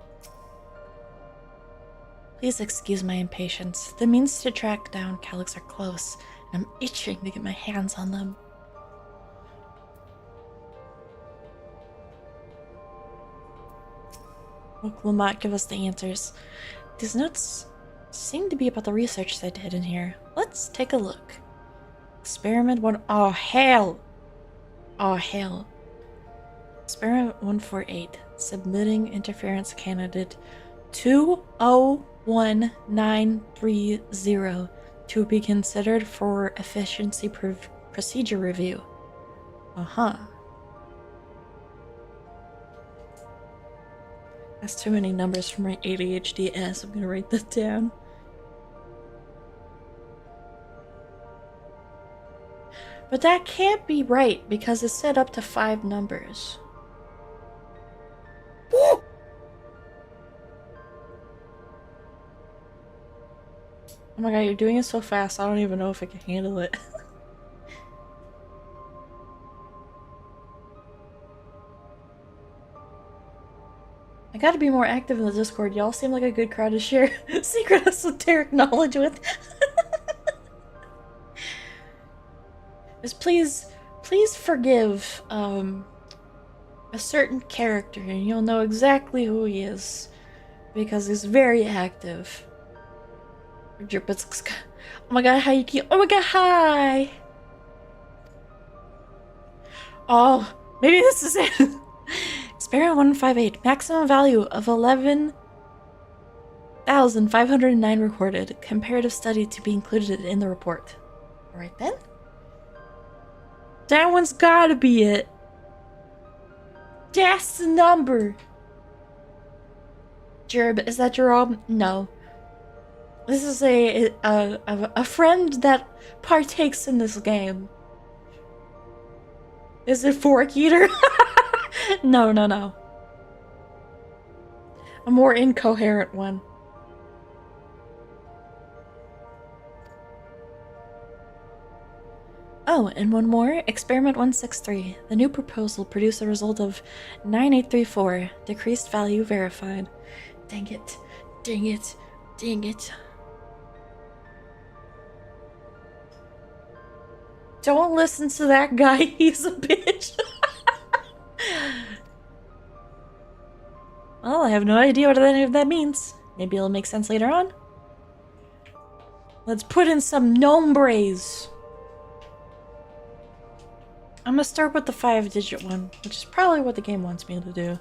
Please excuse my impatience. The means to track down Calyx are close, and I'm itching to get my hands on them. Will Lamont give us the answers? These notes seem to be about the research they did in here. Let's take a look. Experiment 1. Oh, hell! Oh, hell. Experiment 148. Submitting interference candidate 201930 to be considered for efficiency procedure review. Uh-huh. That's too many numbers for my ADHD ass. I'm gonna write that down. But that can't be right because it's set up to 5 numbers. Woo! Oh my god, you're doing it so fast, I don't even know if I can handle it. I gotta be more active in the Discord. Y'all seem like a good crowd to share secret esoteric knowledge with. Just please forgive a certain character and you'll know exactly who he is. Because he's very active. Oh my god, how you keep— oh my god, hi! Oh, maybe this is it. Experiment 158. Maximum value of 11,509 recorded. Comparative study to be included in the report. Alright then. That one's gotta be it. That's the number. Jerb, is that Jerome? No. This is a friend that partakes in this game. Is it Fork Eater? No. A more incoherent one. Oh, and one more. Experiment 163. The new proposal produced a result of 9834. Decreased value verified. Dang it. Dang it. Dang it. Don't listen to that guy. He's a bitch. Well, I have no idea what any of that means. Maybe it'll make sense later on. Let's put in some nombres. I'm gonna start with the 5-digit one, which is probably what the game wants me to do.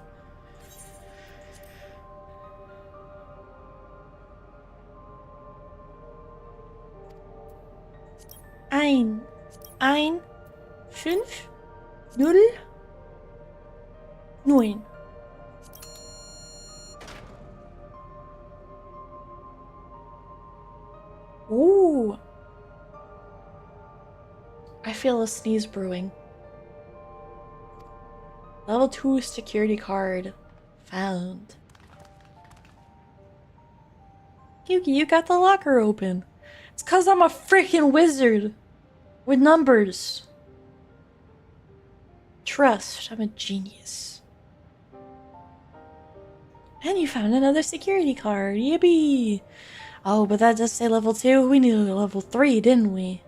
Ein, 5, 0, 9. Ooh. I feel a sneeze brewing. Level 2 security card. Found. Yuki, you got the locker open. It's cause I'm a freaking wizard. With numbers. Trust, I'm a genius. And you found another security card. Yippee! Oh, but that does say level 2. We needed a level 3, didn't we?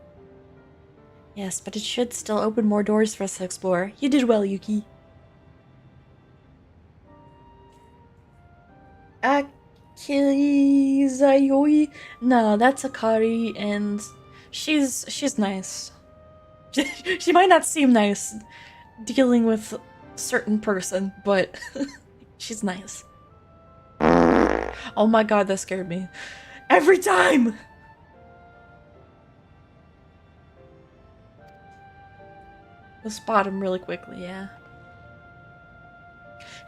Yes, but it should still open more doors for us to explore. You did well, Yuki. Akizayoi? No, that's Akari, and she's nice. She might not seem nice dealing with a certain person, but she's nice. Oh my god, that scared me. Every time! We'll spot him really quickly, yeah.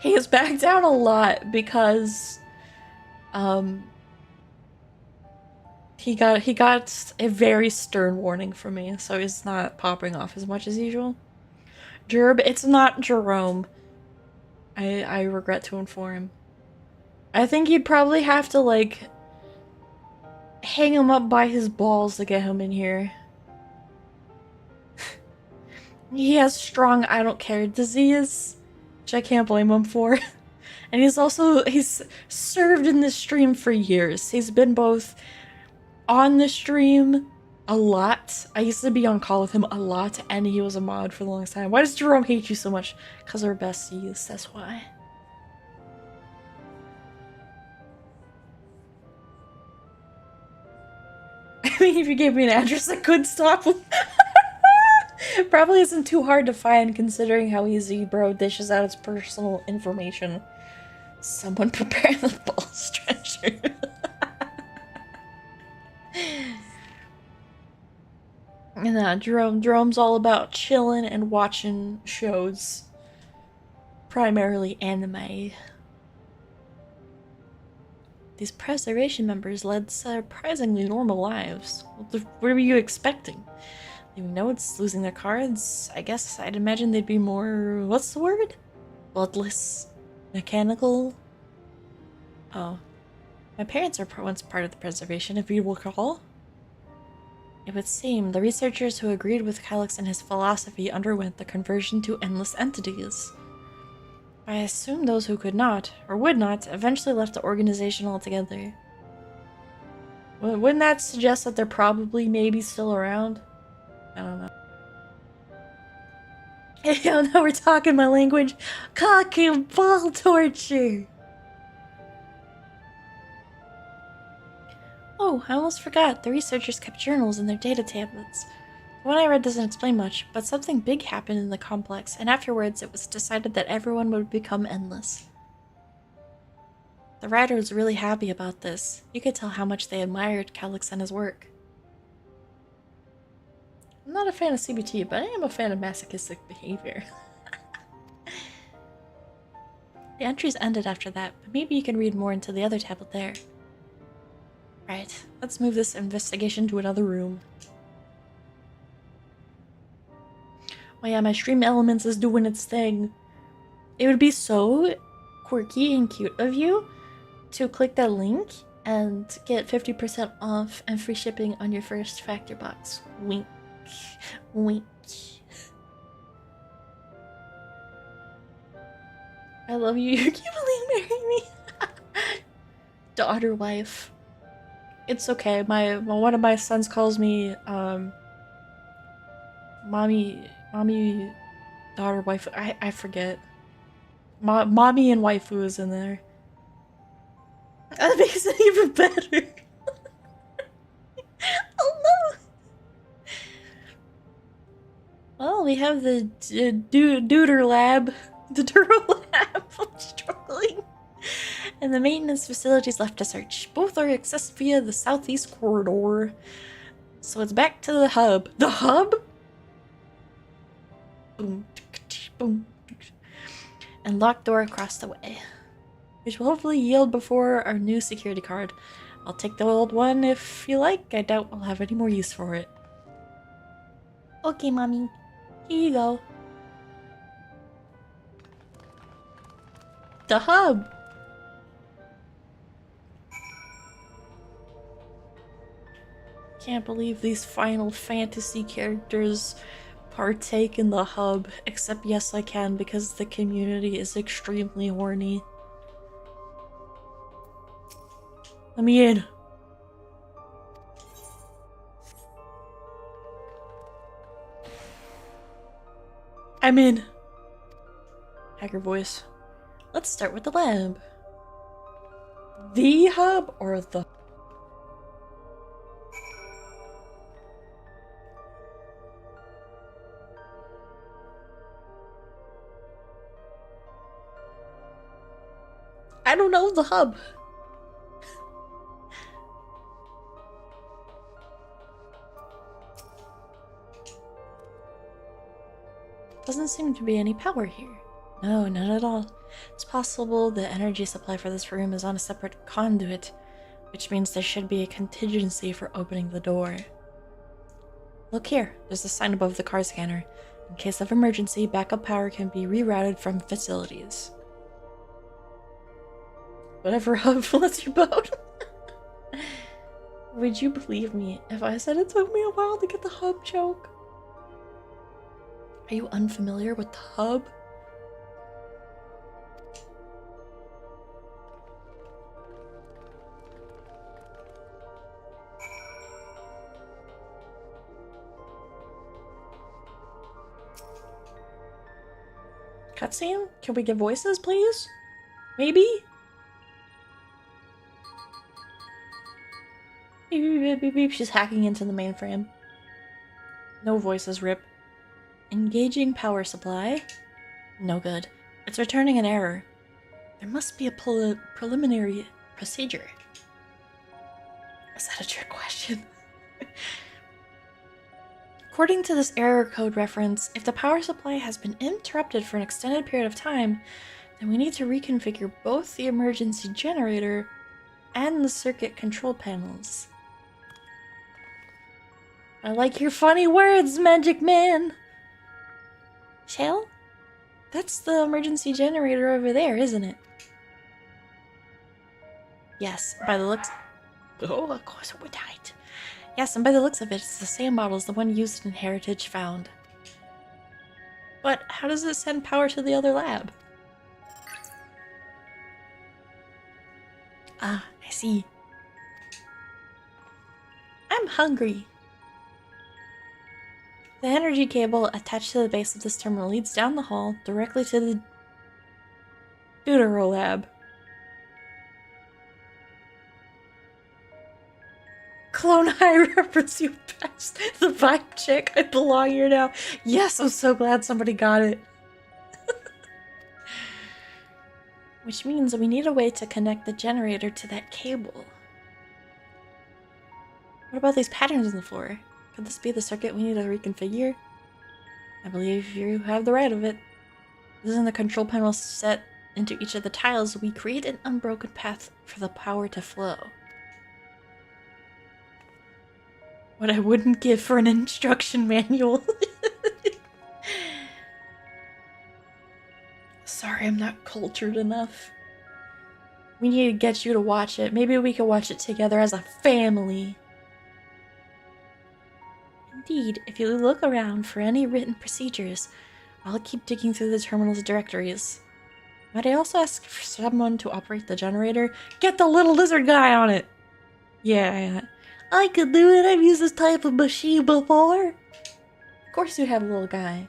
He has backed down a lot because he got a very stern warning from me, so he's not popping off as much as usual. Jerb, it's not Jerome. I regret to inform him. I think you'd probably have to, like, hang him up by his balls to get him in here. He has strong I don't care disease, which I can't blame him for. And he's served in this stream for years. He's been both on the stream a lot. I used to be on call with him a lot, and he was a mod for the longest time. Why does Jerome hate you so much? Because we're besties, that's why. I mean, if you gave me an address, I could stop him. Probably isn't too hard to find considering how easy bro dishes out his personal information. Someone prepare the ball stretcher. Nah, Jerome's all about chilling and watching shows. Primarily anime. These preservation members led surprisingly normal lives. What were you expecting? Leaving notes, losing their cards? I guess I'd imagine they'd be more... what's the word? Bloodless? Mechanical? Oh. My parents were once part of the preservation, if you recall. It would seem the researchers who agreed with Calyx and his philosophy underwent the conversion to endless entities. I assume those who could not, or would not, eventually left the organization altogether. Wouldn't that suggest that they're probably maybe still around? I don't know. Hey, now we're talking my language. Cock and ball torture! Oh, I almost forgot. The researchers kept journals in their data tablets. The one I read doesn't explain much, but something big happened in the complex, and afterwards it was decided that everyone would become endless. The writer was really happy about this. You could tell how much they admired Calyx and his work. I'm not a fan of CBT, but I am a fan of masochistic behavior. The entries ended after that, but maybe you can read more into the other tablet there. Right, let's move this investigation to another room. Oh yeah, my stream elements is doing its thing. It would be so quirky and cute of you to click that link and get 50% off and free shipping on your first factor box. Wink. Wink. I love you. You can't believe marrying me. Daughter wife. It's okay. One of my sons calls me mommy, daughter, wife. I forget. Mommy and waifu is in there. That makes it even better. Oh no. Well, we have the Duder lab. The Duro lab. I'm struggling. And the maintenance facilities left to search. Both are accessed via the southeast corridor. So it's back to the hub. The hub? Boom. Boom. And locked door across the way. Which will hopefully yield before our new security card. I'll take the old one if you like. I doubt we'll have any more use for it. Okay, mommy. Here you go. The hub! Can't believe these Final Fantasy characters partake in the hub, except yes I can because the community is extremely horny. Let me in. I'm in. Hacker voice. Let's start with the lab. The hub or the... I don't know, the hub. Doesn't seem to be any power here. No, not at all. It's possible the energy supply for this room is on a separate conduit, which means there should be a contingency for opening the door. Look here, there's a sign above the car scanner. In case of emergency, backup power can be rerouted from facilities. Whatever hub floats your boat. Would you believe me if I said it took me a while to get the hub joke? Are you unfamiliar with the hub? Cutscene? Can we get voices, please? Maybe? Beep, beep, beep, beep, beep. She's hacking into the mainframe. No voices, rip. Engaging power supply. No good. It's returning an error. There must be a preliminary procedure. Is that a trick question? According to this error code reference, if the power supply has been interrupted for an extended period of time, then we need to reconfigure both the emergency generator and the circuit control panels. I like your funny words, Magic Man! Shell? That's the emergency generator over there, isn't it? Yes, by the looks... Oh, of course it would hide. Yes, and by the looks of it, it's the same model as the one used in Heritage Found. But how does it send power to the other lab? Ah, I see. I'm hungry. The energy cable attached to the base of this terminal leads down the hall directly to the Vtuber lab. Clone High reference, you best. The vibe chick. I belong here now. Yes, I'm so glad somebody got it. Which means we need a way to connect the generator to that cable. What about these patterns on the floor? Could this be the circuit we need to reconfigure? I believe you have the right of it. Using the control panel set into each of the tiles, we create an unbroken path for the power to flow. What I wouldn't give for an instruction manual. Sorry, I'm not cultured enough. We need to get you to watch it. Maybe we can watch it together as a family. Indeed, if you look around for any written procedures, I'll keep digging through the terminal's directories. Might I also ask for someone to operate the generator? Get the little lizard guy on it! Yeah, I could do it. I've used this type of machine before. Of course you have a little guy.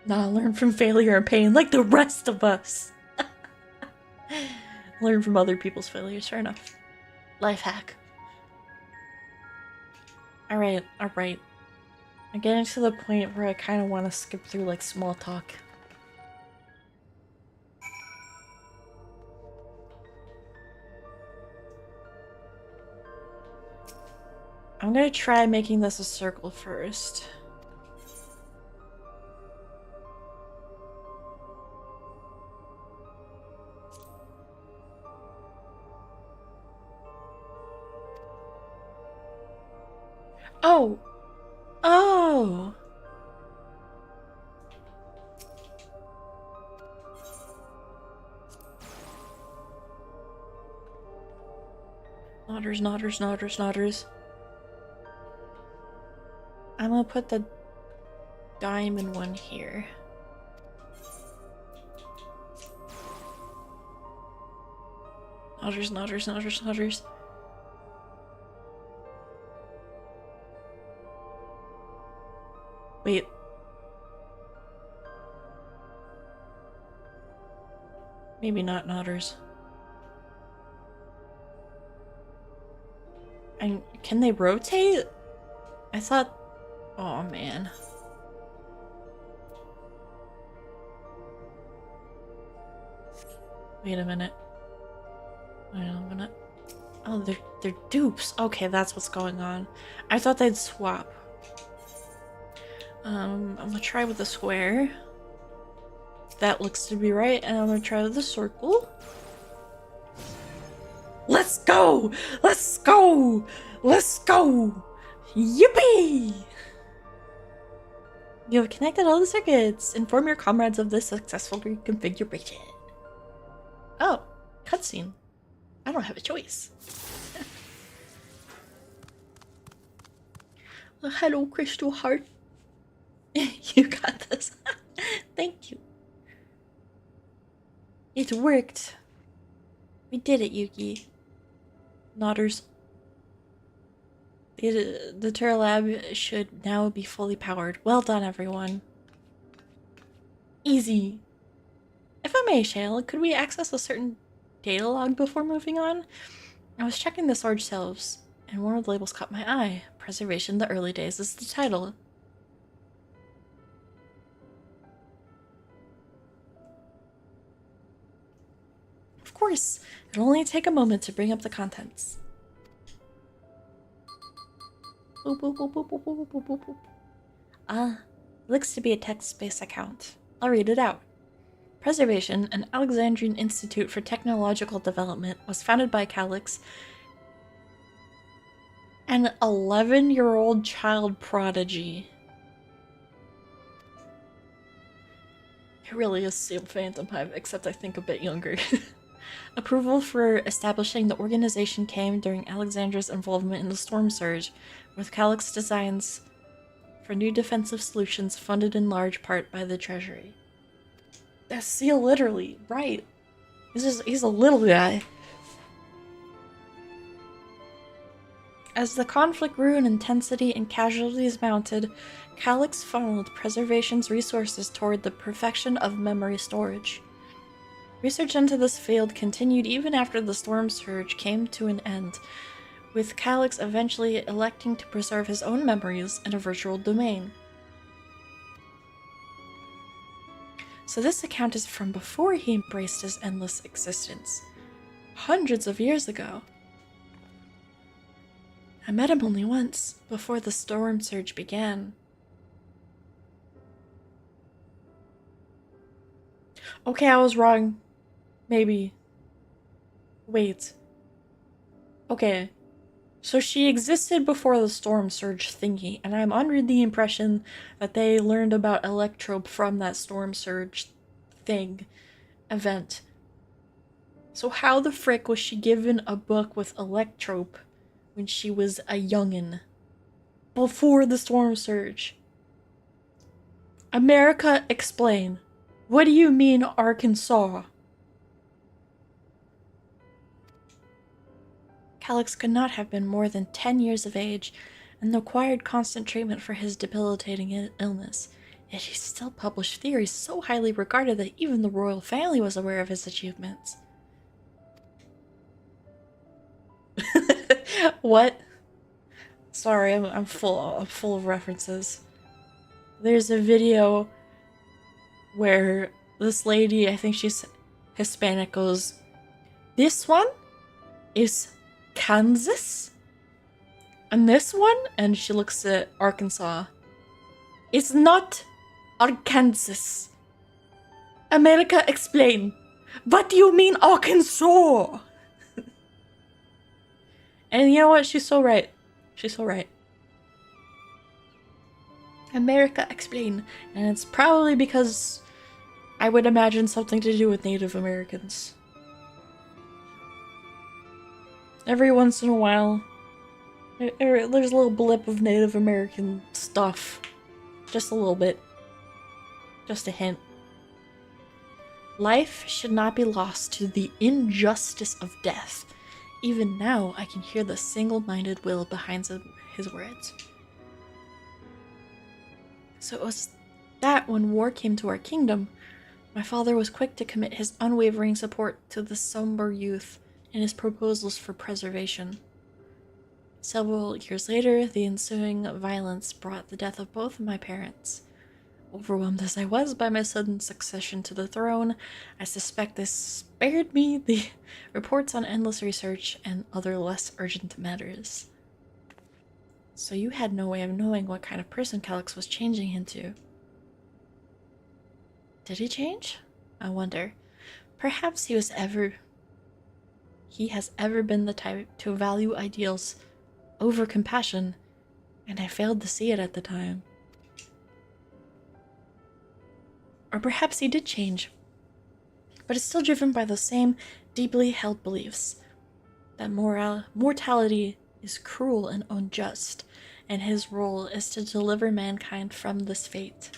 Nah, learn from failure and pain like the rest of us. Learn from other people's failures, fair enough. Life hack. Alright, alright. I'm getting to the point where I kind of want to skip through like small talk. I'm gonna try making this a circle first. Oh! Oh! Nodders, nodders, nodders, nodders. I'm gonna put the diamond one here. Nodders, nodders, nodders, nodders. Wait. Maybe not nodders. And can they rotate? I thought... Oh man. Wait a minute. Wait a minute. Oh, they're dupes. Okay, that's what's going on. I thought they'd swap. I'm gonna try with the square. That looks to be right, and I'm gonna try with the circle. Let's go! Let's go! Let's go! Yippee! You have connected all the circuits. Inform your comrades of this successful reconfiguration. Oh, cutscene. I don't have a choice. Hello, Crystal Heart. You got this. Thank you. It worked. We did it, Yuki. Nodders. The COLLAB should now be fully powered. Well done, everyone. Easy. If I may, Shale, could we access a certain data log before moving on? I was checking the storage shelves, and one of the labels caught my eye. Preservation in the Early Days is the title. Of course, it'll only take a moment to bring up the contents. Boop, boop, boop, boop, boop, boop, boop, boop, boop. Looks to be a text-based account. I'll read it out. Preservation, an Alexandrian Institute for Technological Development, was founded by Calix, an 11-year-old child prodigy. I really assume Phantom Hive, except I think a bit younger. Approval for establishing the organization came during Alexandra's involvement in the Storm Surge, with Calix designs for new defensive solutions funded in large part by the Treasury. That's Seal literally, right. He's a little guy. As the conflict grew in intensity and casualties mounted, Calix funneled Preservation's resources toward the perfection of memory storage. Research into this field continued even after the Storm Surge came to an end, with Calix eventually electing to preserve his own memories in a virtual domain. So this account is from before he embraced his endless existence, hundreds of years ago. I met him only once, before the Storm Surge began. Okay, I was wrong. Maybe. Wait. Okay. So she existed before the Storm Surge thingy, and I'm under the impression that they learned about Electrope from that Storm Surge event. So how the frick was she given a book with Electrope when she was a youngin'? Before the Storm Surge? America, explain. What do you mean, Arkansas? Calix could not have been more than 10 years of age and required constant treatment for his debilitating illness, yet he still published theories so highly regarded that even the royal family was aware of his achievements. What? Sorry, I'm full of references. There's a video where this lady, I think she's Hispanic, goes, "This one is Kansas, and this one," and she looks at Arkansas, "it's not Arkansas. America, explain. What do you mean Arkansas?" And you know what? She's so right. She's so right. America, explain. And it's probably because I would imagine something to do with Native Americans. Every once in a while, there's a little blip of Native American stuff. Just a little bit. Just a hint. Life should not be lost to the injustice of death. Even now, I can hear the single-minded will behind his words. So it was that when war came to our kingdom, my father was quick to commit his unwavering support to the somber youth in his proposals for preservation. Several years later, the ensuing violence brought the death of both of my parents. Overwhelmed as I was by my sudden succession to the throne, I suspect this spared me the reports on endless research and other less urgent matters. So you had no way of knowing what kind of person Calyx was changing into. Did he change? I wonder. Perhaps he has ever been the type to value ideals over compassion, and I failed to see it at the time. Or perhaps he did change, but is still driven by the same deeply held beliefs that mortality is cruel and unjust, and his role is to deliver mankind from this fate.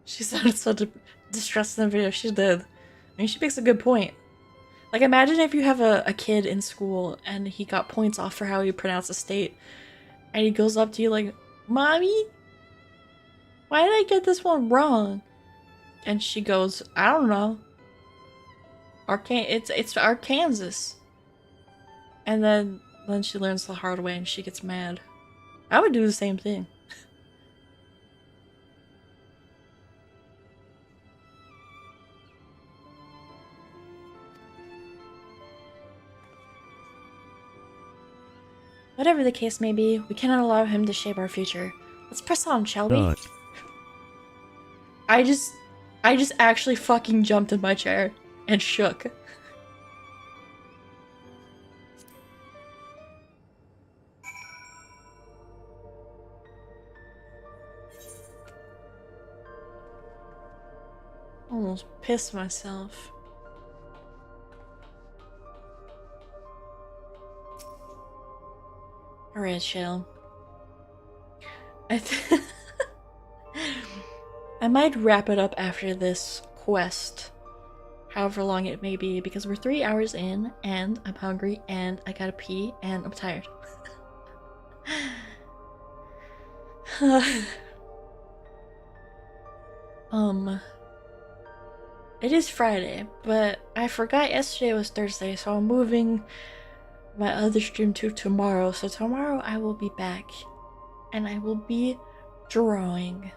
She sounded so distressed in the video. She did. I mean, she makes a good point. Like, imagine if you have a kid in school and he got points off for how he pronounced a state, and he goes up to you like, "Mommy, why did I get this one wrong?" And she goes, "I don't know. It's Arkansas." And then she learns the hard way and she gets mad. I would do the same thing. Whatever the case may be, we cannot allow him to shape our future. Let's press on, shall we? I just actually fucking jumped in my chair and shook. Almost pissed myself. Alright, Shale. I might wrap it up after this quest, however long it may be, because we're 3 hours in, and I'm hungry, and I gotta pee, and I'm tired. It is Friday, but I forgot yesterday was Thursday, so I'm moving my other stream to tomorrow. So tomorrow I will be back, and I will be drawing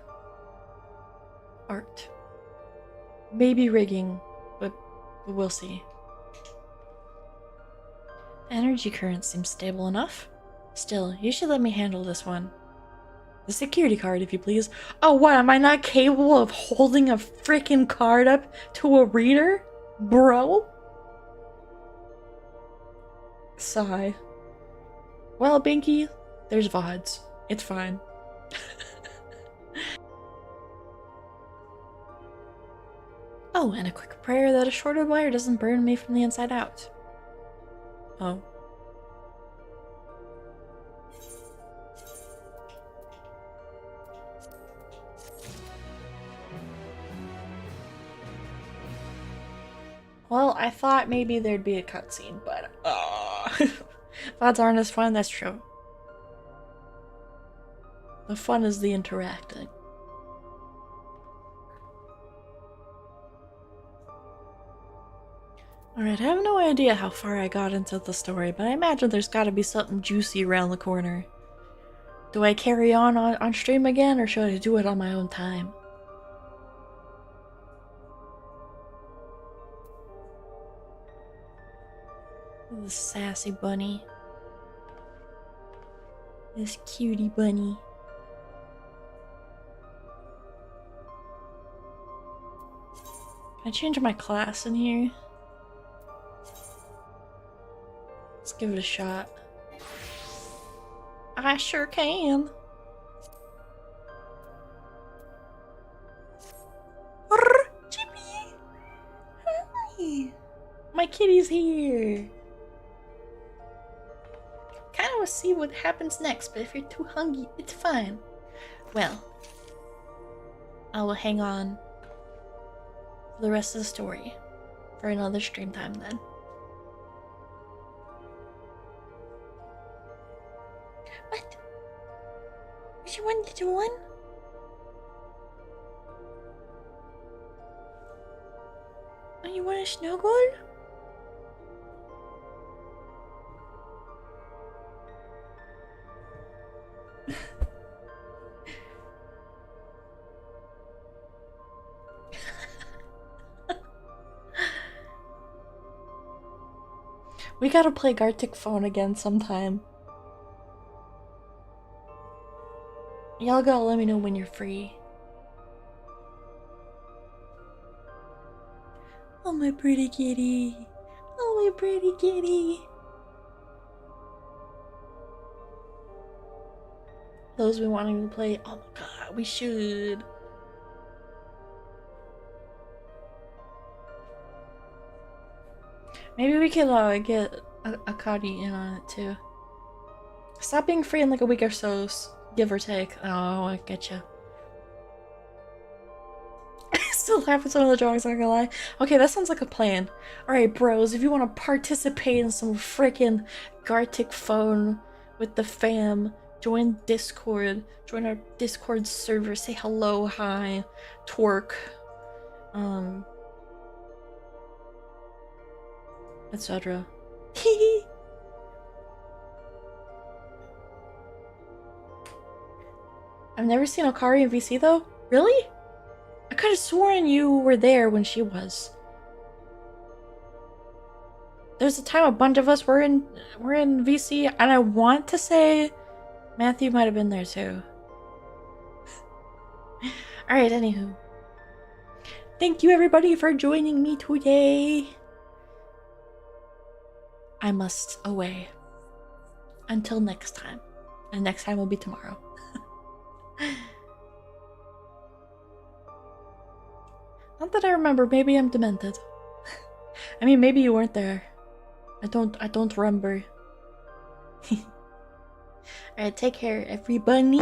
art. Maybe rigging, but we'll see. The energy current seems stable enough. Still, you should let me handle this one. The security card, if you please. Oh, what? Am I not capable of holding a freaking card up to a reader? Bro? Sigh. Well, Binky, there's VODs. It's fine. Oh, and a quick prayer that a shorted wire doesn't burn me from the inside out. Oh. Well, I thought maybe there'd be a cutscene, but VODs aren't as fun, that's true. The fun is the interacting. Alright, I have no idea how far I got into the story, but I imagine there's gotta be something juicy around the corner. Do I carry on stream again, or should I do it on my own time? This sassy bunny. This cutie bunny. Can I change my class in here? Let's give it a shot. I sure can. Chippy! Hi! My kitty's here. Kind of want to see what happens next, but if you're too hungry, it's fine. Well, I will hang on for the rest of the story for another stream time then. What? What you want to do one? Oh, you want a snuggle? We gotta play Gartic Phone again sometime. Y'all gotta let me know when you're free. Oh, my pretty kitty. Oh, my pretty kitty. Those we wanting to play. Oh my god, we should. Maybe we could get Akadi in on it too. Stop being free in like a week or so, give or take. Oh, I get you. Still laughing at some of the drawings, not gonna lie. Okay, that sounds like a plan. Alright, bros, if you want to participate in some freaking Gartic Phone with the fam, join Discord. Join our Discord server. Say hello, hi, twerk. Etc. I've never seen Akari in VC though. Really? I could have sworn you were there when she was. There's a time a bunch of us were in VC, and I want to say Matthew might have been there too. Alright, anywho. Thank you everybody for joining me today. I must away. Until next time. And next time will be tomorrow. Not that I remember, maybe I'm demented. I mean, maybe you weren't there. I don't remember. Alright, take care everybody.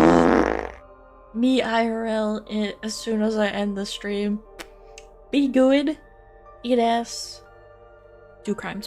Me IRL as soon as I end the stream. Be good. Eat ass. Do crimes.